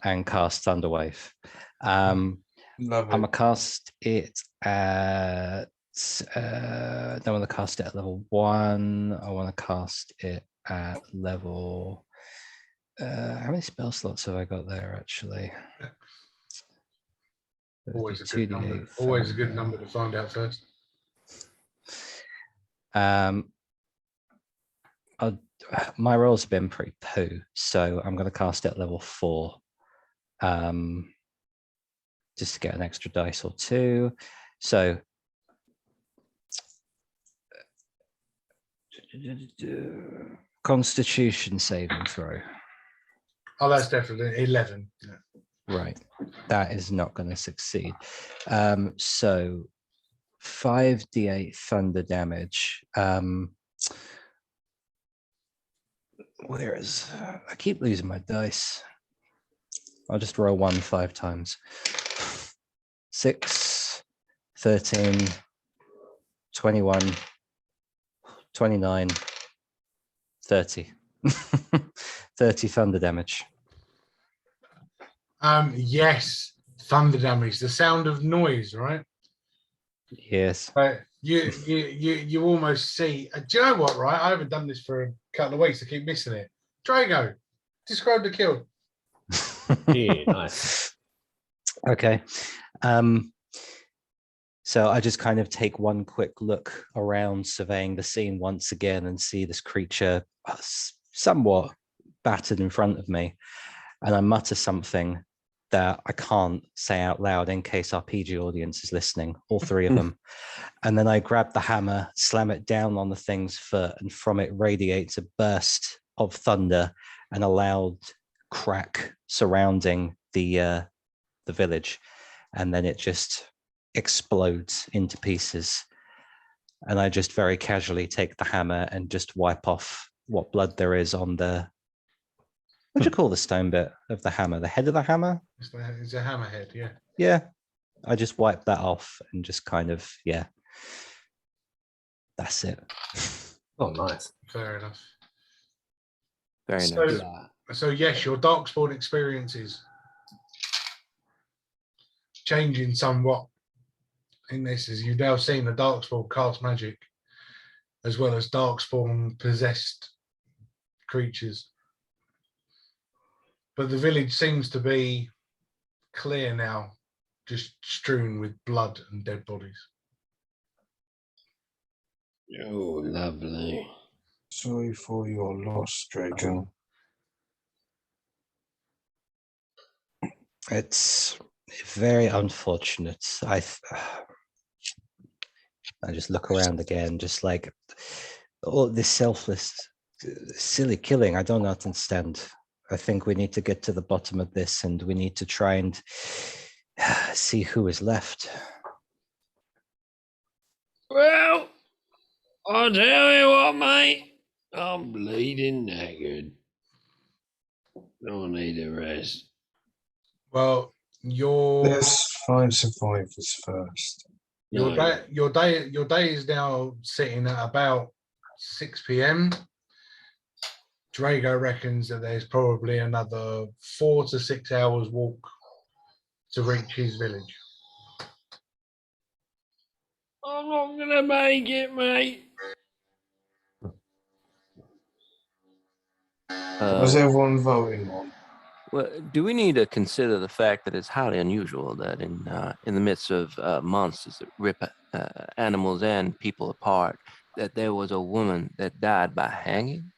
and cast Thunderwave. I'm gonna cast it at. I don't want to cast it at level 1. I want to cast it at level. How many spell slots have I got there? Actually, always a good number. Always a good number to find out first. My rolls have been pretty poo, so I'm going to cast it at level 4. Just to get an extra dice or 2. So Constitution saving throw. Oh, that's definitely 11. Yeah. Right. That is not going to succeed. So 5d8 thunder damage. Where is... I keep losing my dice. I'll just roll 1 5 times. 6, 13, 21, 29, 30. 30 thunder damage. Yes, thunder damage. The sound of noise, right? Yes. Right. you almost see. Do you know what? Right, I haven't done this for a couple of weeks. I keep missing it. Drago, describe the kill. Yeah, nice. Okay. So I just kind of take one quick look around, surveying the scene once again, and see this creature somewhat battered in front of me. And I mutter something that I can't say out loud in case our PG audience is listening, all three of them. And then I grab the hammer, slam it down on the thing's foot, and from it radiates a burst of thunder and a loud crack surrounding the village. And then it just explodes into pieces. And I just very casually take the hammer and just wipe off what blood there is on the, what do you call the stone bit of the hammer? The head of the hammer? It's a hammerhead, yeah. Yeah. I just wipe that off and just kind of, yeah. That's it. Oh, nice. Fair enough. Very So, nice. so yes, your Darkspawn experiences changing somewhat in this, as you've now seen the Darkspawn cast magic, as well as Darkspawn possessed creatures. But the village seems to be clear now, just strewn with blood and dead bodies. Oh, lovely. Sorry for your loss, Drago. It's very unfortunate. I just look around again, just like all this selfless, silly killing. I don't understand. I think we need to get to the bottom of this, and we need to try and see who is left. Well, I'll tell you what, mate. I'm bleeding knackered. I need a rest. Well, Let's find survivors first. your day is now sitting at about 6 p.m. Drago reckons that there's probably another 4 to 6 hours walk to reach his village. I'm not gonna make it, mate. What's everyone voting on? Well, do we need to consider the fact that it's highly unusual that in the midst of monsters that rip animals and people apart, that there was a woman that died by hanging?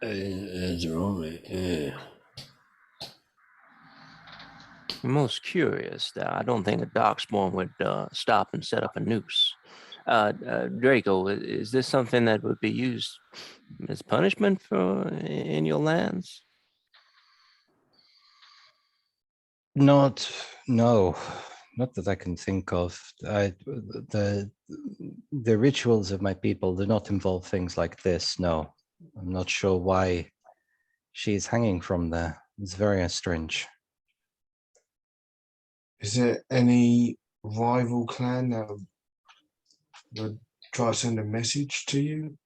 That's right, yeah. I'm most curious. I don't think a Darkspawn would stop and set up a noose. Draco, is this something that would be used as punishment in your lands? No, not that I can think of. The rituals of my people do not involve things like this. No, I'm not sure why she is hanging from there. It's very strange. Is there any rival clan that would try to send a message to you?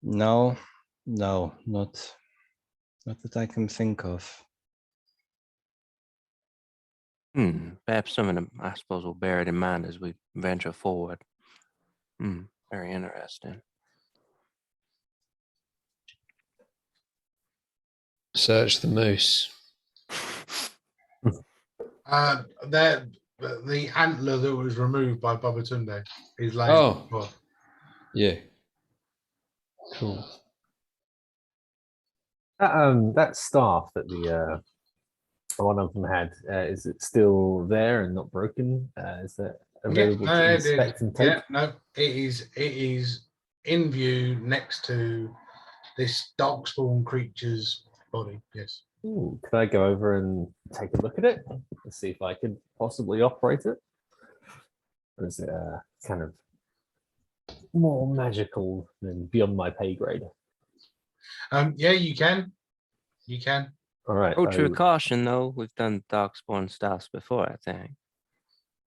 No, not that I can think of. Perhaps some of them, I suppose, will bear it in mind as we venture forward. Very interesting. Search the moose. The antler that was removed by Babatunde is laying. Oh. Yeah. Cool. That staff that the one of them had, is it still there and not broken? Is that available to inspect and take? Yeah, no, it is in view next to this Darkspawn creature's body. Yes. Ooh, could I go over and take a look at it and see if I could possibly operate it? Or is it kind of more magical than beyond my pay grade? Yeah, you can. You can. All right. Oh, true caution, though. We've done Darkspawn stuffs before, I think.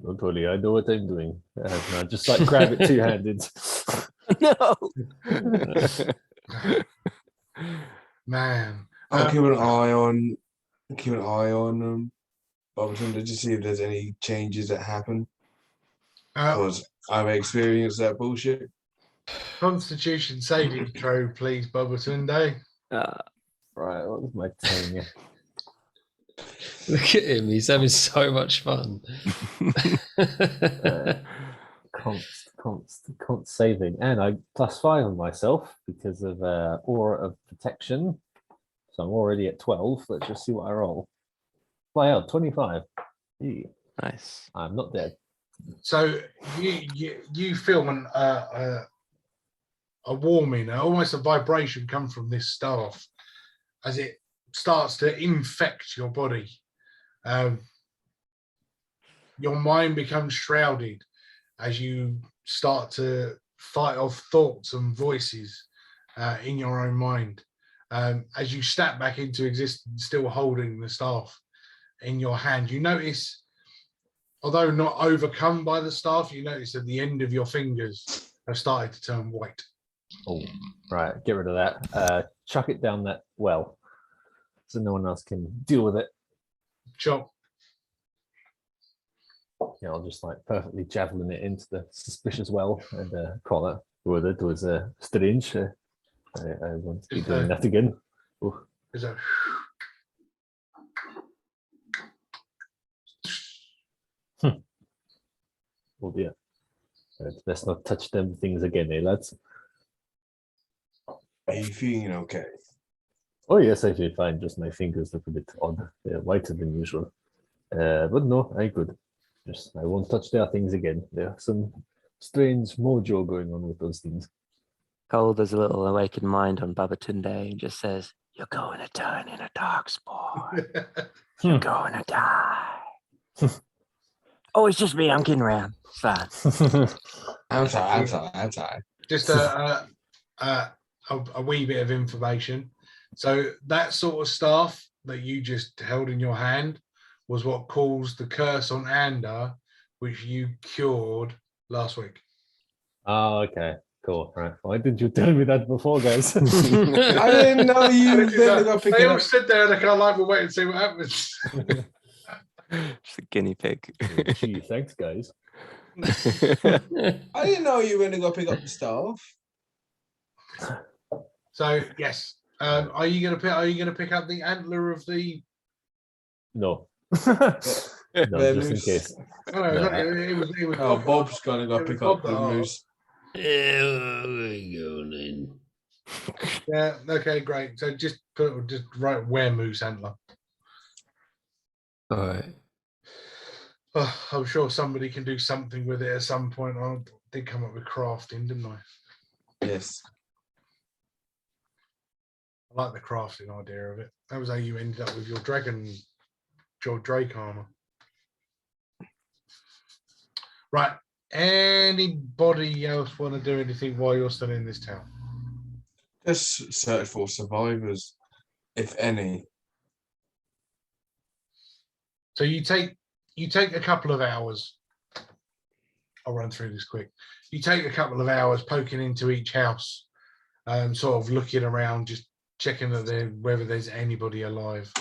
Not totally. I know what I'm doing. I just like grab it two-handed. No. Man. I'll keep an eye on them. Barberton, did you see if there's any changes that happen? Uh, Because I've experienced that bullshit. Constitution saving throw, please, Babatunde. Right, what was my telling you? Look at him. He's having so much fun. Const saving, and I +5 on myself because of aura of protection. So I'm already at 12. Let's just see what I roll. Fly out 25. Eee. Nice. I'm not dead. So you feel a warming, almost a vibration come from this staff as it starts to infect your body. Your mind becomes shrouded as you start to fight off thoughts and voices in your own mind. As you snap back into existence, still holding the staff in your hand, you notice, although not overcome by the staff, you notice that the end of your fingers have started to turn white. Oh, right. Get rid of that. Chuck it down that well so no one else can deal with it. Chop. Yeah, I'll just like perfectly javelin it into the suspicious well and call it. Whether it was strange. I want to be doing that again. Oh. There's a Oh dear. Let's not touch them things again, eh, lads? Are you feeling okay? Oh yes, I feel fine. Just my fingers look a bit odd. They're whiter than usual. But no, I'm good. Just I won't touch their things again. There's some strange mojo going on with those things. Cole does a little awakened mind on Babatunde and just says, "You're going to turn into Darkspawn. You're going to die." Oh, it's just me. I'm kidding around. It's fine. I'm sorry. Just a wee bit of information. So that sort of staff that you just held in your hand was what caused the curse on Ander, which you cured last week. Oh, okay. Cool. Right. Why didn't you tell me that before, guys? I didn't know you. They all sit there and they can't like, we'll wait and see what happens. Just a guinea pig. Gee, thanks, guys. I didn't know you were going to go pick up the staff. So yes, are you going to pick up the antler of the? No. No, just in case. It was Oh, Bob's going to go pick up the moose. Yeah, we go then. Yeah. Okay. Great. So just write moose antler. All right. Oh, I'm sure somebody can do something with it at some point. I did come up with crafting, didn't I? Yes. I like the crafting idea of it. That was how you ended up with your Drake armor. Right. Anybody else want to do anything while you're still in this town? Just search for survivors, if any. So you take a couple of hours. I'll run through this quick. You take a couple of hours poking into each house, sort of looking around, just checking that whether there's anybody alive,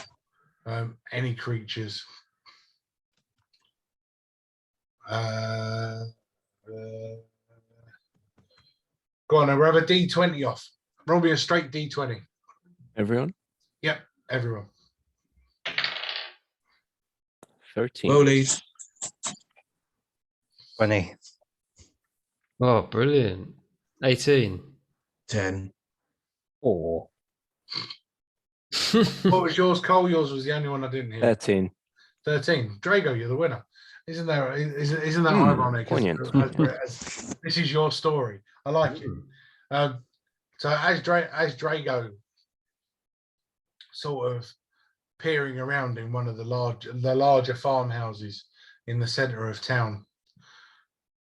any creatures. Go on, we'll have a D20 off. Roll me a straight D20. Everyone? Yep, everyone. 13. Rollies. 20. Oh, brilliant. 18. 10. 4. What was yours, Cole? Yours was the only one I didn't hear. 13. 13. Drago, you're the winner. Isn't that ironic? Poignant. As this is your story. I like it. So as Drago sort of peering around in one of the larger farmhouses in the center of town,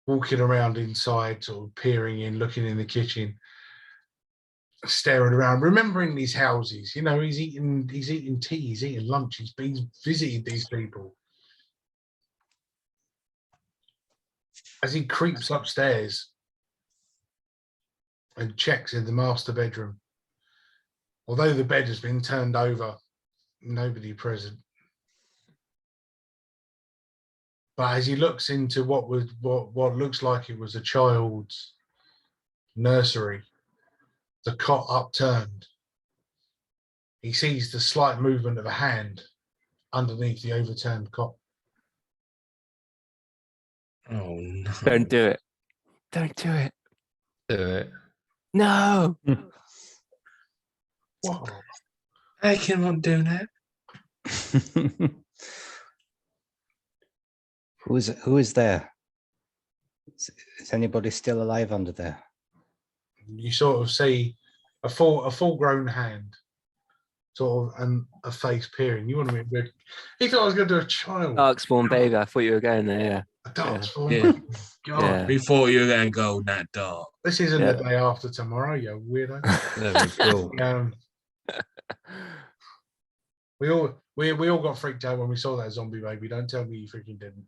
walking around inside, sort of peering in, looking in the kitchen, staring around, remembering these houses. You know, he's eating tea, he's eating lunch, he's visited these people. As he creeps upstairs and checks in the master bedroom, although the bed has been turned over, nobody present. But as he looks into what looks like it was a child's nursery, the cot upturned. He sees the slight movement of a hand underneath the overturned cot. Oh no! Don't do it. Don't do it. Do it. No. What? I cannot do that. Who is there? Is anybody still alive under there? You sort of see a full-grown hand, sort of, and a face peering. You want to be? He thought I was going to do a child. Darkspawn baby. I thought you were going there. Yeah. A Darkspawn. Yeah. God, Yeah. Before you were going to go that dark. this isn't Yeah. the day after tomorrow, you weirdo. That'd be cool. We all got freaked out when we saw that zombie baby. Don't tell me you freaking didn't.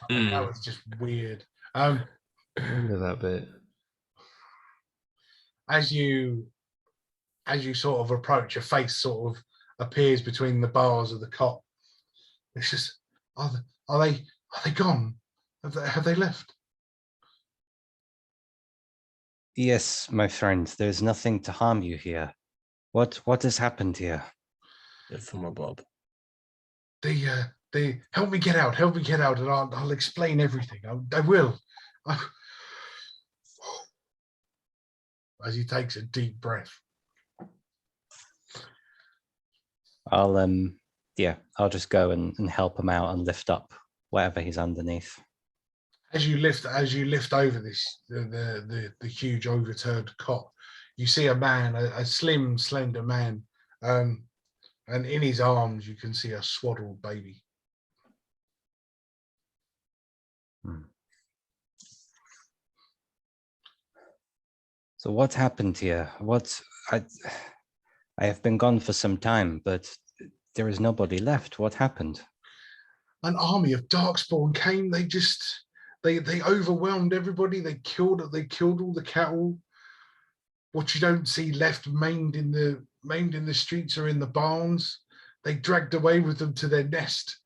That was just weird. Remember that bit. As you sort of approach, a face sort of appears between the bars of the cot. It's just, are they gone? Have they left? Yes, my friend. There's nothing to harm you here. What has happened here? From above. They help me get out, and I'll explain everything. I will. As he takes a deep breath. I'll just go and help him out and lift up whatever he's underneath. As you lift over the huge overturned cot, you see a man, a slim, slender man, and in his arms you can see a swaddled baby. So what happened here? I have been gone for some time, but there is nobody left. What happened? An army of Darkspawn came. They overwhelmed everybody. They killed all the cattle. What you don't see left maimed in the streets or in the barns, they dragged away with them to their nest.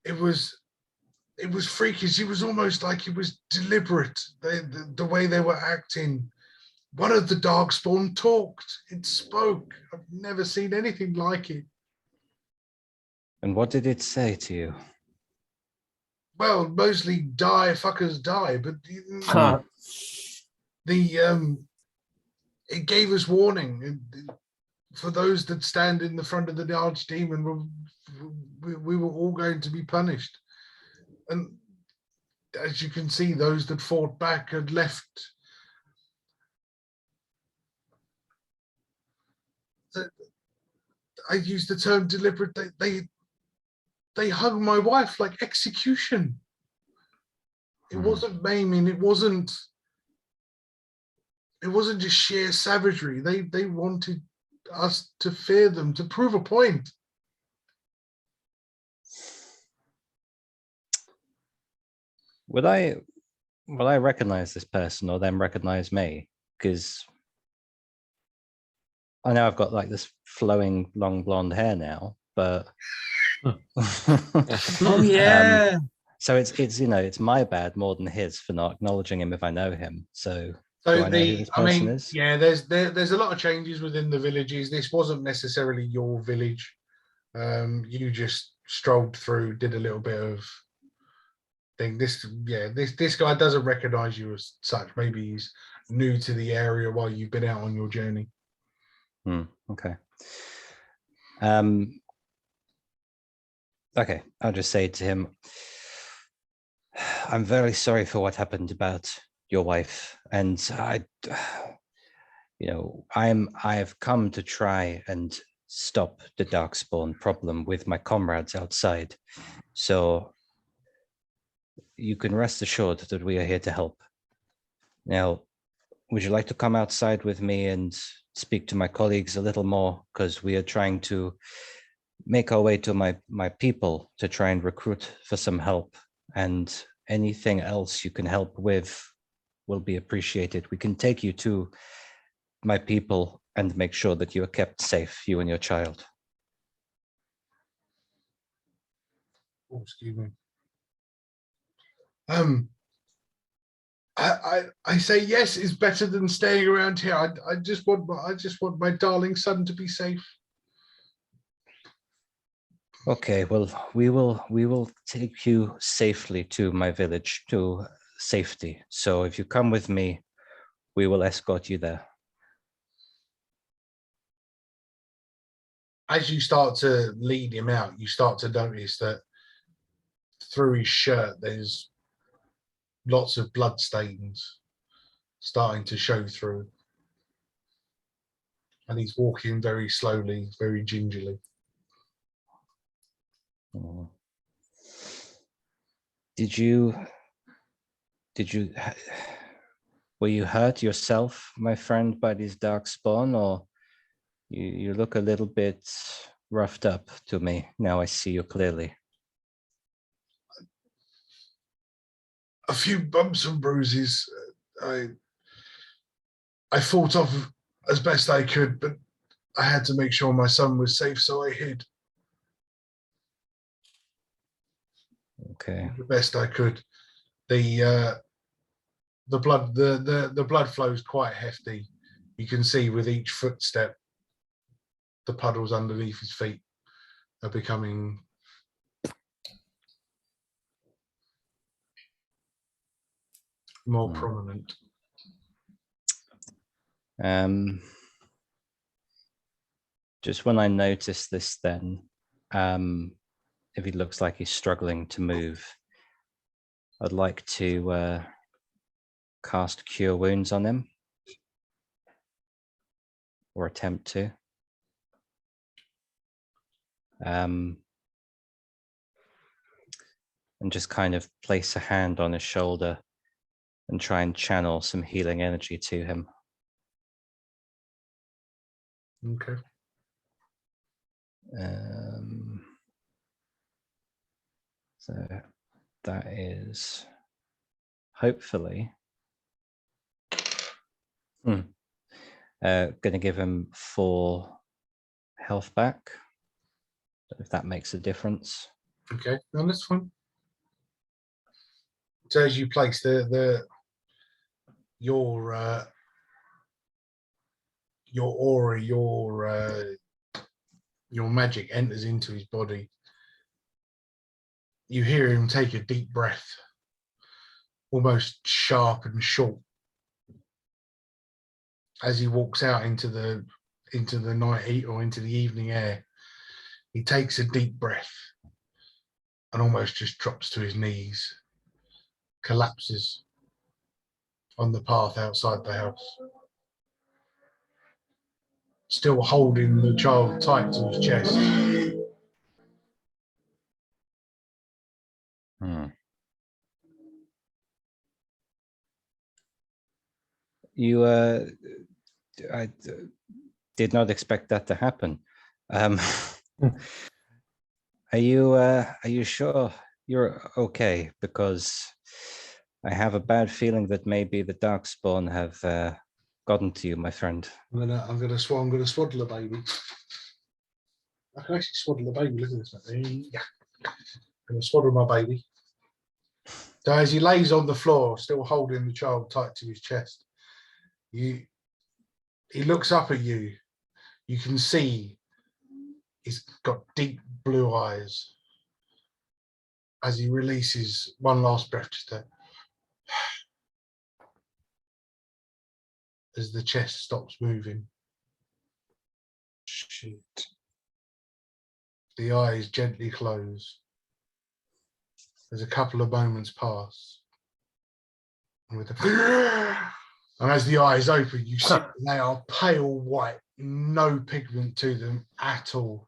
It was freakish. It was almost like it was deliberate. The way they were acting. One of the Darkspawn talked. It spoke. I've never seen anything like it. And what did it say to you? Well, mostly die, fuckers die, but it gave us warning. For those that stand in the front of the archdemon, we were all going to be punished. And as you can see, those that fought back had left. I use the term deliberate. They hugged my wife like execution. It wasn't maiming. It wasn't just sheer savagery. They wanted us to fear them, to prove a point. Will I recognize this person or them recognize me? Because I know I've got like this flowing long blonde hair now, but Oh yeah. So it's my bad more than his for not acknowledging him if I know him. So do I know who this person is? Yeah, there's a lot of changes within the villages. This wasn't necessarily your village. You just strolled through, did a little bit of thing. This guy doesn't recognize you as such. Maybe he's new to the area while you've been out on your journey. Okay. Okay, I'll just say to him, I'm very sorry for what happened about your wife, and I have come to try and stop the Darkspawn problem with my comrades outside. So you can rest assured that we are here to help. Now, would you like to come outside with me and speak to my colleagues a little more? Because we are trying to make our way to my people to try and recruit for some help, and anything else you can help with will be appreciated. We can take you to my people and make sure that you are kept safe, you and your child. Oh, excuse me. I say yes is better than staying around here. I just want my darling son to be safe. Okay, well, we will take you safely to my village, to safety. So if you come with me, we will escort you there. As you start to lead him out, you start to notice that through his shirt there's lots of blood stains starting to show through. And he's walking very slowly, very gingerly. Were you hurt yourself, my friend, by this Darkspawn, or you look a little bit roughed up to me? Now I see you clearly. A few bumps and bruises. I fought off as best I could, but I had to make sure my son was safe, so I hid. Okay. The best I could. The blood flow is quite hefty. You can see with each footstep, the puddles underneath his feet are becoming more prominent. Just when I notice this, then, if he looks like he's struggling to move, I'd like to cast Cure Wounds on him, or attempt to. And just kind of place a hand on his shoulder and try and channel some healing energy to him. Okay. So that is hopefully going to give him 4 health back, if that makes a difference. Okay, no, that's fine. So as you place your aura, your magic enters into his body, you hear him take a deep breath, almost sharp and short, as he walks out into the night heat or into the evening air. He takes a deep breath and almost just drops to his knees, collapses on the path outside the house, still holding the child tight to his chest. I did not expect that to happen. Are you sure you're okay? Because I have a bad feeling that maybe the Darkspawn have gotten to you, my friend. I'm gonna swaddle the baby. I can actually swaddle the baby. Look at this. Yeah. I'm gonna swaddle my baby. So as he lays on the floor, still holding the child tight to his chest, he looks up at you. You can see he's got deep blue eyes. As he releases one last breath, just as the chest stops moving. Shit. The eyes gently close. There's a couple of moments pass. And as the eyes open, you see they are pale white, no pigment to them at all.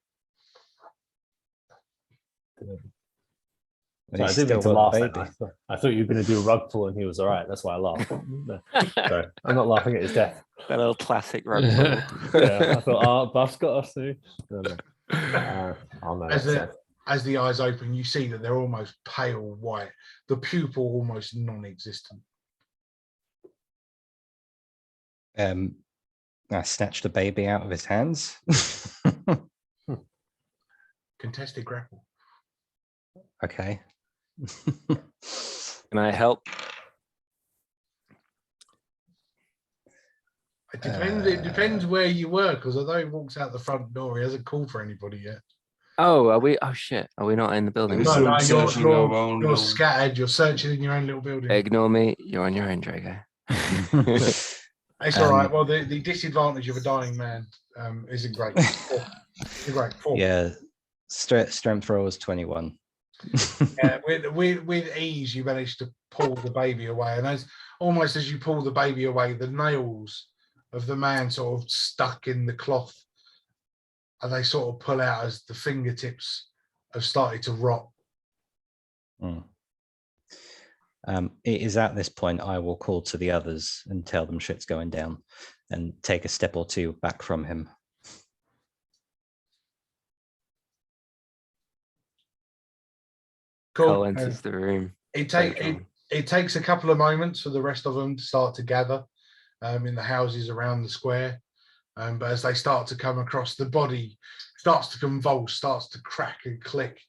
So I didn't mean to laugh at that. I thought you were going to do a rug pull and he was all right. That's why I laughed. Sorry, I'm not laughing at his death. That little classic rug pull. Yeah, I thought, Buff's got us too. As the eyes open, you see that they're almost pale white, the pupil almost non-existent. I snatched the baby out of his hands. Contested grapple. Okay. Can I help? It depends. It depends where you were, because although he walks out the front door, he hasn't called for anybody yet. Oh, are we? Oh shit! Are we not in the building? We're No, still no, searching our own you're little- scattered. You're searching in your own little building. Ignore me. You're on your own, Drago. It's all right. Well, the disadvantage of a dying man isn't great. You're great. 4. Yeah. Strength roll was 21. Yeah, with ease, you manage to pull the baby away, and almost as you pull the baby away, the nails of the man sort of stuck in the cloth, and they sort of pull out as the fingertips have started to rot. Mm. It is at this point I will call to the others and tell them shit's going down and take a step or two back from him. Cole enters the room. It takes a couple of moments for the rest of them to start to gather in the houses around the square. But as they start to come across, the body starts to convulse, starts to crack and click.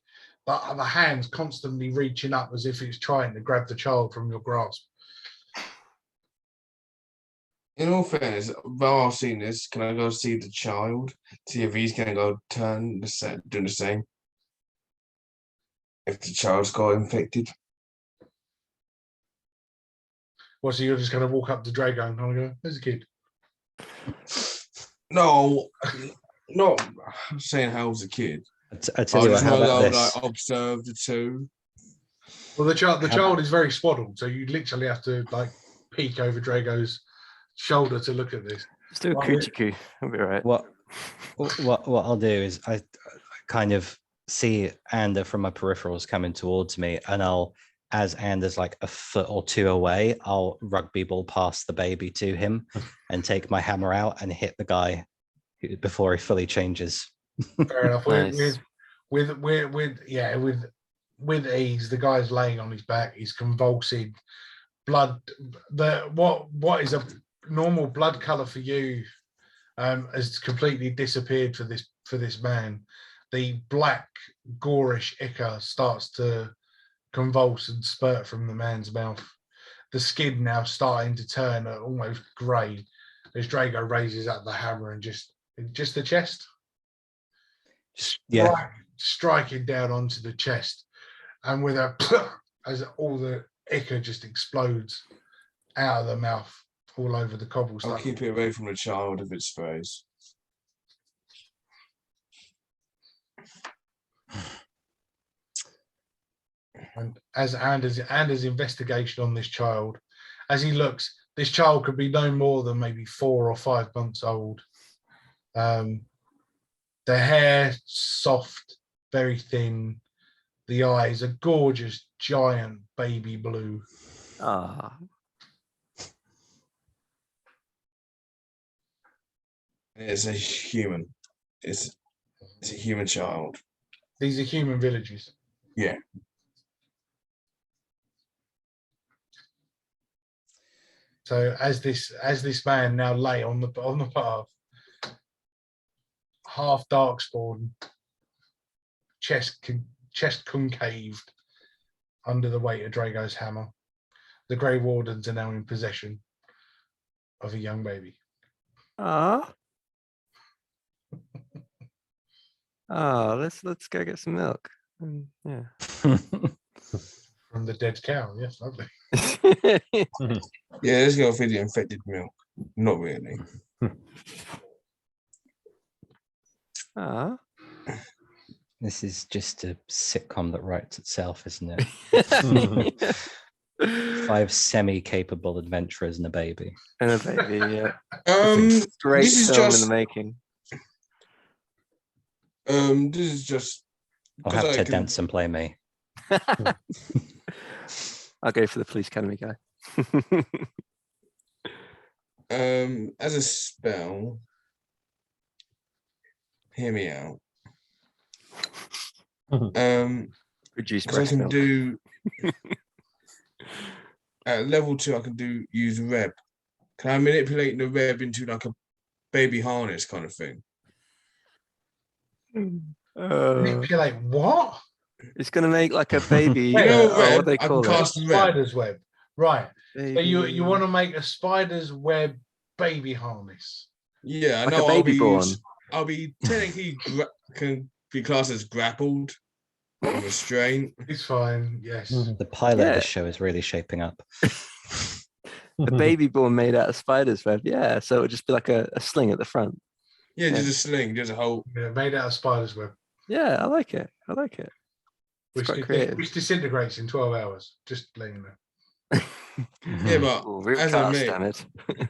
But the hands constantly reaching up as if it's trying to grab the child from your grasp. In all fairness, while I've seen this, can I go see the child? See if he's going to go doing the same? If the child's got infected? Well, so you're just going to walk up to Drago and kind of go, there's a kid. No, not saying how was a kid. I tell you what, how about this? Like, observe the two. Well, the child is very swaddled, so you literally have to like peek over Drago's shoulder to look at this. Just do a coochie. I'll be right. What I'll do is I kind of see Ander from my peripherals coming towards me, and as Ander's like a foot or two away, I'll rugby ball past the baby to him and take my hammer out and hit the guy before he fully changes. Fair enough. Nice. With ease, the guy's laying on his back. He's convulsing. Blood. What is a normal blood color for you has completely disappeared for this man. The black, gorish ichor starts to convulse and spurt from the man's mouth. The skin now starting to turn almost grey as Drago raises up the hammer and just the chest. Yeah. Striking down onto the chest, and with a as all the ichor just explodes out of the mouth all over the cobblestone. I'll keep it away from the child if it sprays. And as Anders' investigation on this child, as he looks, this child could be no more than maybe 4 or 5 months old. The hair soft, very thin. The eyes a gorgeous, giant baby blue. Ah, It's a human. It's a human child. These are human villages. Yeah. So as this man now lay on the path, half darkspawn, chest concaved under the weight of Drago's hammer, the Grey Wardens are now in possession of a young baby. Let's go get some milk. Yeah. From the dead cow, yes, lovely. Yeah, let's go feed the infected milk. Not really. This is just a sitcom that writes itself, isn't it? 5 semi-capable adventurers and a baby. And a baby, yeah. Great this is film just in the making. This is just. I'll have Ted Danson play me. I'll go for the police academy guy. As a spell, hear me out. Reduce Because I breast can milk. do at level 2. I can use Reb. Can I manipulate the Reb into like a baby harness kind of thing? Manipulate what? It's gonna make like a baby. You know, what do they I can call it? cast red. Spider's web. Right. So Baby... you want to make a spider's web baby harness. Yeah, I like know. a baby born. I'll be technically can be classed as grappled or restrained. It's fine. Yes. The pilot of this show is really shaping up. A baby born made out of spider's web. Yeah, so it would just be like a sling at the front. Yeah, just a sling, just a whole. Yeah, made out of spider's web. Yeah, I like it. It's quite creative. Which disintegrates in 12 hours. Just letting you know. Yeah, but Ooh, as I damn mean, it. if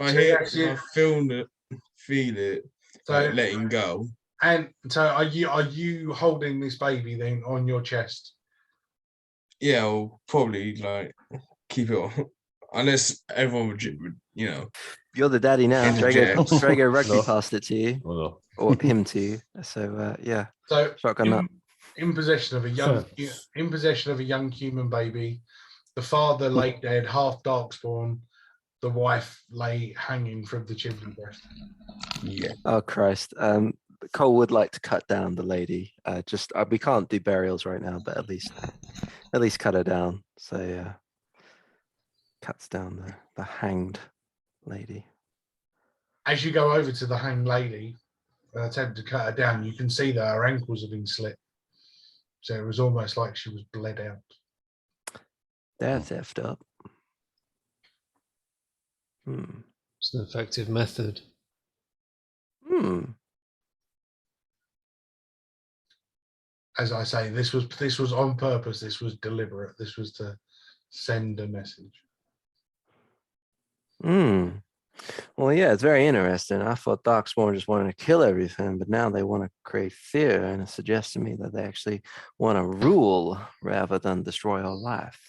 I feel it, So like letting go. And so are you holding this baby then on your chest? Yeah, I'll probably like keep it on, unless everyone would, You're the daddy now. Drago rugby No. passed it to you, Oh, no. or him to you. So yeah, So shotgun up. in possession of a young human baby, the father lay dead, half darkspawn. The wife lay hanging from the chimney breast. Yeah. Oh Christ. Cole would like to cut down the lady. We can't do burials right now, but at least cut her down. So yeah, cuts down the hanged lady. As you go over to the hanged lady and attempt to cut her down, you can see that her ankles have been slit. So it was almost like she was bled out. That's effed up. It's an effective method. As I say, this was on purpose. This was deliberate. This was to send a message. Well, yeah, it's very interesting. I thought Darkspawn just wanted to kill everything, but now they want to create fear, and it suggests to me that they actually want to rule rather than destroy our life.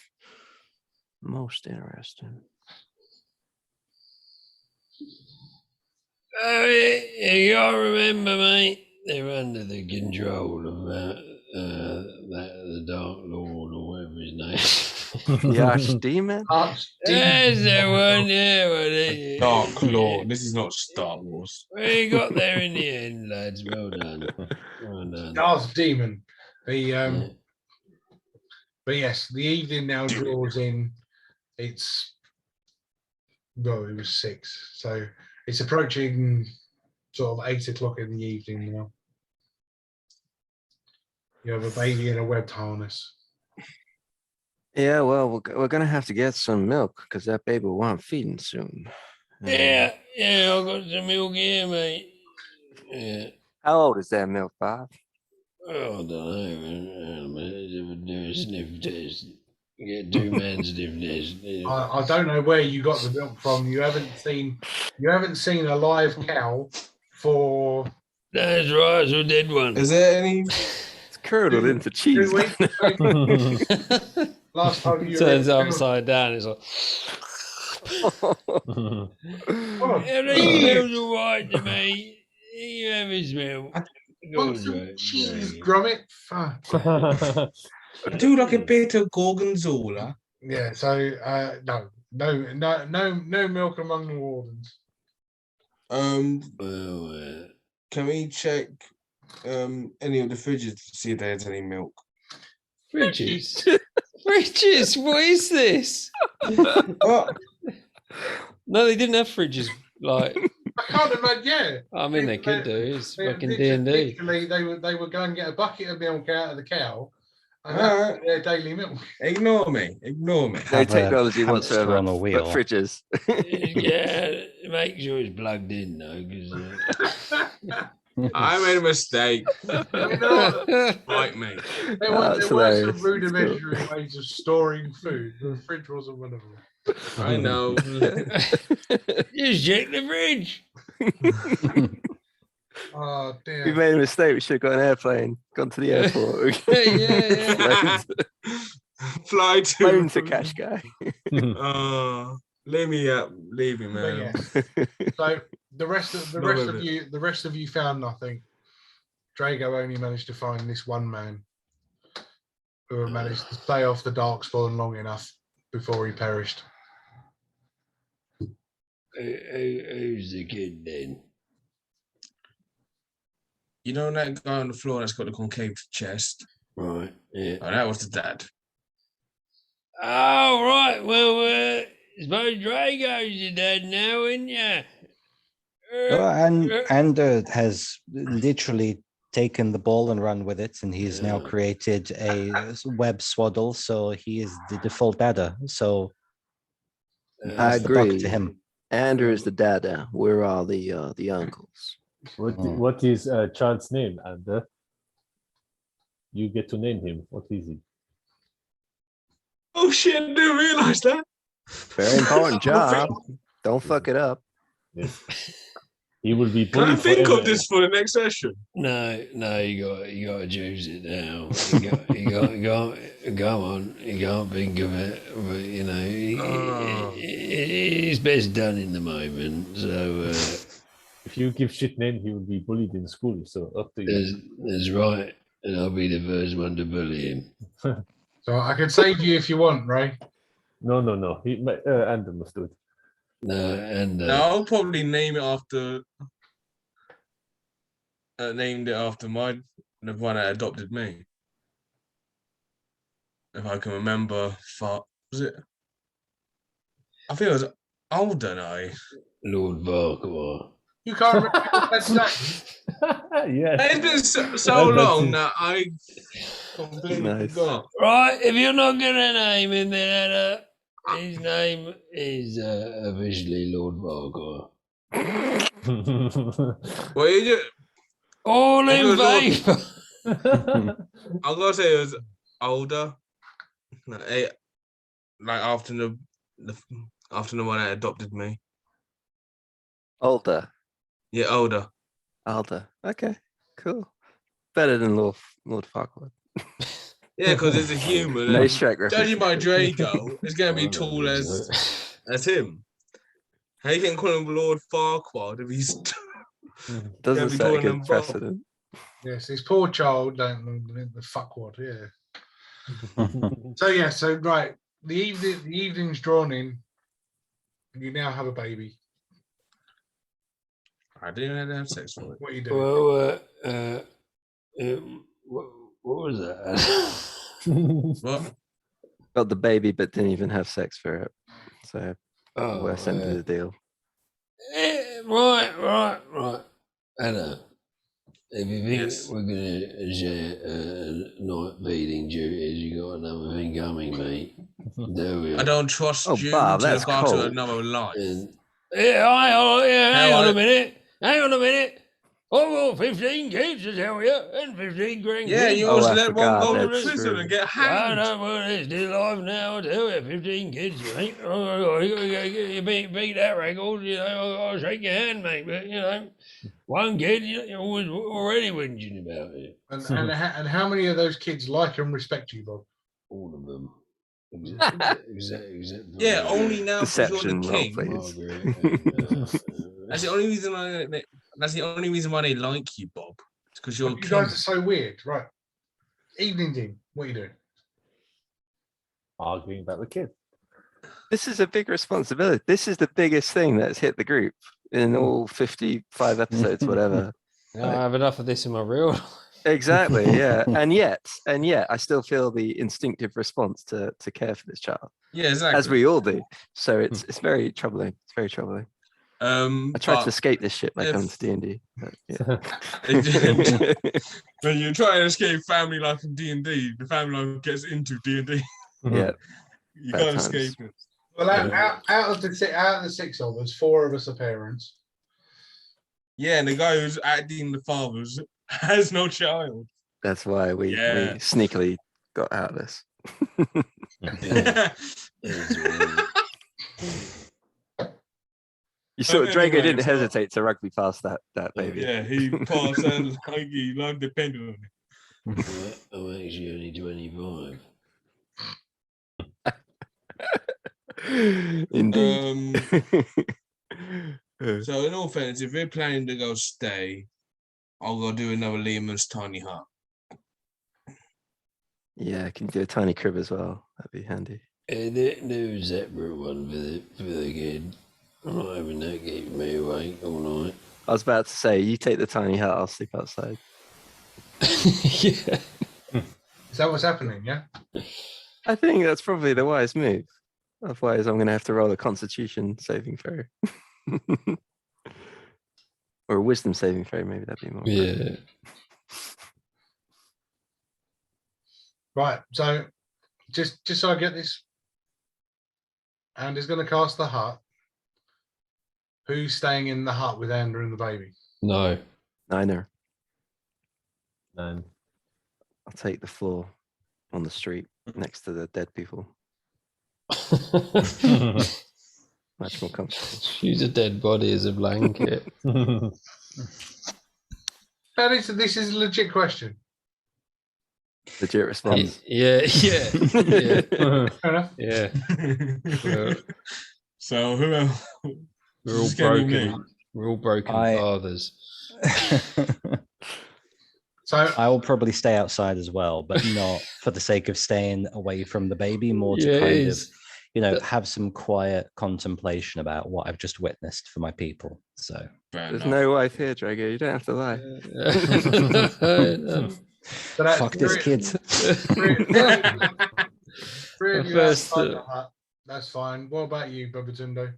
Most interesting. You all remember, mate? They're under the control of the Dark Lord or whatever his name is. The Archdemon? There's the one, yeah. Dark Lord. This is not Star Wars. We got there in the end, lads. Well done. Well done. Darth Demon. But yes, the evening now draws in. It was 6. So it's approaching sort of 8 o'clock in the evening now. You have a baby in a webbed harness. Yeah, well, we're going to have to get some milk because that baby will want feeding soon. Yeah, I got some milk here, mate. Yeah. How old is that milk, Bob? Oh, I don't know. Do a sniff test. Get 2-man sniff test. I don't know where you got the milk from. You haven't seen a live cow for. That's right, it's a dead one. Is there any? It's curdled into cheese. 2 weeks. Last time you turns upside down. It's like. Everything's all right to me. You have his milk. Want some cheese, Gromit? Fuck. Do like a bit of gorgonzola. Yeah. So no milk among the wardens. Can we check any of the fridges to see if there's any milk? Fridges? Fridges? What is this? What? No, they didn't have fridges. Like, I can't imagine. Yeah. I mean, they could do. It's fucking D&D. Literally, they would go and get a bucket of milk out of the cow, and that's their daily milk. Ignore me. No technology whatsoever. On a wheel. But fridges. Yeah, make sure it's plugged in though, because. I made a mistake. Like me. There were some rudimentary ways of storing food. The fridge wasn't one of them. I know. Just check the fridge. Oh, damn. We made a mistake. We should have got an airplane, gone to the airport. Fly to Cash Guy. Leave me, man. Yeah. So the rest of you found nothing. Drago only managed to find this one man who had managed to stay off the Darkspawn long enough before he perished. Who's the kid then? You know that guy on the floor that's got the concave chest? Right. Yeah. Oh, that was the dad. Oh, right. Well, suppose Dragos your dad now, isn't ya? And has literally taken the ball and run with it, and he's now created a web swaddle, so he is the default dada. So I the buck agree. to him. Andrew is the dada. We're all the uncles. What is child's name, Ander? You get to name him. What is he? Oh shit! I didn't realize that. Very important job. Don't fuck it up. Yes. He will be Can I bullied think forever. of this for the next session? No, you got to choose it now. You go on. You can't think of it, but you know, it's best done in the moment. So If you give shit name, he will be bullied in school. So up to you. that's right, and I'll be the first one to bully him. So I can save you if you want, Ray. No. Ander must do it. No, and No, I'll probably name it after. Named it after the one that adopted me. If I can remember, was it? I think it was older than I. Lord Farquhar. You can't remember your dad's name. Yes. It's been so long that I completely Nice. forgot. Right, if you're not gonna name him, then his name is officially Lord Farquhar. Well, All in favour. I'm gonna say it was older, like after the one that adopted me. Older. Yeah, older. Okay, cool. Better than Lord Farquaad. Yeah, because it's a human. Nice track record. Judging by Drago, it's gonna be tall as him. How you can call him Lord Farquaad if he's Doesn't set a good precedent. Yes, this poor child, the fuckwad, yeah. So right, the evening's drawn in, and you now have a baby. I didn't have sex for it. What are you doing? Well, what was that? What? Got the baby, but didn't even have sex for it. So worst end of the deal. Right. Anna, if you think we're going to share night feeding duties, you got another thing coming, mate. There we are. I don't trust you Bob, to that's look after cold. another life. Hang on a minute. I've got 15 kids to tell you, and 15 grandkids. Yeah, you always let one go to that's prison true. and get hanged. Well, they're still alive now, I tell you. 15 kids, mate. You beat that record, you know, I'll shake your hand, mate. But, you know, one kid, you're already whinging about it. And how many of those kids like and respect you, Bob? All of them. Exactly. Yeah, only now because Deception you're role, the king. please. That's the only reason that's the only reason why they like you, Bob. It's because you're You king. guys are so weird, right? Evening, Dean. What are you doing? Arguing about the kid. This is a big responsibility. This is the biggest thing that's hit the group in all 55 episodes, whatever. I have enough of this in my real life. Exactly, yeah. And yet, I still feel the instinctive response to care for this child. Yeah, exactly. As we all do. So it's very troubling. It's very troubling. I tried to escape this shit by coming to D&D. When you try to escape family life in D&D, the family life gets into D&D. Yeah. You can't escape it. Well, out of the 6 of us, 4 of us are parents. Yeah, and the guy who's acting the father has no child. That's why we sneakily got out of this. You saw Drago didn't hesitate to rugby past that baby. Yeah, he passed that like he life depended on it. I'm actually only 25. Indeed. So in all fairness, if we're planning to go stay, I'll go do another Lehman's tiny hut. Yeah, I can do a tiny crib as well. That'd be handy. Do a separate one for the kid. I'm not having that keeping me awake all night. I was about to say, you take the tiny hut, I'll sleep outside. Yeah. Is that what's happening? Yeah. I think that's probably the wise move. Otherwise, I'm going to have to roll a Constitution saving throw. Or a Wisdom saving throw, maybe that'd be more. Yeah. Right. So, just so I get this, and is going to cast the hut. Who's staying in the hut with Andrew and the baby? No. Niner. None. I'll take the floor on the street next to the dead people. Much more comfortable. Use a dead body as a blanket. No, this is a legit question. Legit response. Yeah. Yeah. Fair enough. Yeah. So who else? We're all It's gonna be me. broken. We're all broken fathers. So I will probably stay outside as well, but not for the sake of staying away from the baby, more to Yeah, kind it of, is. have some quiet contemplation about what I've just witnessed for my people. So Fair There's enough. no wife here, Drago. You don't have to lie. so that's fuck this three- kid. Three of you First, outside the hut. That's fine. What about you, Babatunde?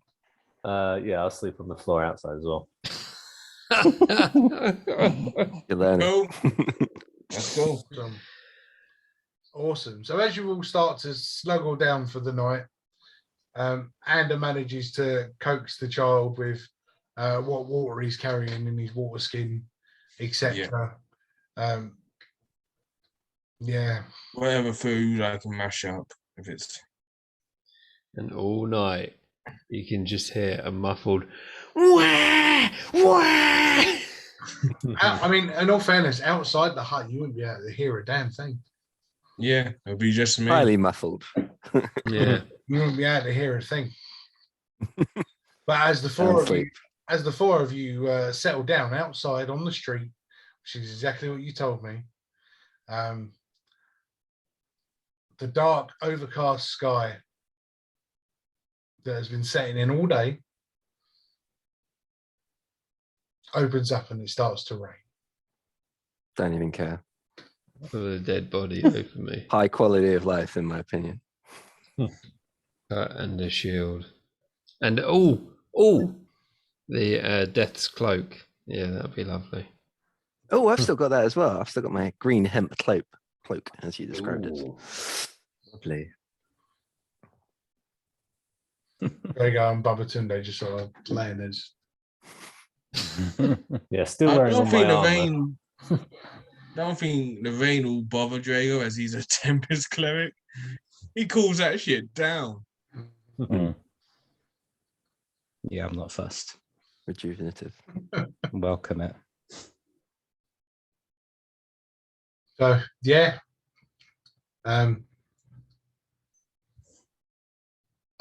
Yeah, I'll sleep on the floor outside as well. You're learning. Cool. Let's go. Awesome. So as you all start to snuggle down for the night, Ander manages to coax the child with what water he's carrying in his water skin, etc. Yeah. Whatever food I can mash up, if it's. And all night, you can just hear a muffled wah, wah. I mean, in all fairness, outside the hut, you wouldn't be able to hear a damn thing. Yeah, it'll be just me. Highly muffled. Yeah. You wouldn't be able to hear a thing. But as the four of you settle down outside on the street, which is exactly what you told me, the dark, overcast sky that has been setting in all day opens up and it starts to rain. Don't even care. With a dead body over me. High quality of life, in my opinion. And a shield. And the death's cloak. Yeah, that'd be lovely. Oh, I've still got that as well. I've still got my green hemp cloak, as you described it. Lovely. There you go, and Babatunde just sort of laying there. Yeah, still I wearing don't all think my the armor. rain. Don't think the rain will bother Drago as he's a Tempest cleric. He calls that shit down. Yeah, I'm not fussed. Rejuvenative. Welcome it. So yeah. A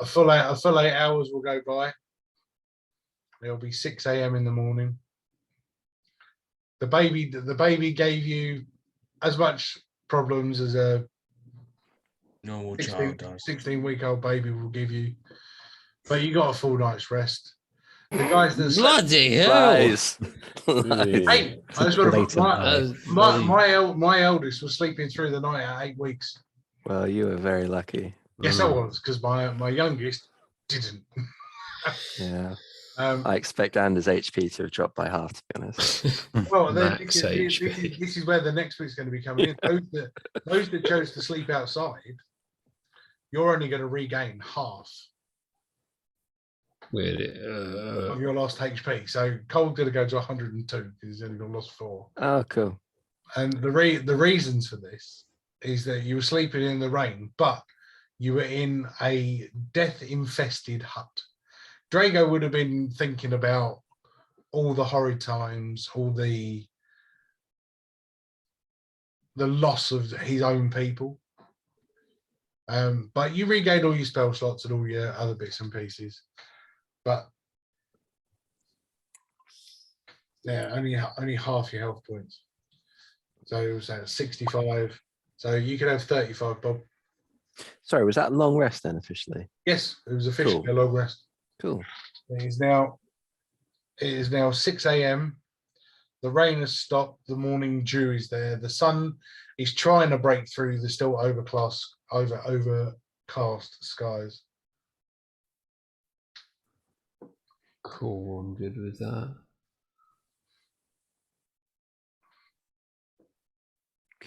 full 8 hours will go by. It'll be 6 a.m. in the morning. The baby gave you as much problems as a Normal child does. 16-week-old baby will give you, but you got a full night's rest. The guys that Bloody hell! Lies. hey, I just got to put Blatant my eldest was sleeping through the night at 8 weeks. Well, you were very lucky. Yes, I was, because my youngest didn't. Yeah. I expect Anders' HP to have dropped by half, to be honest. Well, Max HP. this is where the next bit's going to be coming in. Those that chose to sleep outside, you're only going to regain half Weird. of your lost HP. So Cole's going to go to 102 because he's only got lost 4. Oh, cool. And the reasons for this is that you were sleeping in the rain, but you were in a death-infested hut. Drago would have been thinking about all the horrid times, all the loss of his own people. But you regained all your spell slots and all your other bits and pieces. But yeah, only half your health points. So it was at 65. So you could have 35, Bob. Sorry, was that a long rest then officially? Yes, it was officially Cool. a long rest. Cool. It is now 6 a.m. The rain has stopped. The morning dew is there. The sun is trying to break through the still overcast skies. Cool, I'm good with that.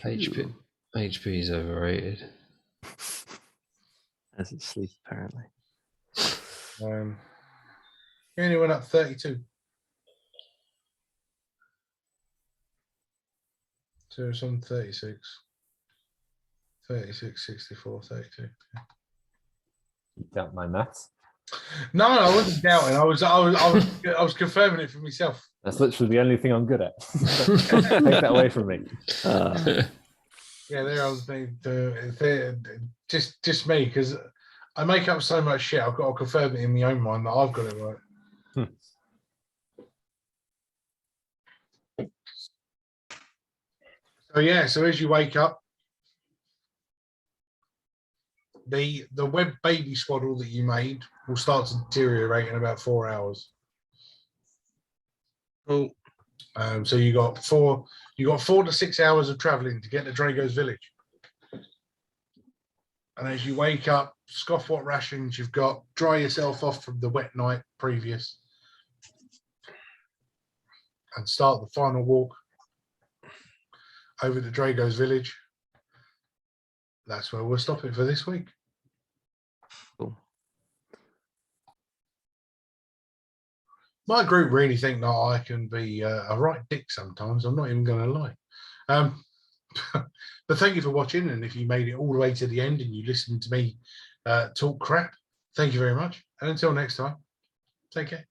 HP is overrated. As it's sleep, apparently. He only went up 32. So it's on 36. 36, 64, 32. You doubt my maths? No, I wasn't doubting. I was confirming it for myself. That's literally the only thing I'm good at. Take that away from me. Yeah, there I was just me, because I make up so much shit. I've got to confirm it in my own mind that I've got it right. So yeah, so as you wake up, the web baby swaddle that you made will start to deteriorate in about 4 hours. Oh, So you got 4 to 6 hours of traveling to get to Dragos village. And as you wake up, scoff what rations you've got, dry yourself off from the wet night previous, and start the final walk over to Dragos village. That's where we'll stop it for this week. Cool. My group really think that I can be a right dick sometimes. I'm not even going to lie. But thank you for watching. And if you made it all the way to the end and you listened to me talk crap, thank you very much. And until next time, take care.